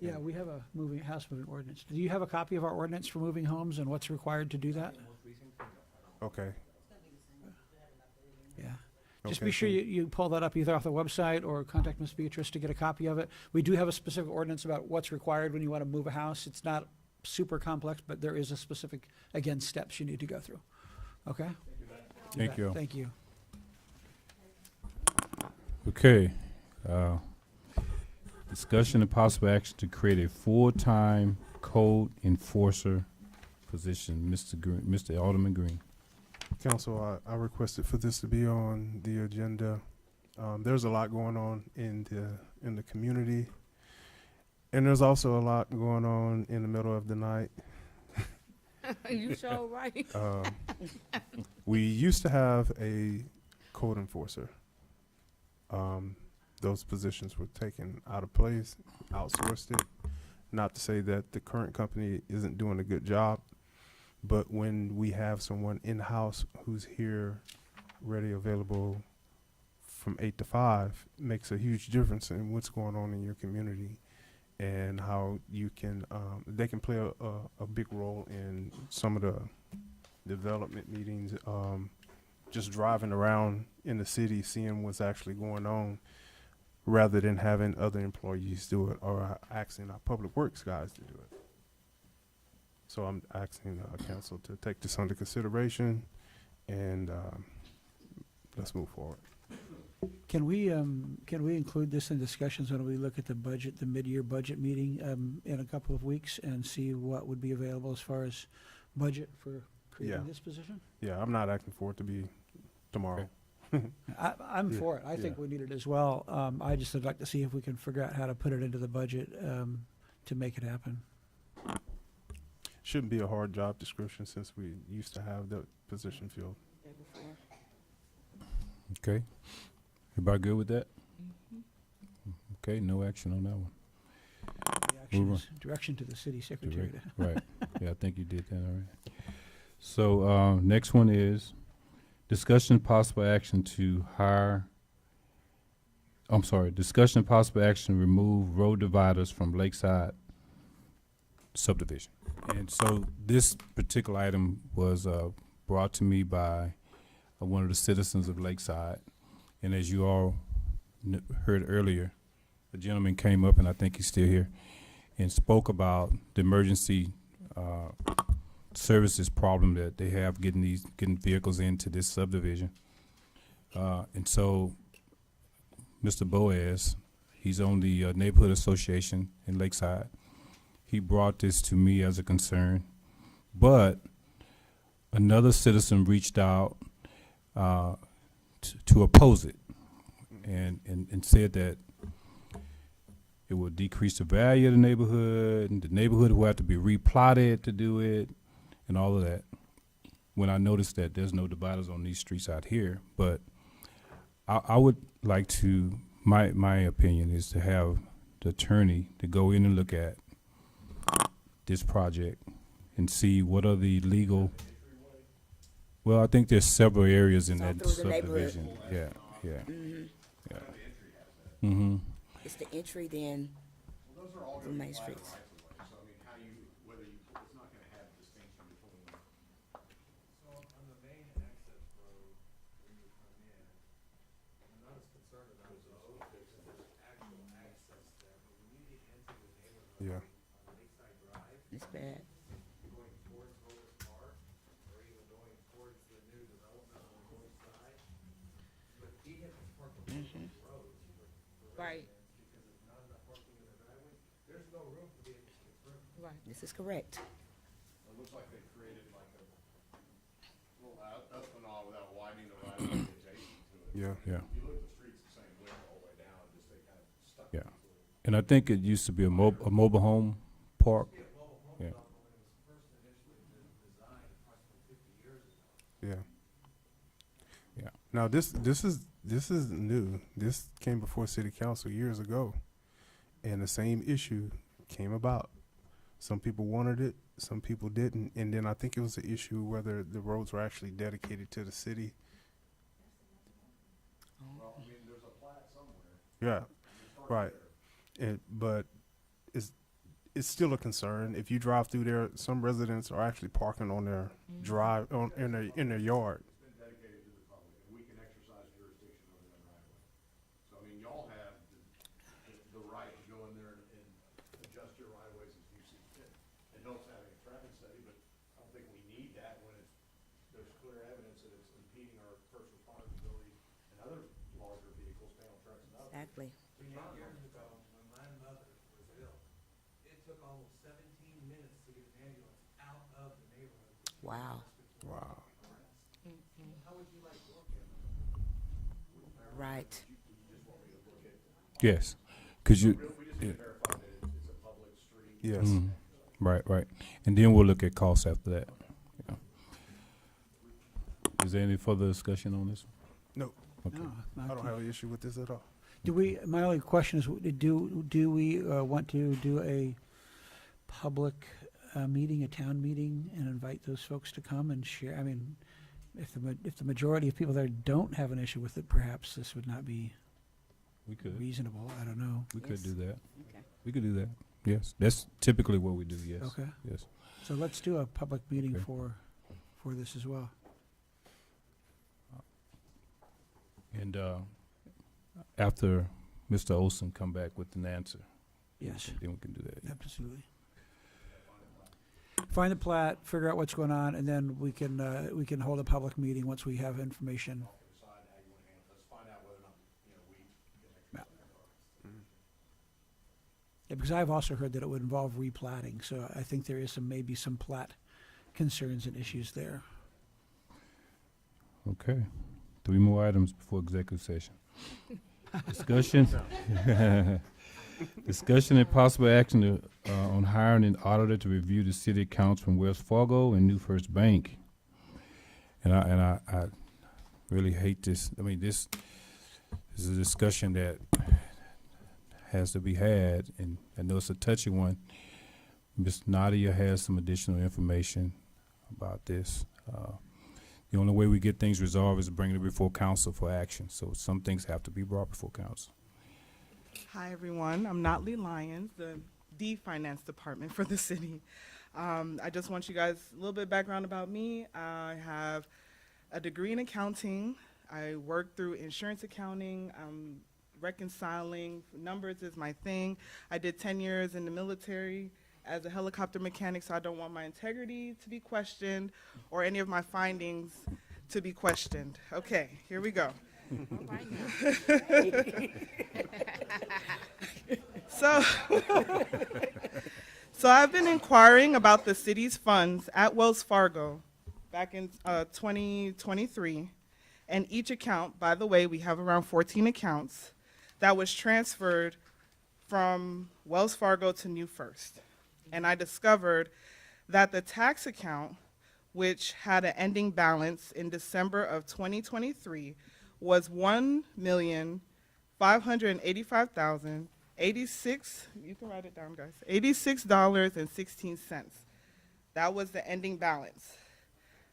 Yeah, we have a house moving ordinance. Do you have a copy of our ordinance for moving homes and what's required to do that? Okay. Yeah. Just be Okay, sure so- you pull that up either off the website or contact Ms. Beatrice to get a copy of it. We do have a specific ordinance about what's required when you want to move a house. It's not super complex, but there is a specific, again, steps you need to go through. Okay? Thank you. Thank you. Okay. Discussion and possible action to create a full-time code enforcer position. Mr. Alderman Green. Council, I requested for this to be on the agenda. There's a lot going on in the community, and there's also a lot going on in the middle of the night. You sure right. We used to have a code enforcer. Those positions were taken out of place, outsourced it. Not to say that the current company isn't doing a good job, but when we have someone in-house who's here, ready, available from 8 to 5, makes a huge difference in what's going on in your community and how you can, they can play a big role in some of the development meetings, just driving around in the city, seeing what's actually going on, rather than having other employees do it or asking our public works guys to do it. So I'm asking council to take this under consideration and let's move forward. Can we include this in discussions when we look at the budget, the mid-year budget meeting in a couple of weeks and see what would be available as far as budget for creating Yeah. this position? Yeah, I'm not asking for it to be tomorrow. I'm Yeah, for it. I think yeah. we need it as well. I just would like to see if we can figure out how to put it into the budget to make it happen. Shouldn't be a hard job description since we used to have the position filled. Okay. Everybody good with that? Okay, no action on that one. The action Move on. is direction to the city secretary. Direct- Right. Yeah, I think you did that already. So, next one is discussion possible action to discussion possible action to remove road dividers from Lakeside subdivision. And so this particular item was, brought to me by one of the citizens of Lakeside. And as you all heard earlier, a gentleman came up, and I think he's still here, and spoke about the emergency services problem that they have getting vehicles into this subdivision. And so Mr. Boaz, he's on the neighborhood association in Lakeside. He brought this to me as a concern, but another citizen reached out to oppose it and said that it would decrease the value of the neighborhood, and the neighborhood will have to be replotted to do it, and all of that. When I noticed that there's no dividers on these streets out here, but I would like to, my opinion is to have the attorney to go in and look at this project and see what are the legal, well, I think there's several areas in It's all that through the neighborhood. subdivision. Yeah, yeah. Mhm. Yeah. Mm-hmm. It's the entry then from Main Streets. So I mean, how you, whether you, it's not gonna have distinction between. So on the main access road, when you come in, I'm not as concerned about those, because there's actual access there, but when you get into the neighborhood Yeah. on Lakeside Drive, It's bad. going towards Hovis Park, or even going towards the new development on the north side, but vehicles parked on both roads for Right. residents, because there's not enough parking in the driveway, there's no room for vehicles to get through. Right. This is correct. It looks like they created like a little esplanade without widening the right of way adjacent to it. Yeah. Yeah. If you look at the streets the same width all the way down, just they kind of stuck. Yeah. these little- And I think it used to be a mobile home park. Yeah. Yeah. Yeah. Now this is new. This came before city council years ago, and the same issue came about. Some people wanted it, some people didn't, and then I think it was the issue whether the roads were actually dedicated to the city. Well, I mean, there's a plat somewhere. Yeah. Right. But it's still a concern. If you drive through there, some residents are actually parking on their drive, in their yard. It's been dedicated to the public, and we can exercise jurisdiction over that right away. So, I mean, y'all have the right to go in there and adjust your right of ways as you see fit. It helps having a traffic study, but I don't think we need that when there's clear evidence that it's impeding our first responders' ability and other larger vehicles, panel trucks and others. Exactly. 3 years ago, when my mother was ill, it took almost 17 minutes to get an ambulance out of the neighborhood. Wow. Wow. How would you like to look at it? Right. Yes. Could you? We just need to verify that it's a public street. Yes. Mhm. Right. And then we'll look at costs after that. Yeah. Is there any further discussion on this? No, Okay. No, I don't have an issue with this at all. my only question is, do we want to do a public meeting, a town meeting, and invite those folks to come and share? I mean, if the majority of people there don't have an issue with it, perhaps this would not be We could. reasonable. I don't know. We could Yes. do that. Okay. We could do that. Yes. That's typically what we do. Yes. Okay. Yes. So let's do a public meeting Okay. for this as well. And after Mr. Olson come back with an answer, Yes, then we can do that. absolutely. Find the plat, figure out what's going on, and then we can hold a public meeting once we have information. Decide how you want to handle it. Let's find out whether or not, we can exercise. Yeah, because I've also heard that it would involve replatting, so I think there is maybe some plat concerns and issues there. Okay. 3 more items before executive session. Discussion. Discussion and possible action on hiring an auditor to review the city accounts from Wells Fargo and New First Bank. And I really hate this. I mean, this is a discussion that has to be had, and I know it's a touchy one. Ms. Nadia has some additional information about this. The only way we get things resolved is bringing it before council for action. So some things have to be brought before council. Hi, everyone. I'm Notley Lyons, the finance department for the city. I just want you guys a little bit of background about me. I have a degree in accounting. I work through insurance accounting. Reconciling numbers is my thing. I did 10 years in the military as a helicopter mechanic, so I don't want my integrity to be questioned or any of my findings to be questioned. Okay, here we go. So I've been inquiring about the city's funds at Wells Fargo back in 2023, and each account, by the way, we have around 14 accounts, that was transferred from Wells Fargo to New First. And I discovered that the tax account, which had an ending balance in December of 2023, was $1,585,086. You can write it down, guys. $86.16. That was the ending balance.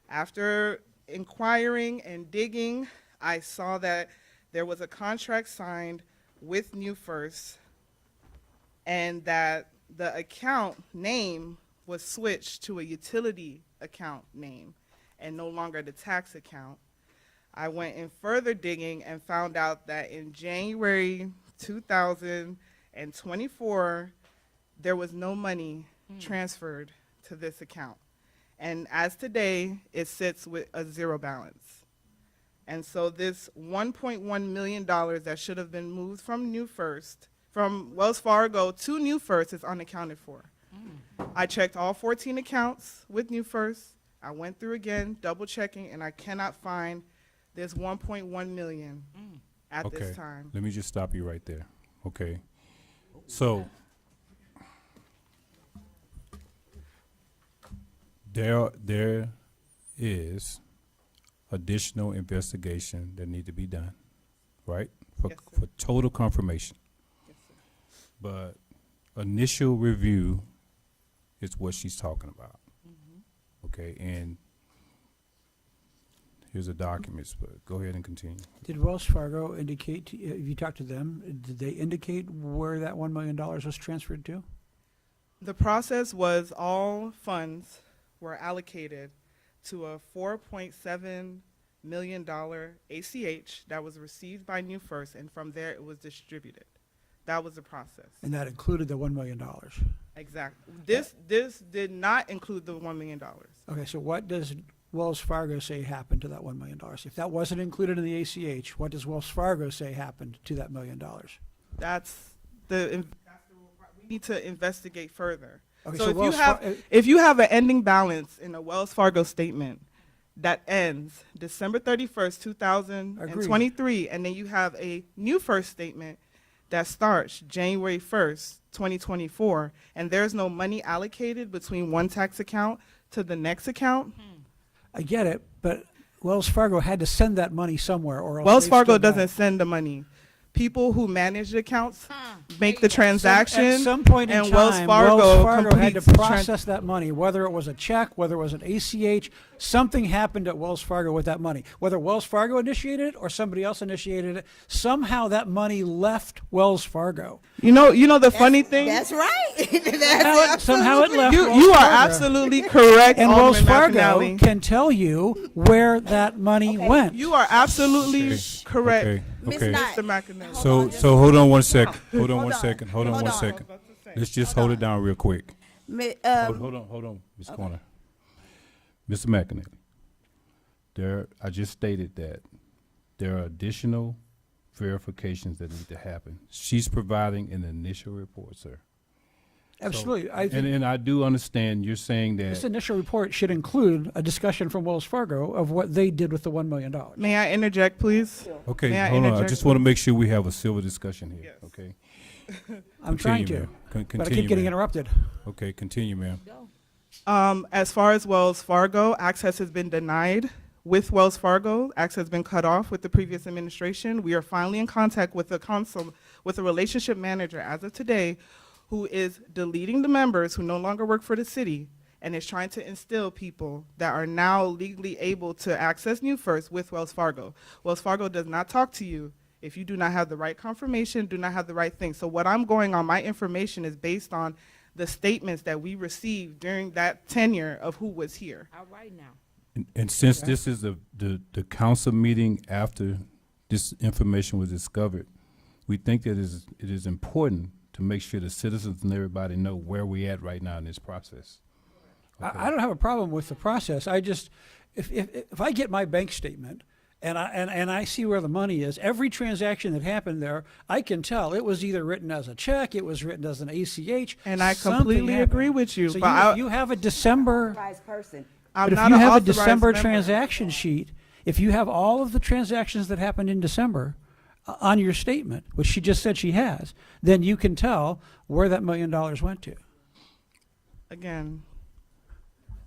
After inquiring and digging, I saw that there was a contract signed with New First, and that the account name was switched to a utility account name and no longer the tax account. I went in further digging and found out that in January 2024, there was no money transferred to this account. And as today, it sits with a zero balance. And so this $1.1 million that should have been moved from from Wells Fargo to New First is unaccounted for. I checked all 14 accounts with New First. I went through again, double checking, and I cannot find this 1.1 million at this time. Let me just stop you right there. Okay. So there is additional investigation that need to be done, right? Yes, sir. For total confirmation. Yes, sir. But initial review is what she's talking about. Okay, and here's the documents, but go ahead and continue. Did Wells Fargo indicate, if you talked to them, did they indicate where that $1 million was transferred to? The process was all funds were allocated to a $4.7 million ACH that was received by New First, and from there it was distributed. That was the process. And that included the $1 million. Exactly. This did not include the $1 million. Okay, so what does Wells Fargo say happened to that $1 million? If that wasn't included in the ACH, what does Wells Fargo say happened to that $1 million? We need to investigate further. Okay, So so if Wells if you have an ending balance in a Wells Fargo statement that ends December 31st, 2023, and then you have a New First statement that starts January 1st, 2024, and there's no money allocated between one tax account to the next account. I get it, but Wells Fargo had to send that money somewhere, or else Wells they Fargo still got doesn't it. send the money. People who manage the accounts make the transaction, At some point in and time, Wells Fargo had to completes the process that money, whether it was a check, whether it was an ACH, something happened at Wells Fargo with that money. Whether Wells Fargo initiated it or somebody else initiated it, somehow that money left Wells Fargo. You know the funny thing? That's right. Somehow it left Wells You are Fargo. absolutely correct, And Wells Alderman Fargo McAnally. can tell you where that money went. You are absolutely correct, Okay, okay. Mr. McAnally. So hold on 1 second. Hold on 1 second. Hold on 1 second. Let's just hold it down real quick. Hold on, Ms. Corner. Mr. McAnally, I just stated that there are additional verifications that need to happen. She's providing an initial report, sir. Absolutely. I think And I do understand you're saying this that, initial report should include a discussion from Wells Fargo of what they did with the $1 million. May I interject, please? okay, May I hold on. I interject, just want to please? make sure we have a civil discussion here, Yes. okay? I'm trying Continue, to, ma'am. but I Continue, keep getting ma'am. interrupted. Okay, continue, ma'am. As far as Wells Fargo, access has been denied. With Wells Fargo, access has been cut off with the previous administration. We are finally in contact with with a relationship manager as of today, who is deleting the members who no longer work for the city and is trying to instill people that are now legally able to access New First with Wells Fargo. Wells Fargo does not talk to you if you do not have the right confirmation, do not have the right thing. So what I'm going on, my information is based on the statements that we received during that tenure of who was here. All right now. And since this is the council meeting after this information was discovered, we think that it is important to make sure the citizens and everybody know where we at right now in this process. I don't have a problem with the process. I just, if I get my bank statement and I see where the money is, every transaction that happened there, I can tell it was either written as a check, it was written as an ACH. And I something completely happened. agree with you, So but you have a December, Authorized person. I'm but if not you an have a authorized December member. transaction sheet, if you have all of the transactions that happened in December on your statement, which she just said she has, then you can tell where that $1 million went to. Again,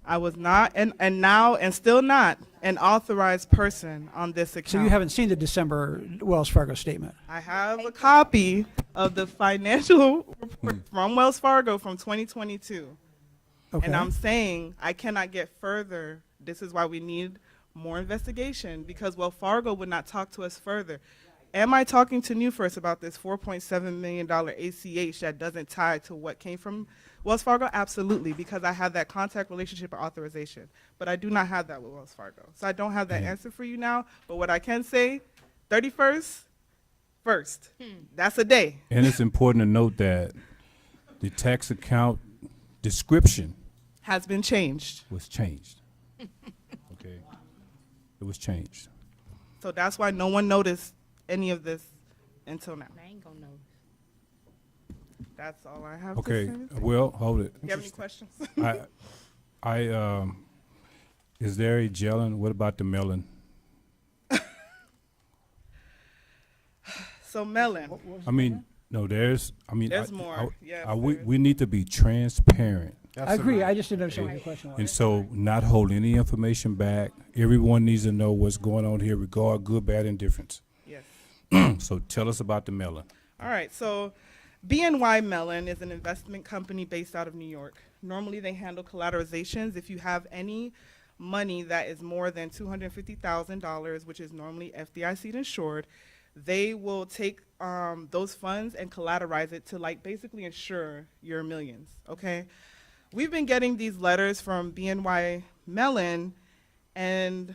I was not, and now, and still not, an authorized person on this account. So you haven't seen the December Wells Fargo statement? I have a copy of the financial report from Wells Fargo from 2022. Okay. And I'm saying I cannot get further. This is why we need more investigation, because Wells Fargo would not talk to us further. Am I talking to New First about this $4.7 million ACH that doesn't tie to what came from Wells Fargo? Absolutely, because I have that contact relationship or authorization. But I do not have that with Wells Fargo. So I don't have that answer for you now. But what I can say, 31st, first. That's a day. And it's important to note that the tax account description Has been changed. was changed. Okay? It was changed. So that's why no one noticed any of this until now. I ain't gonna know. That's all I have Okay, to say. well, hold it. You have any questions? Is there a gelling? What about the melon? So melon. I mean, no, there's more. Yes, we need to be transparent. I agree. I just didn't understand what your question was. And so not hold any information back. Everyone needs to know what's going on here, regard good, bad, and difference. Yes. So tell us about the melon. All right, so BNY Mellon is an investment company based out of New York. Normally, they handle collateralizations. If you have any money that is more than $250,000, which is normally FDIC insured, they will take those funds and collateralize it to like basically insure your millions, okay? We've been getting these letters from BNY Mellon and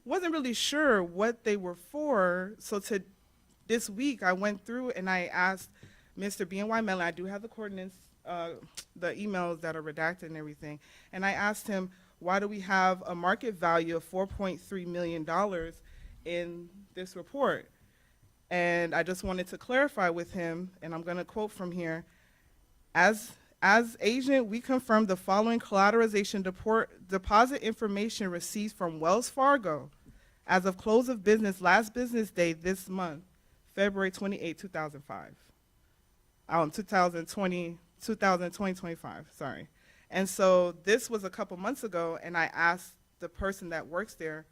wasn't really sure what they were for. So this week I went through and I asked Mr. BNY Mellon, I do have the coordinates, the emails that are redacted and everything, and I asked him, why do we have a market value of $4.3 million in this report? And I just wanted to clarify with him, and I'm going to quote from here, as agent, we confirm the following collateralization deposit information received from Wells Fargo as of close of business last business day this month, February 28, 2005. 2025, sorry. And so this was a couple months ago, and I asked the person that works there,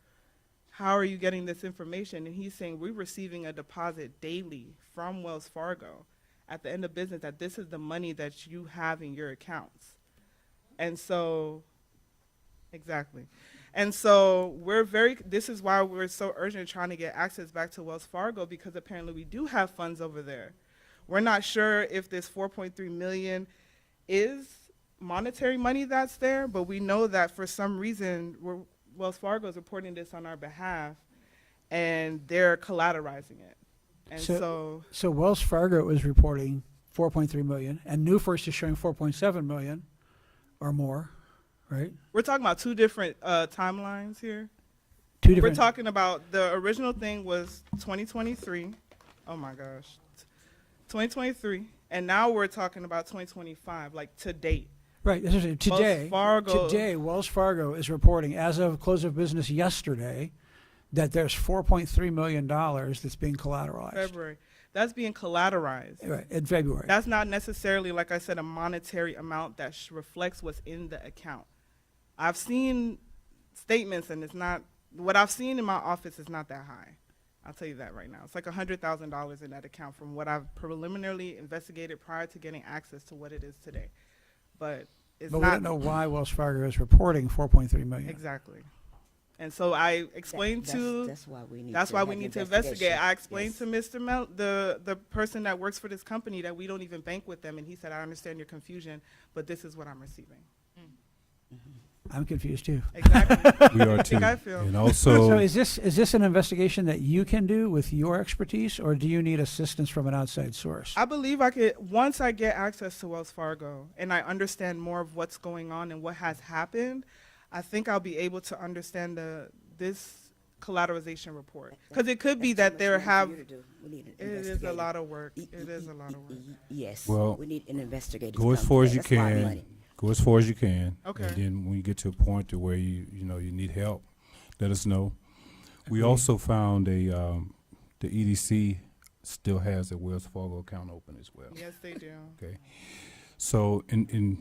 how are you getting this information? And he's saying, we're receiving a deposit daily from Wells Fargo at the end of business that this is the money that you have in your accounts. And so, exactly. And so this is why we're so urgent trying to get access back to Wells Fargo, because apparently we do have funds over there. We're not sure if this 4.3 million is monetary money that's there, but we know that for some reason Wells Fargo is reporting this on our behalf, and they're collateralizing it. And so Wells Fargo is reporting 4.3 million, and New First is showing 4.7 million or more, right? we're talking about two different timelines here. Two different. We're talking about the original thing was 2023. Oh my gosh. 2023. And now we're talking about 2025, like to date. Right. This is today. Wells Fargo is reporting, as of close of business yesterday, that there's $4.3 million that's being collateralized. February. That's being collateralized. Right, in February. That's not necessarily, like I said, a monetary amount that reflects what's in the account. I've seen statements, and it's not, what I've seen in my office is not that high. I'll tell you that right now. It's like $100,000 in that account from what I've preliminarily investigated prior to getting access to what it is today. But it's but not. We don't know why Wells Fargo is reporting 4.3 million. Exactly. And so I explained That's why we need to investigate. I explained to Mr. the person that works for this company, that we don't even bank with them, and he said, I understand your confusion, but this is what I'm receiving. I'm confused too. Exactly. We are too. I feel. And also, so is this an investigation that you can do with your expertise, or do you need assistance from an outside source? I believe I could, once I get access to Wells Fargo and I understand more of what's going on and what has happened, I think I'll be able to understand this collateralization report. Because it could be that there have, it is a lot of work. It is a lot of work. Yes. Well, we need an investigator. go as far as you can. Go as far as you can. Okay. And then when you get to a point to where you need help, let us know. We also found the EDC still has a Wells Fargo account open as well. Yes, they do. Okay. So in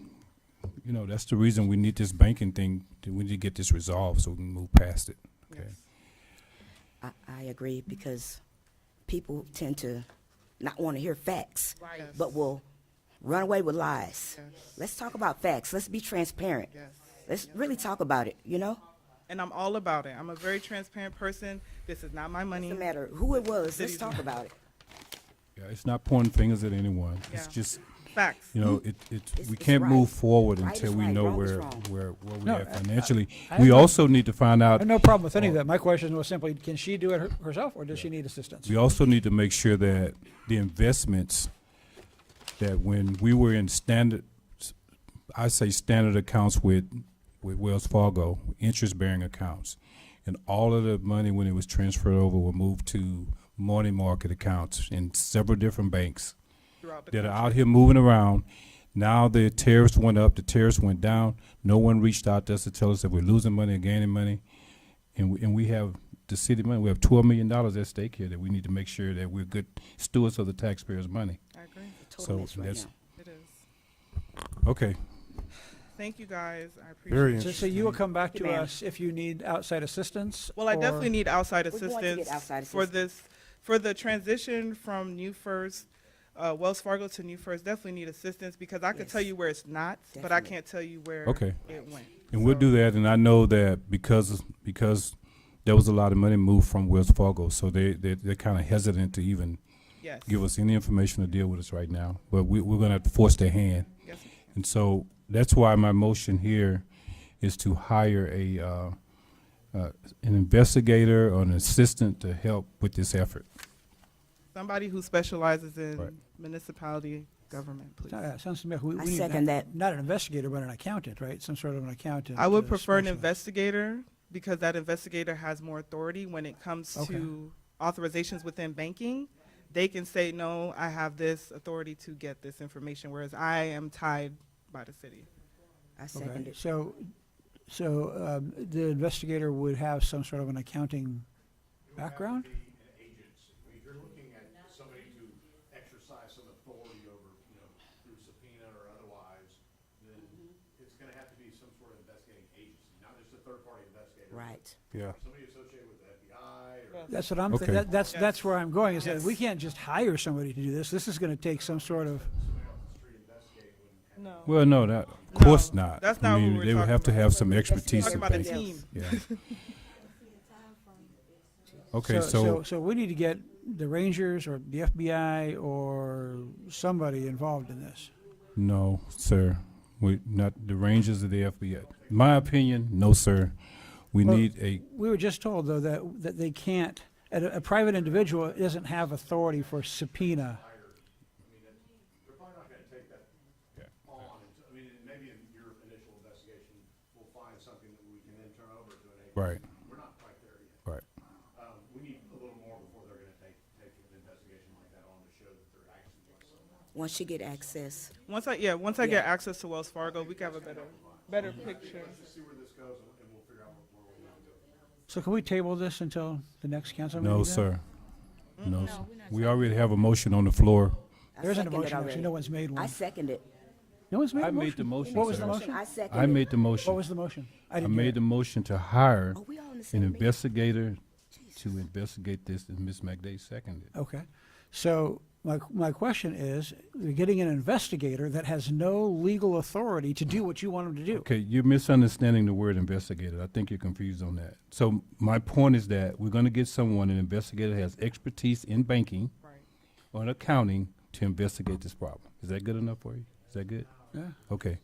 that's the reason we need this banking thing. We need to get this resolved so we can move past it. Okay. Yes. I agree, because people tend to not want to hear facts, Right. Yes. but will run away with lies. Yes. Let's talk about facts. Let's be transparent. Yes. Let's really talk about it, And I'm all about it. I'm a very transparent person. This is not my money. Doesn't matter who it was. Let's talk about it. Yeah, it's not pointing fingers at anyone. It's Yeah. just Facts. we can't move forward Right until is we right, know wrong is where wrong. we No, are financially. I We have no- also need to find I out. have no problem with any of that. My question was simply, can she do it herself, or does she need assistance? We also need to make sure that the investments, that when we were in standard accounts with Wells Fargo, interest-bearing accounts, and all of the money when it was transferred over were moved to money market accounts in several different banks Throughout the that are country. out here moving around. Now the tariffs went up, the tariffs went down. No one reached out to us to tell us that we're losing money or gaining money. And we have the city money. We have $12 million at stake here that we need to make sure that we're good stewards of the taxpayers' money. I agree. Total mess right that's now. It is. okay. Thank you, guys. I appreciate Very it. So you will come back to Hey, ma'am. us if you need outside assistance? Well, I or- definitely need outside We're going to assistance, get outside for assistance. for the transition from New First, Wells Fargo to New First. Definitely need assistance, because I could tell Yes. you where it's not, but I Definitely. can't tell you where Okay. it went. And we'll So- do that. And I know that because there was a lot of money moved from Wells Fargo, so they're kind of hesitant to even Yes. give us any information to deal with us right now. But we're gonna have to force their hand. Yes. And so that's why my motion here is to hire an investigator or an assistant to help with this effort. Somebody who specializes in Right. municipality government, please. Sounds to me like we I need second that. not an investigator, but an accountant, right? Some sort of an accountant. I would to prefer an specialize. investigator because that investigator has more authority when it comes Okay. to authorizations within banking. They can say, no, I have this authority to get this information, whereas I am tied by the city. I second Okay, it. so the investigator would have some sort of an accounting background? An agency. If you're looking at somebody to exercise some authority over, through subpoena or otherwise, then it's gonna have to be some sort of investigating agency, not just a third-party investigator. Right. Yeah. Somebody associated with the FBI or. That's what I'm, Okay. that's where I'm going, is that we can't just hire somebody to do this. This is gonna take some sort of, No. Well, no, of course not. That's I not mean, what we're they would talking have to about. have some expertise Talking in about a banking. team. Yeah. Okay, so we need to get the Rangers or the FBI or somebody involved in this. no, sir, we not the Rangers of the FBI. My opinion, no, sir. We Well, need a We were just told, though, that they can't, a private individual doesn't have authority for subpoena. They're probably not gonna take that on, maybe in your initial investigation, we'll find something that we can then turn over to an agency. Right. We're not quite there yet. right. We need a little more before they're gonna take an investigation like that on to show that there actually was something. Once you get access. Once I get access to Wells Fargo, we can have a better picture. Let's just see where this goes and we'll figure out where we want to go. So can we table this until the next council meeting? No, then? sir. No, sir. We already have a motion on the floor. I There isn't a second it motion, actually. already. No one's made one. I second it. No one's made I a made motion? the motion, What was sir. the motion? I second I it. made the motion. What was the motion? I didn't hear made it. the motion to hire Oh, we all in the an same meeting. investigator to investigate this, and Ms. McDay seconded. Okay. So my question is, you're getting an investigator that has no legal authority to do what you want him to do. Okay, you're misunderstanding the word investigator. I think you're confused on that. So my point is that we're gonna get someone, an investigator that has expertise in banking Right. or in accounting to investigate this problem. Is that good enough for you? Is that good? Yeah. Okay.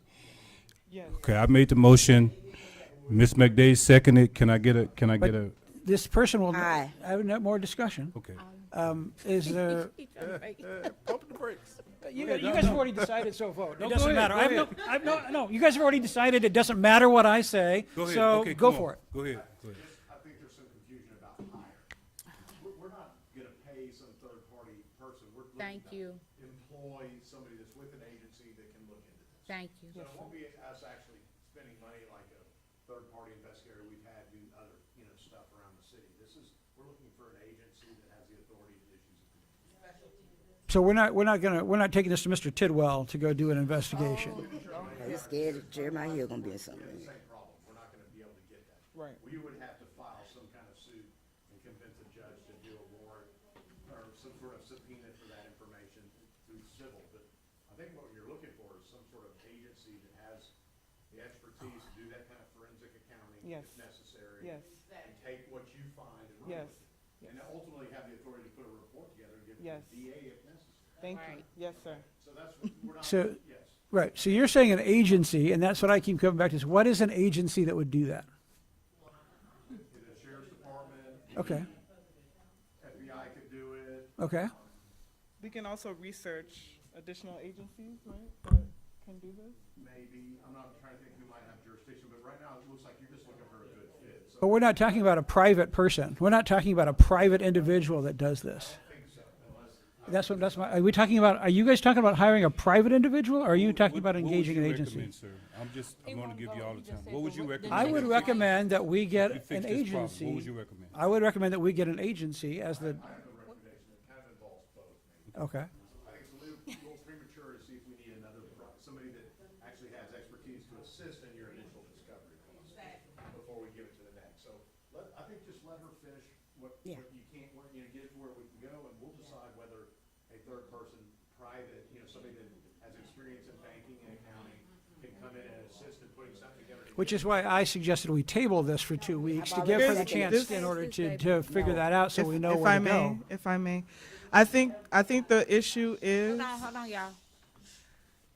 Yes. Okay, I made the motion. Ms. McDay seconded. Can I get a, This person will, Aye. I have no more discussion. okay. Is there, Pump the brakes. you guys have already decided, so vote. No, It go doesn't ahead, matter. go No, you guys have already decided it doesn't matter what I say, Go ahead. so Okay, go come on. for it. Go ahead. Go ahead. I think there's some confusion about hire. We're not gonna pay some third-party person. We're looking Thank to you. employ somebody that's with an agency that can look into this. Thank you. So it won't be us actually spending money like a third-party investigator we've had do other, stuff around the city. We're looking for an agency that has the authority to issue subpoenas. So we're not taking this to Mr. Tidwell to go do an investigation. Are you scared that Jeremiah Hill gonna be in something? Same problem. We're not gonna be able to get that. Right. We would have to file some kind of suit and convince a judge to do a warrant or some sort of subpoena for that information through civil. But I think what you're looking for is some sort of agency that has the expertise to do that kind of forensic accounting Yes. if necessary. Yes. And take what you find and run Yes. with it. And ultimately have the authority to put a report together and give it Yes. to the DA if necessary. Thank you. Yes, sir. So that's, we're not, So, yes. right, so you're saying an agency, and that's what I keep coming back to, is what is an agency that would do that? The sheriff's department, Okay, FBI could do it. okay. We can also research additional agencies, right, that can do this? Maybe, I'm not trying to think who might have jurisdiction, but right now it looks like you're just looking for a good fit. So But we're not talking about a private person. We're not talking about a private individual that does this. I think so, unless, are you guys talking about hiring a private individual, or are you talking about What would engaging an you agency? recommend, sir? I'm gonna give you all the time. What would you recommend? I would recommend that we We get fix an this problem. agency. What would you recommend? I would recommend that we get an agency as the, I have a recommendation that kind of involves both, maybe. okay. I think it's a little premature to see if we need somebody that actually has expertise to assist in your initial discovery before we give it to the next. So I think just let her finish what Yeah. you can't, get it to where we can go, and we'll decide whether a third person, private, somebody that has experience in banking and accounting can come in and assist in putting something together. which is why I suggested we table this for 2 weeks to I've give her the already chance seconded in order this. to figure that out so we know If where I to may, go. if I may, I think the issue is. Hold on, y'all.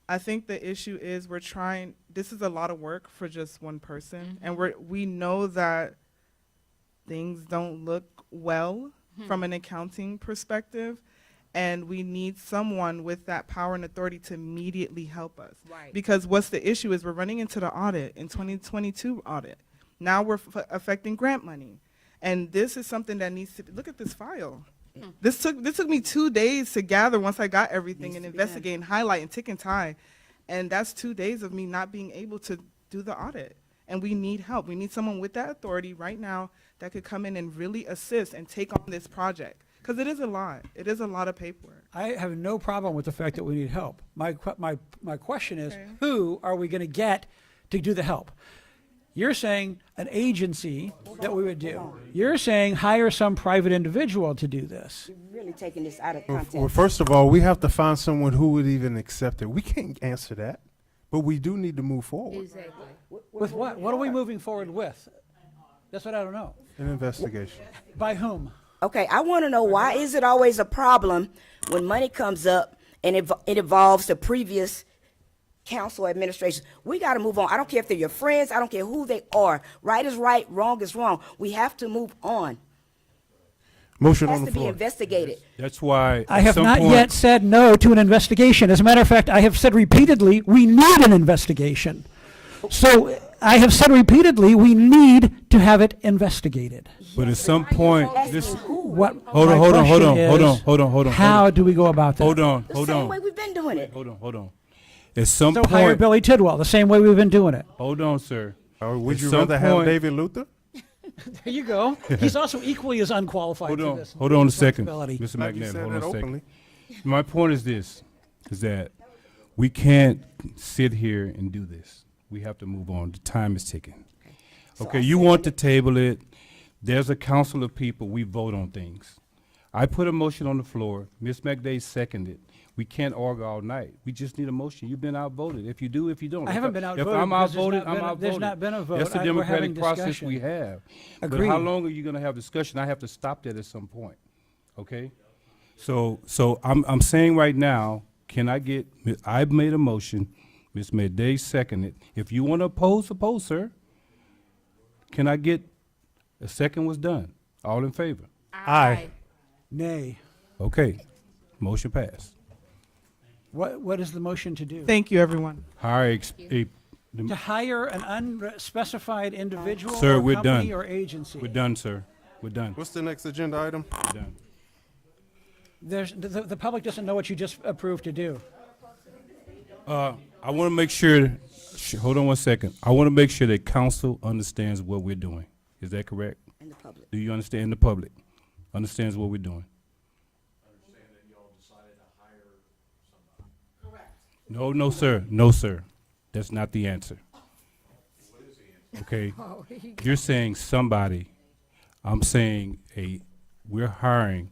I think the issue is we're trying. This is a lot of work for just one person, and we know that things don't look well from an accounting perspective, and we need someone with that power and authority to immediately help us. Right. Because what's the issue is we're running into the audit in 2022 audit. Now we're affecting grant money, and this is something that needs to look at this file. This took me 2 days to gather once I got everything and investigate and highlight and tick and tie. And that's 2 days of me not being able to do the audit. And we need help. We need someone with that authority right now that could come in and really assist and take on this project. Because it is a lot. It is a lot of paperwork. I have no problem with the fact that we need help. My question is, Okay. who are we going to get to do the help? You're saying an agency that we would do. You're saying hire some private individual to do this. You're really taking this out of Well, context. first of all, we have to find someone who would even accept it. We can't answer that, but we do need to move forward. Exactly. With what? What are we moving forward with? That's what I don't know. An investigation. By whom? Okay, I want to know, why is it always a problem when money comes up and it involves the previous council administration? We got to move on. I don't care if they're your friends. I don't care who they are. Right is right, wrong is wrong. We have to move on. Motion It has on the to be floor. investigated. That's why. I at have some not point- yet said no to an investigation. As a matter of fact, I have said repeatedly, we need an investigation. So I have said repeatedly, we need to have it investigated. But at some point, this. What? Hold on, my hold on, hold question on, hold on, is, hold on, hold on. How do we go about that? Hold on, The hold same way on, we've been doing it. hold on. At some So hire point, Billy Tidwell, the same way we've been doing it. hold on, sir. Or would At you some rather have point- David Luther? There you go. He's also equally as unqualified Hold for on, this. hold on a second, responsibility. Mr. Glad you McNabb, said hold on that a second. openly. My point is this, is that we can't sit here and do this. We have to move on. The time is ticking. Okay, you want to table it. There's a council of people, we vote on things. I put a motion on the floor. Ms. McDay seconded. We can't argue all night. We just need a motion. You've been outvoted. If you do, if you don't. I If haven't been outvoted If I'm because there's outvoted, not I'm been a- outvoted. there's not been a vote. That's the We're having democratic process discussion. we have. But Agreed. how long are you gonna have discussion? I have to stop that at some point, okay? So I'm saying right now, can I get, I've made a motion, Ms. Madej seconded. If you want to oppose, sir. Can I get, a second was done. All in favor? Aye. Nay. Okay, motion passed. What is the motion to do? Thank you, everyone. Hire To hire an unspecified individual Sir, or we're company done. or agency? We're done, sir. We're done. What's the next agenda item? We're done. The public doesn't know what you just approved to do. I want to make sure, hold on one second. I want to make sure that council understands what we're doing. Is that correct? And the public. Do you understand the public understands what we're doing? No, sir. No, sir. That's not the answer. Okay? You're saying somebody. I'm saying we're hiring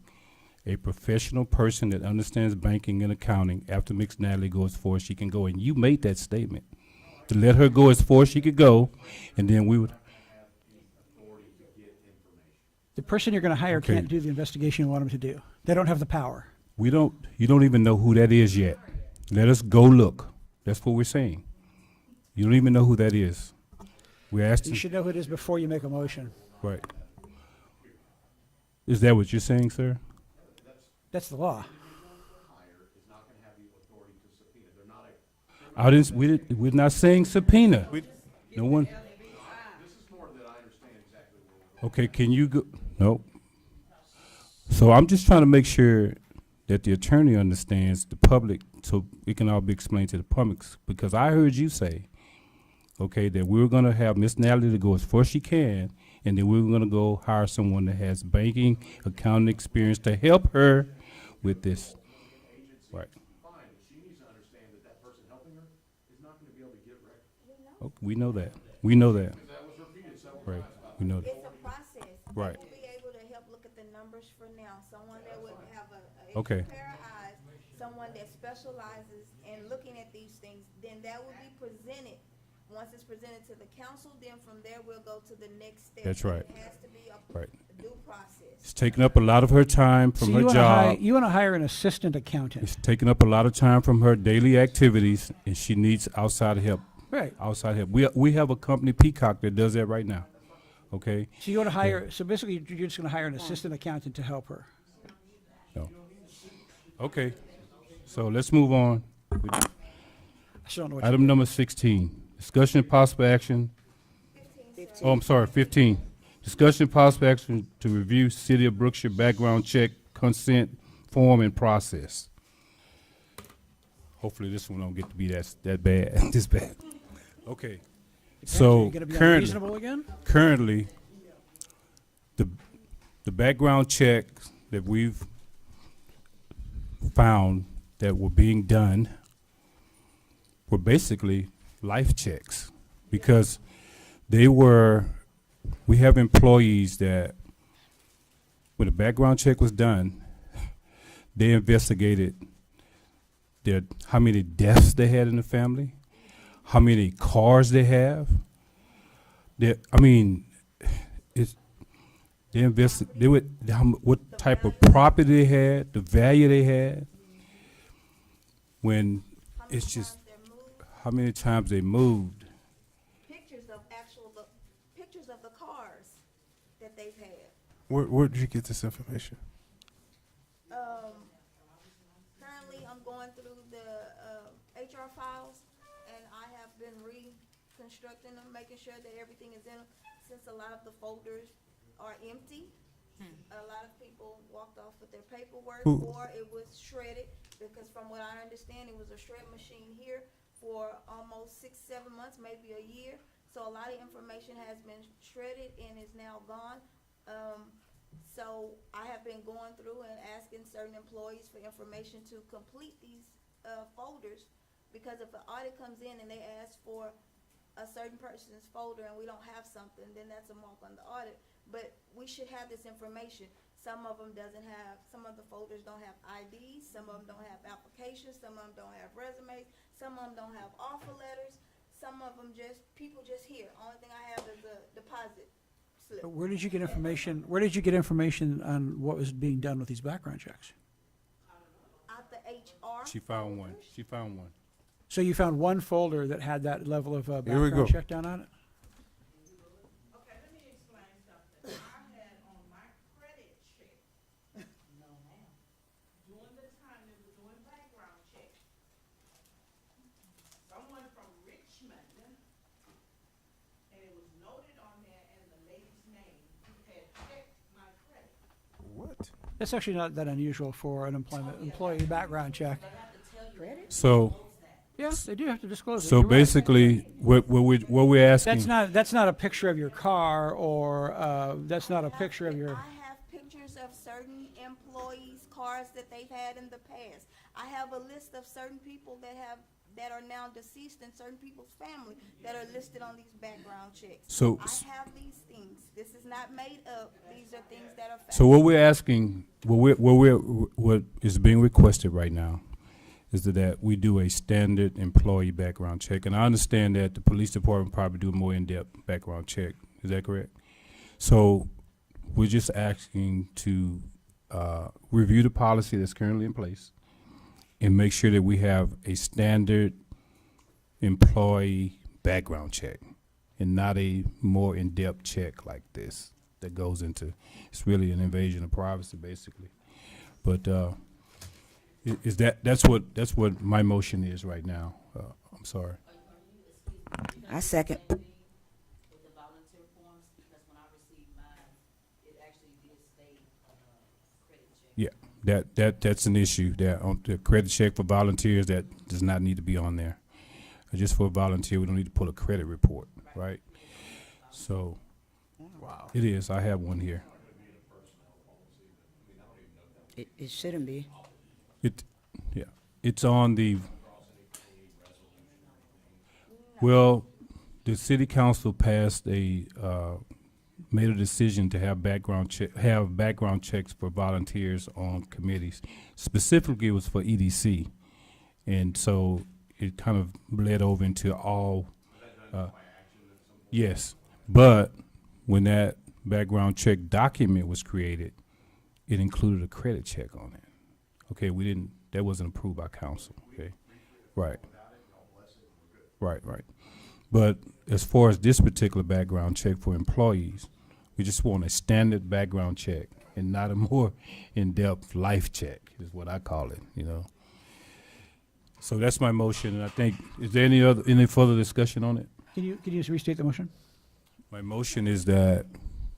a professional person that understands banking and accounting. After Mix Natalie goes as far as she can go. And you made that statement. To let her go as far as she could go, and then we would. The person you're going to hire Okay. can't do the investigation you want them to do. They don't have the power. You don't even know who that is yet. Let us go look. That's what we're saying. You don't even know who that is. We're You asking, should know who it is before you make a motion. right. Is that what you're saying, sir? That's the law. We're not saying subpoena. No one. Okay, can you go, no. So I'm just trying to make sure that the attorney understands the public, so it can all be explained to the public, because I heard you say, okay, that we were gonna have Miss Natalie to go as far as she can, and then we were gonna go hire someone that has banking, accounting experience to help her with this. Right. Okay, we know that. We know that. Right, we know that. It's a process. Right. To be able to help look at the numbers for now, someone that would have a Okay. pair of eyes, someone that specializes in looking at these things, then that would be presented Once it's presented to the council, then from there, we'll go to the next step. That's But right. It has to be a Right. due process. It's taking up a lot of her time So from you her wanna hire, job. you wanna hire an assistant accountant. It's taking up a lot of time from her daily activities, and she needs outside help. Right. Outside help. We have a company, Peacock, that does that right now. Okay? So you wanna hire, so basically you're just gonna hire an assistant accountant to help her. No. Okay. So let's move on. I still don't know what Item number 16, discussion and possible action. Oh, I'm sorry, 15. Discussion and possible action to review City of Brookshire background check consent form and process. Hopefully this one don't get to be that bad, this bad. Okay. So You're gonna be currently, unreasonable again? currently, the background checks that we've found that were being done were basically life checks, because we have employees that, when the background check was done, they investigated how many deaths they had in the family, how many cars they have. What type of property they had, the value they had. When it's just how many times they moved. Pictures of the cars that they've had. Where did you get this information? Currently, I'm going through the HR files, and I have been reconstructing them, making sure that everything is in them, since a lot of the folders are empty. A lot of people walked off with their paperwork, or it was shredded, because from what I understand, it was a shred machine here for almost 6-7 months, maybe a year. So a lot of information has been shredded and is now gone. So I have been going through and asking certain employees for information to complete these folders, because if an audit comes in and they ask for a certain person's folder and we don't have something, then that's a mark on the audit. But we should have this information. Some of them some of the folders don't have IDs, some of them don't have applications, some of them don't have resumes, some of them don't have offer letters, some of them people just here. Only thing I have is a deposit slip. But where did you get information, where did you get information on what was being done with these background checks? Out the HR. She found one. She found one. So you found one folder that had that level of Here we go. background check down on it? Okay, let me explain something. I had on my credit check. No, ma'am. During the time they were doing background check, someone from Richmond, and it was noted on there and the lady's name, who had checked my credit. What? That's actually not that unusual for an employee background check. So, Yes, they do have to disclose it. so You're right. basically, what we're asking. That's not a picture of your car, or that's not a picture of your. I have pictures of certain employees' cars that they've had in the past. I have a list of certain people that are now deceased, and certain people's family that are listed on these background checks. So- I have these things. This is not made up. These are things that are facts. So what we're asking, what is being requested right now is that we do a standard employee background check. And I understand that the police department probably do a more in-depth background check. Is that correct? So we're just asking to review the policy that's currently in place and make sure that we have a standard employee background check and not a more in-depth check like this that goes into, it's really an invasion of privacy, basically. But that's what my motion is right now. I'm sorry. I second. With the volunteer forms, because when I received mine, it actually did state credit check. Yeah, that's an issue. That on the credit check for volunteers, that does not need to be on there. Just for a volunteer, we don't need to pull a credit report, right? So, wow, it is. I have one here. It shouldn't be. It's on the. Well, the city council passed made a decision to have background checks for volunteers on committees. Specifically, it was for EDC, and so it kind of bled over into all Yes, but when that background check document was created, it included a credit check on it. Okay, that wasn't approved by council, okay? Right. Right. But as far as this particular background check for employees, we just want a standard background check and not a more in-depth life check, is what I call it, you know? So that's my motion, and I think, is there any further discussion on it? Can you just restate the motion? My motion is that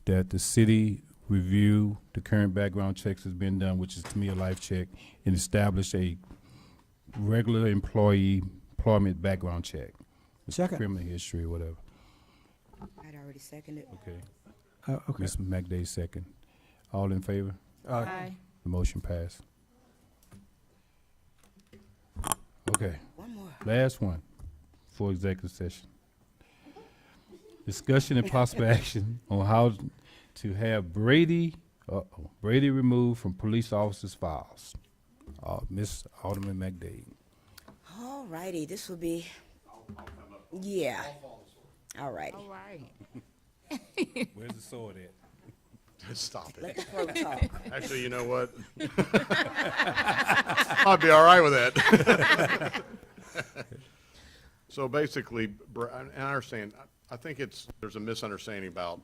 the city review the current background checks that's been done, which is to me a life check, and establish a regular employment background check. Second. Criminal history or whatever. I'd already seconded. Okay. Okay. Ms. McDay, second. All in favor? Aye. The motion passed. Okay. One more. Last one for executive session. Discussion and possible action on how to have Brady removed from police officers' files. Miss Alderman McDade. All righty, this will be, yeah. All righty. All right. Where's the sword at? Stop it. Let the clerk talk. Actually, you know what? I'd be all right with that. So basically, and I understand, I think there's a misunderstanding about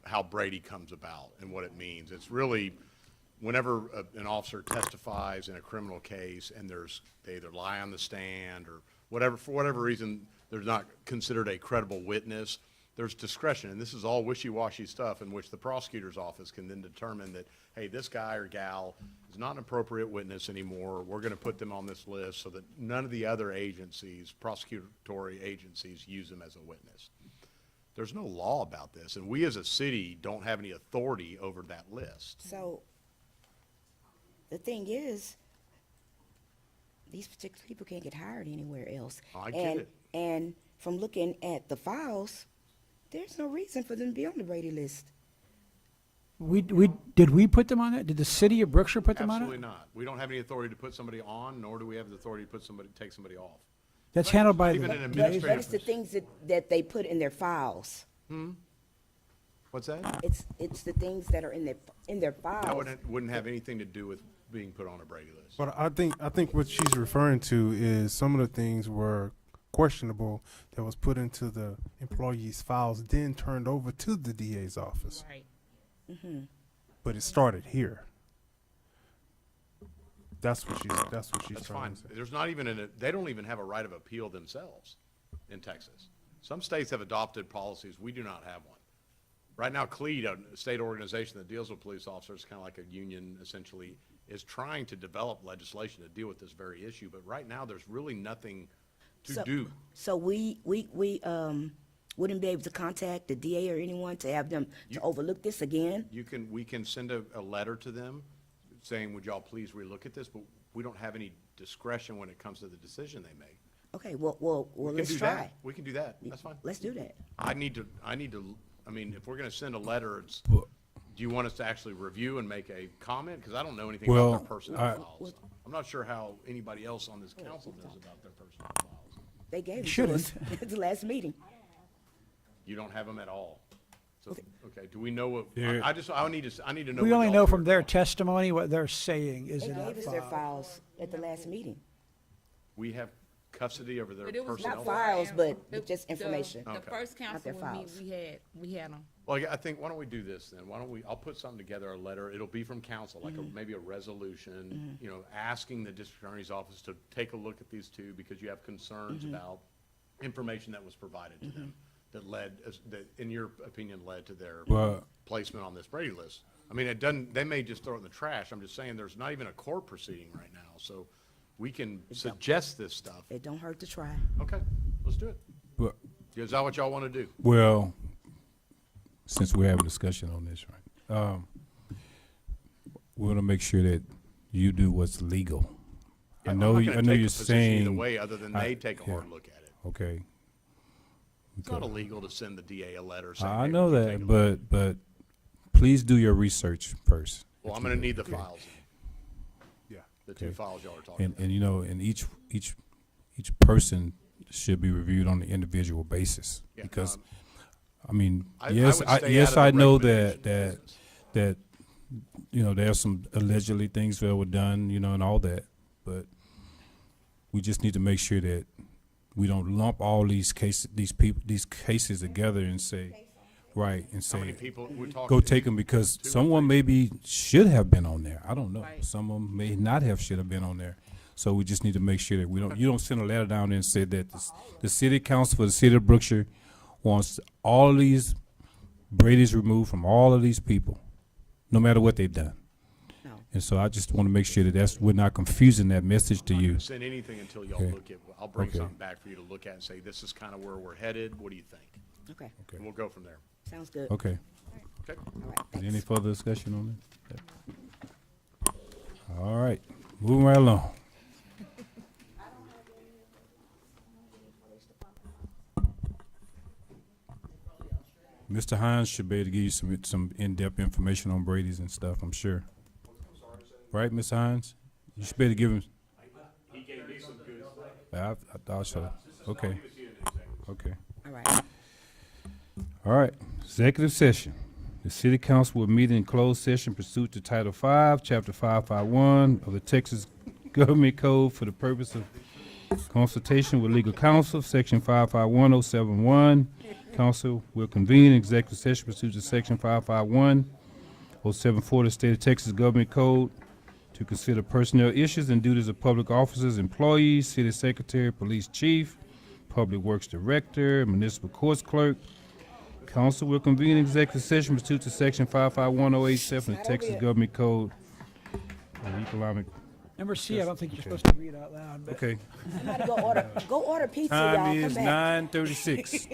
how Brady comes about and what it means. It's really, whenever an officer testifies in a criminal case and they either lie on the stand or whatever, for whatever reason, they're not considered a credible witness, there's discretion, and this is all wishy-washy stuff in which the prosecutor's office can then determine that, hey, this guy or gal is not an appropriate witness anymore. We're going to put them on this list so that none of the other agencies, prosecutory agencies, use them as a witness. There's no law about this, and we as a city don't have any authority over that list. So, the thing is, these particular people can't get hired anywhere else. I get it. And from looking at the files, there's no reason for them to be on the Brady list. Did we put them on that? Did the city of Brookshire put them on it? Absolutely not. We don't have any authority to put somebody on, nor do we have the authority to take somebody off. That's handled by Even an the, But administrative. it's the things that they put in their files. What's that? It's the things that are in their files. That wouldn't have anything to do with being put on a Brady list. But I think what she's referring to is some of the things were questionable that was put into the employees' files, then turned over to the DA's office. Right. But it started here. That's what she's That's trying fine. to say. There's not even they don't even have a right of appeal themselves in Texas. Some states have adopted policies. We do not have one. Right now, CLEAD, a state organization that deals with police officers, kind of like a union essentially, is trying to develop legislation to deal with this very issue. But right now, there's really nothing to do. So we wouldn't be able to contact the DA or anyone to have them to overlook this again? We can send a letter to them saying, would y'all please relook at this? But we don't have any discretion when it comes to the decision they make. Okay, well, We can let's do try. that. We can do that. That's fine. Let's do that. I mean, if we're gonna send a letter, Well- do you want us to actually review and make a comment? Because I don't know anything Well, about their personnel I- files. I'm not sure how anybody else on this council knows about their personnel files. They gave it to Shouldn't. us at the last meeting. You don't have them at all. So, okay, do we know what, There- I need to know. we what only y'all know do. from their testimony what they're saying is They in that gave us their file. files at the last meeting. We have custody over their But it was personnel. Not files, but The- just information. The Okay. first council their with me, files. we had them. Well, yeah, I think, why don't we do this then? I'll put something together, a letter, it'll be from council, like maybe a resolution, asking the district attorney's office to take a look at these two because you have concerns about information that was provided to them that, in your opinion, led to their Well- placement on this Brady list. I mean, they may just throw it in the trash. I'm just saying, there's not even a court proceeding right now, so we can suggest this stuff. It don't hurt to try. Okay, let's do it. Well, Is that what y'all want to do? Well, since we're having a discussion on this, right, we want to make sure that you do what's legal. Yeah, I I'm know, not you- gonna I know take a you're position saying. either way, other than they take a yeah, hard look at it. Okay. It's not illegal to send the DA a letter saying. I "Hey, know would you take that, a look?" but please do your research first. Well, if I'm you gonna will. need the Okay. files, Yeah. the two Okay. files y'all are talking And about. and each person should be reviewed on an individual basis. Yeah, Because, um, I mean, I yes, would stay out yes, of the I know recommendation that, you know, there's some allegedly things that were done, you know, and all that, but we just need to make sure that we don't lump all these cases, these cases together and say, right, and How many say, people we're talking? go take them because Two or someone three? maybe should have been on there. I don't know. Right. Some of them may not have should have been on there. So we just need to make sure that you don't send a letter down there and say that the city council for the city of Brookshire wants all of these Brady's removed from all of these people, no matter what they've done. No. And so I just want to make sure that we're not confusing that message to I'm not you. gonna send anything until y'all Okay. look at, I'll bring Okay. something back for you to look at and say, this is kind of where we're headed. What do you think? Okay, And we'll go from there. sounds good. Okay. Okay? All right, Is there any thanks. further discussion on that? All right, moving right along. Mr. Hines should be able to give you some in-depth information on Brady's and stuff, I'm sure. Right, Mr. Hines? You should be able to give him. He gave me some good stuff. I thought so. Okay. Okay. All right. All right, executive session. The city council will meet in closed session pursuant to Title V, Chapter 551 of the Texas Government Code for the purpose of consultation with legal counsel, Section 551071. Council will convene executive session pursuant to Section 551074 of the State of Texas Government Code to consider personnel issues and duties of public officers, employees, city secretary, police chief, public works director, municipal courts clerk. Council will convene executive session pursuant to Section 551087 of the Texas Government Code of Economic. Number C, I don't think you're Okay. supposed to read out loud, but. Okay. Somebody go order pizza, y'all. Time Come is back. 9:36.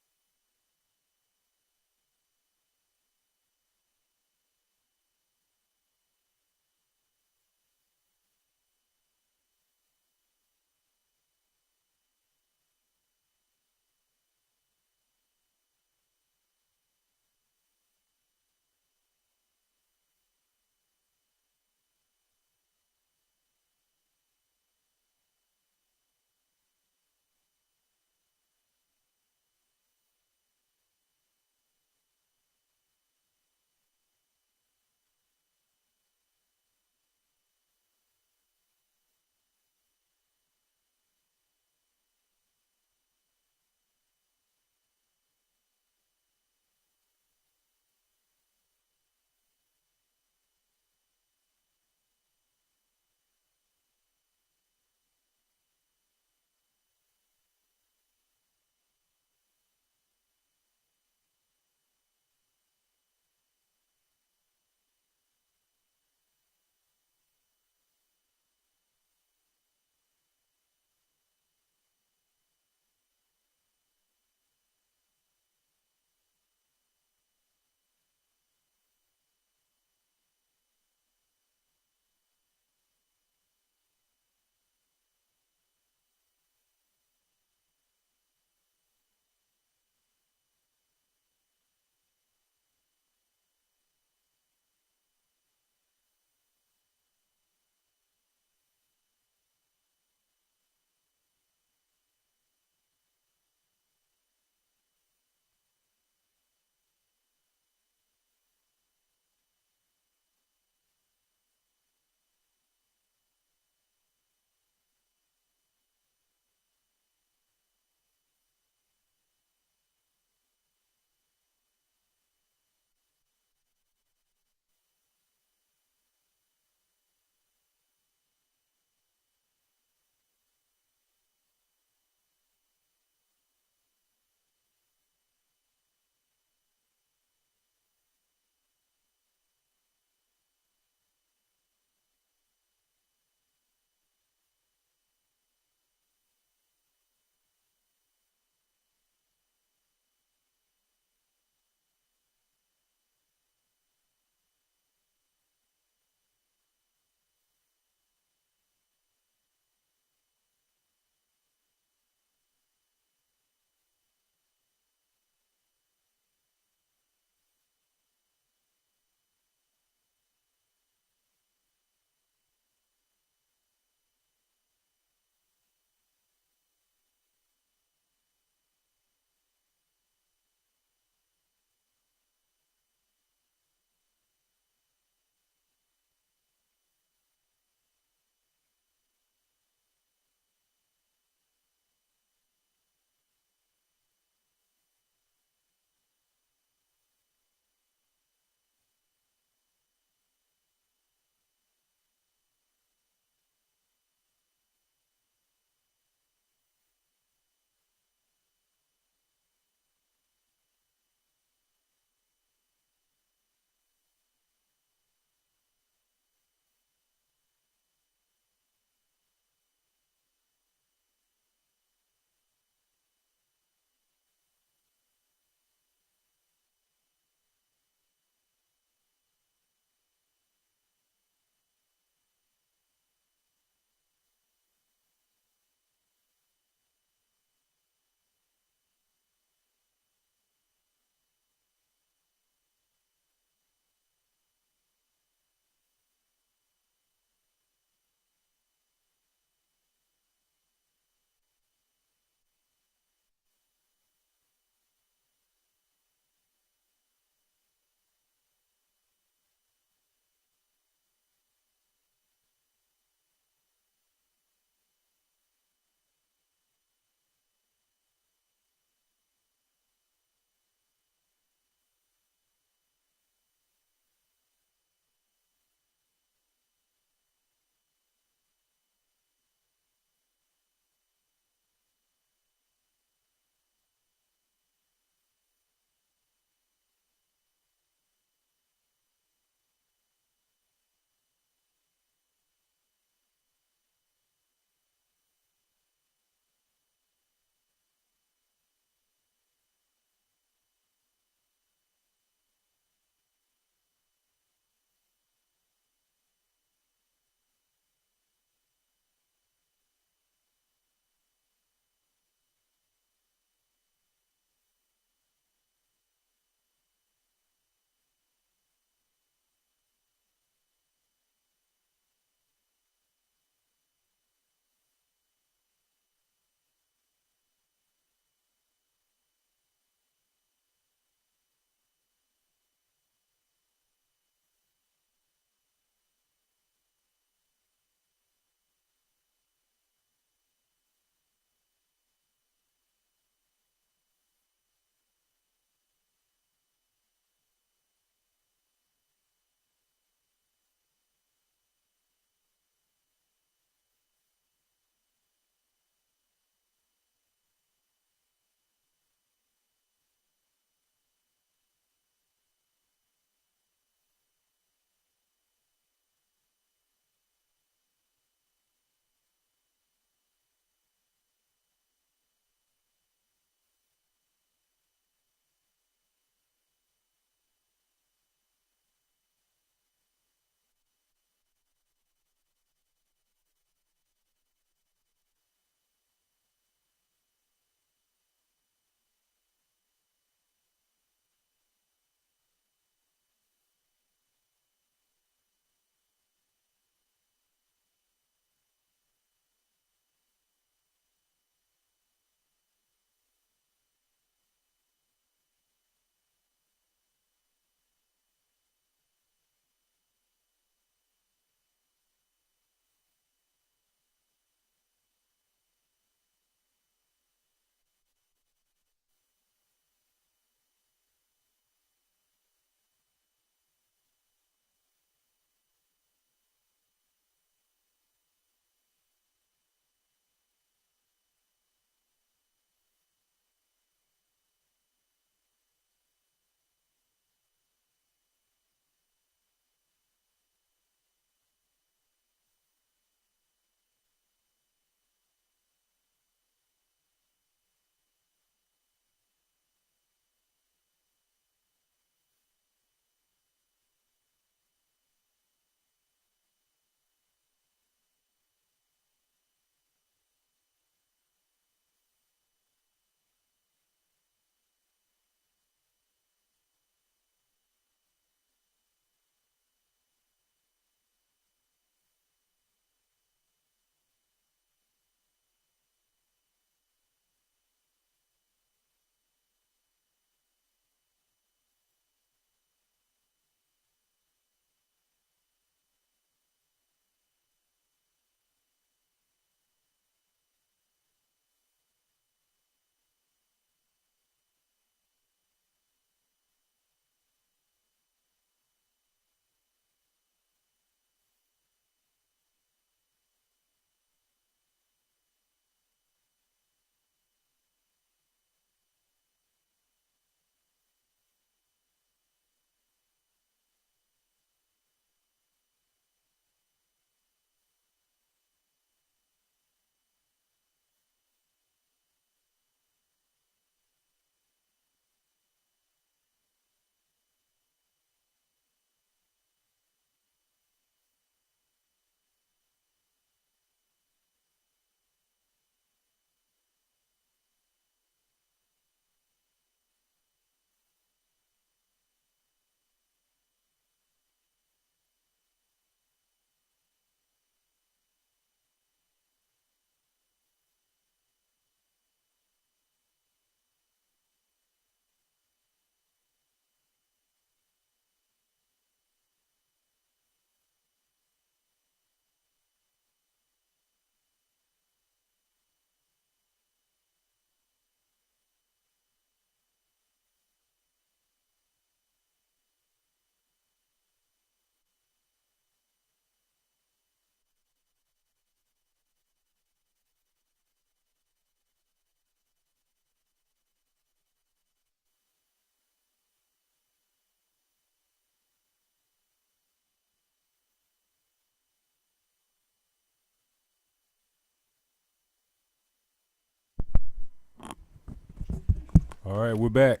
All right, we're back.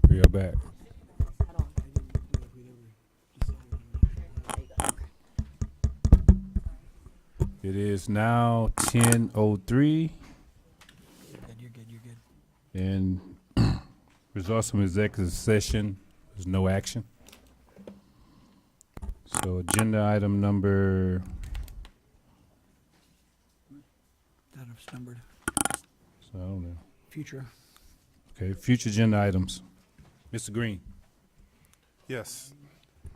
We are back. It is now 10:03, You're good, you're good. and results from executive session, there's no action. So agenda item number, That is numbered. so I don't know. Future. Okay, future agenda items. Mr. Green. Yes.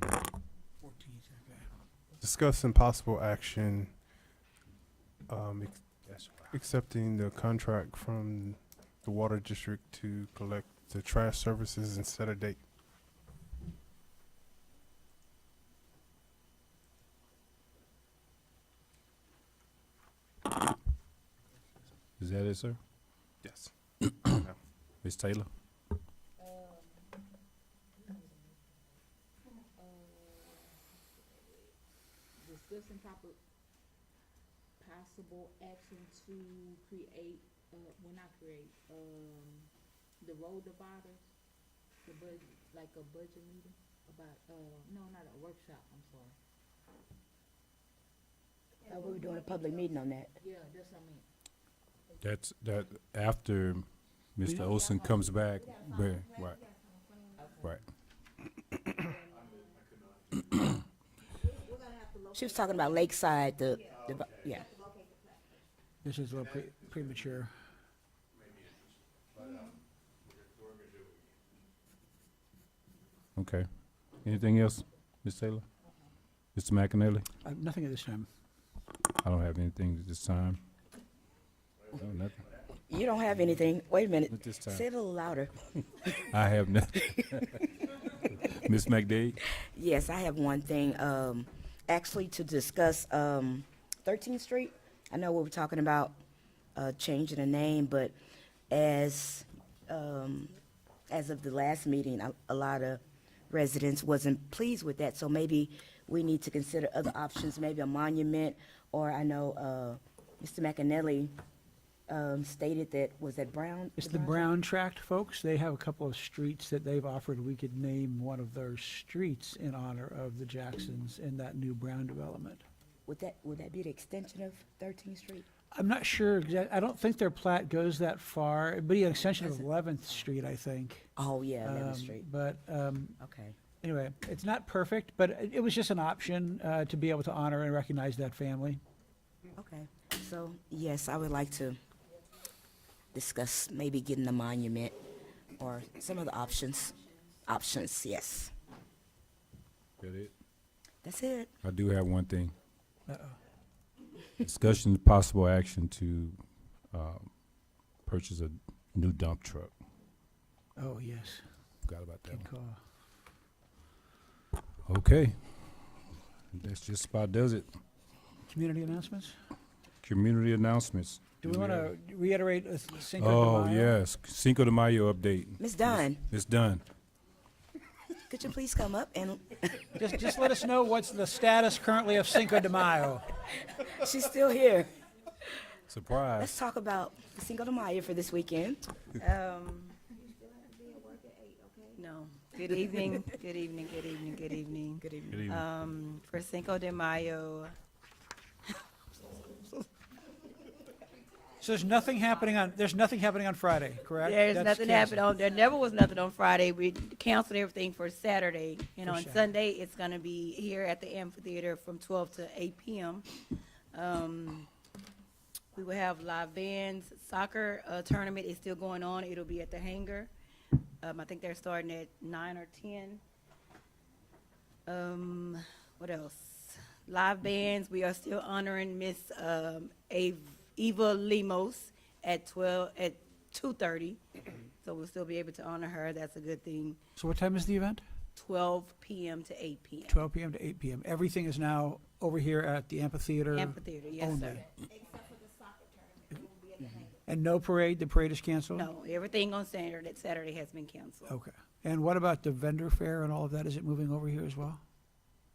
14th, okay. Discuss impossible action, accepting the contract from the water district to collect the trash services and set a date. Is that it, sir? Yes. Ms. Taylor? Discussing possible action to create, well, not create, the road dividers, the budget, like a budget meeting about, no, not a workshop, I'm sorry. We were doing a public meeting on that. Yeah, that's what I mean. That's, that, after Mr. Olson comes back, right, right. She was talking about Lakeside, yeah. This is a little premature. Okay. Anything else, Ms. Taylor? Mr. McAnally? Nothing at this time. I don't have anything at this time. No, nothing. You don't have anything. Wait a minute. Not this time. Say it a little louder. I have nothing. Ms. McDade? Yes, I have one thing. Actually, to discuss 13th Street. I know we were talking about changing the name, but as of the last meeting, a lot of residents wasn't pleased with that. So maybe we need to consider other options, maybe a monument, or I know Mr. McAnally stated that, was that Brown? It's the Brown Tract folks. They have a couple of streets that they've offered we could name one of their streets in honor of the Jacksons in that new Brown development. Would that be the extension of 13th Street? I'm not sure I don't think their plat goes that far. It'd be an extension of 11th Street, I think. Oh, yeah, 11th Street. But, Okay. anyway, it's not perfect, but it was just an option to be able to honor and recognize that family. Okay. So, yes, I would like to discuss maybe getting a monument or some of the options. Options, yes. That it? That's it. I do have one thing. Uh-oh. Discussion of possible action to purchase a new dump truck. Oh, yes. Forgot about that Good one. call. Okay. That's just about does it. Community announcements? Community announcements. Do we want to reiterate Cinco de Oh, Mayo? yes. Cinco de Mayo update. Ms. Dunn, It's done. could you please come up and, Just let us know what's the status currently of Cinco de Mayo. she's still here. Let's Surprise. talk about Cinco de Mayo for this weekend. No. Good evening, good evening, good evening, good evening. Good evening. Good evening. For Cinco de Mayo, So there's nothing happening on Friday, correct? there's That's nothing canceled. happening there never was nothing on Friday. We canceled everything for Saturday. And For on Saturday. Sunday, it's gonna be here at the amphitheater from 12 to 8 p.m. We will have live bands. Soccer tournament is still going on. It'll be at the hangar. I think they're starting at 9 or 10. What else? Live bands. We are still honoring Miss Eva Lemos at 2:30. So we'll still be able to honor her. That's a good thing. So what time is the event? 12 p.m. to 8 p.m. 12 p.m. to 8 p.m. Everything is now over here at the amphitheater. Amphitheater, yes, only. sir. And no parade? The parade is canceled? No, everything on Saturday has been canceled. Okay. And what about the vendor fair and all of that? Is it moving over here as well?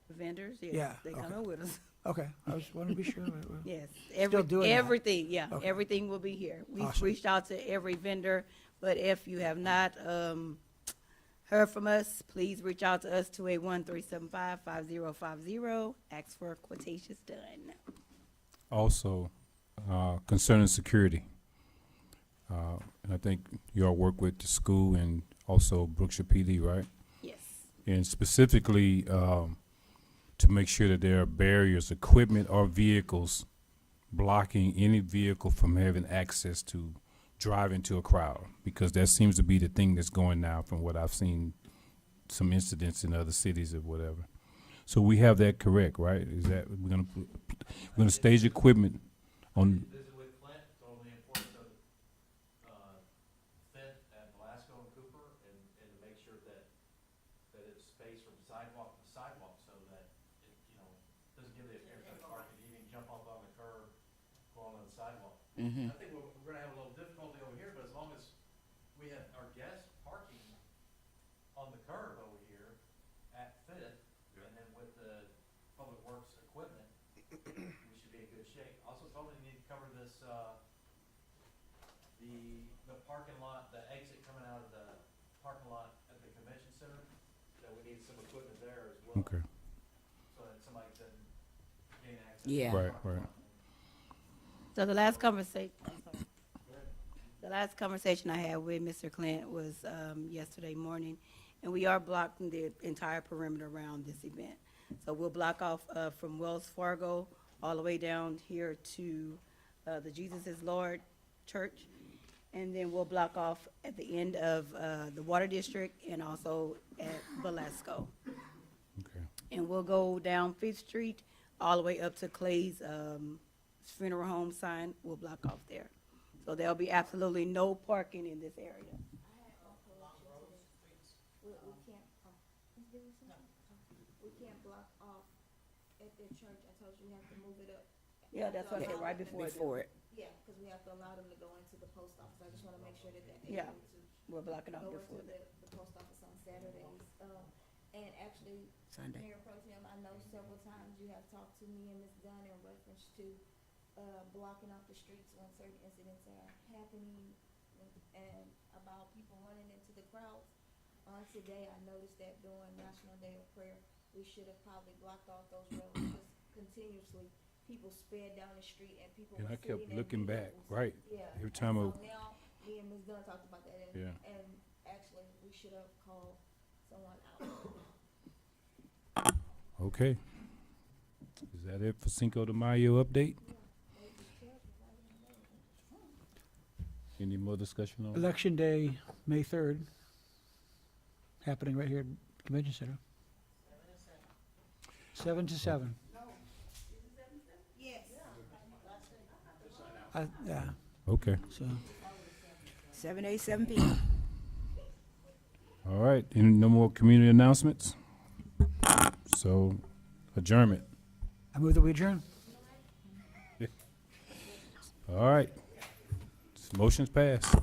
The vendors, yes, Yeah, they okay. coming with us. Okay, I was wanting to be sure. Yes, Still doing that. everything, yeah, Okay. everything will be here. We've Awesome. reached out to every vendor. But if you have not heard from us, please reach out to us, 281-375-5050. Ask for quotations done. Also, concerning security, and I think you all work with the school and also Brookshire PD, right? Yes. And specifically, to make sure that there are barriers, equipment, or vehicles blocking any vehicle from having access to drive into a crowd, because that seems to be the thing that's going now from what I've seen, some incidents in other cities or whatever. So we have that correct, right? Is that, we're gonna stage equipment on, Visit with Clint, told him the importance of fit at Velasco and Cooper, and to make sure that it's spaced from sidewalk to sidewalk, so that it, doesn't give the appearance of parking, you can jump off on the curb, go on the sidewalk. Mhm. I think we're gonna have a little difficulty over here, but as long as we have our guests parking on the curb over here at Fifth, and then with the public works equipment, we should be in good shape. Also told me you need to cover this, the parking lot, the exit coming out of the parking lot at the convention center, that we need some equipment there as well. okay, So that somebody doesn't gain access. Yeah. right, right. So the last conversation I had with Mr. Clint was yesterday morning, and we are blocking the entire perimeter around this event. So we'll block off from Wells Fargo all the way down here to the Jesus is Lord Church, and then we'll block off at the end of the Water District and also at Velasco. Okay. And we'll go down Fifth Street all the way up to Clay's funeral home sign. We'll block off there. So there'll be absolutely no parking in this area. We can't block off at the church. I told you we have to move it up. Yeah, that's what I said, right before it. Yeah, because we have to allow them to go into the post office. I just want to make sure that they're Yeah, able to we're blocking off go before into that. the post office on Saturdays. And actually, Sunday. Mayor Pro Tem, I know several times you have talked to me and Ms. Dunn in reference to blocking off the streets when certain incidents are happening and about people running into the crowds. Today, I noticed that during National Day of Prayer, we should have probably blocked off those roads because continuously people sped down the street and people And were I kept sitting in looking back, vehicles. right, Yeah. every time And I, so now, me and Ms. Dunn talked about that, Yeah. and actually, we should have called someone out. okay. Is that it for Cinco de Mayo update? Any more discussion on it? Election Day, May 3rd, happening right here at Convention Center. 7 to 7. Yes. Yeah, Okay, so, 7 a.m., 7 p.m. all right, any, no more community announcements? So, adjournment. I move that we adjourn. All right. Motion's passed.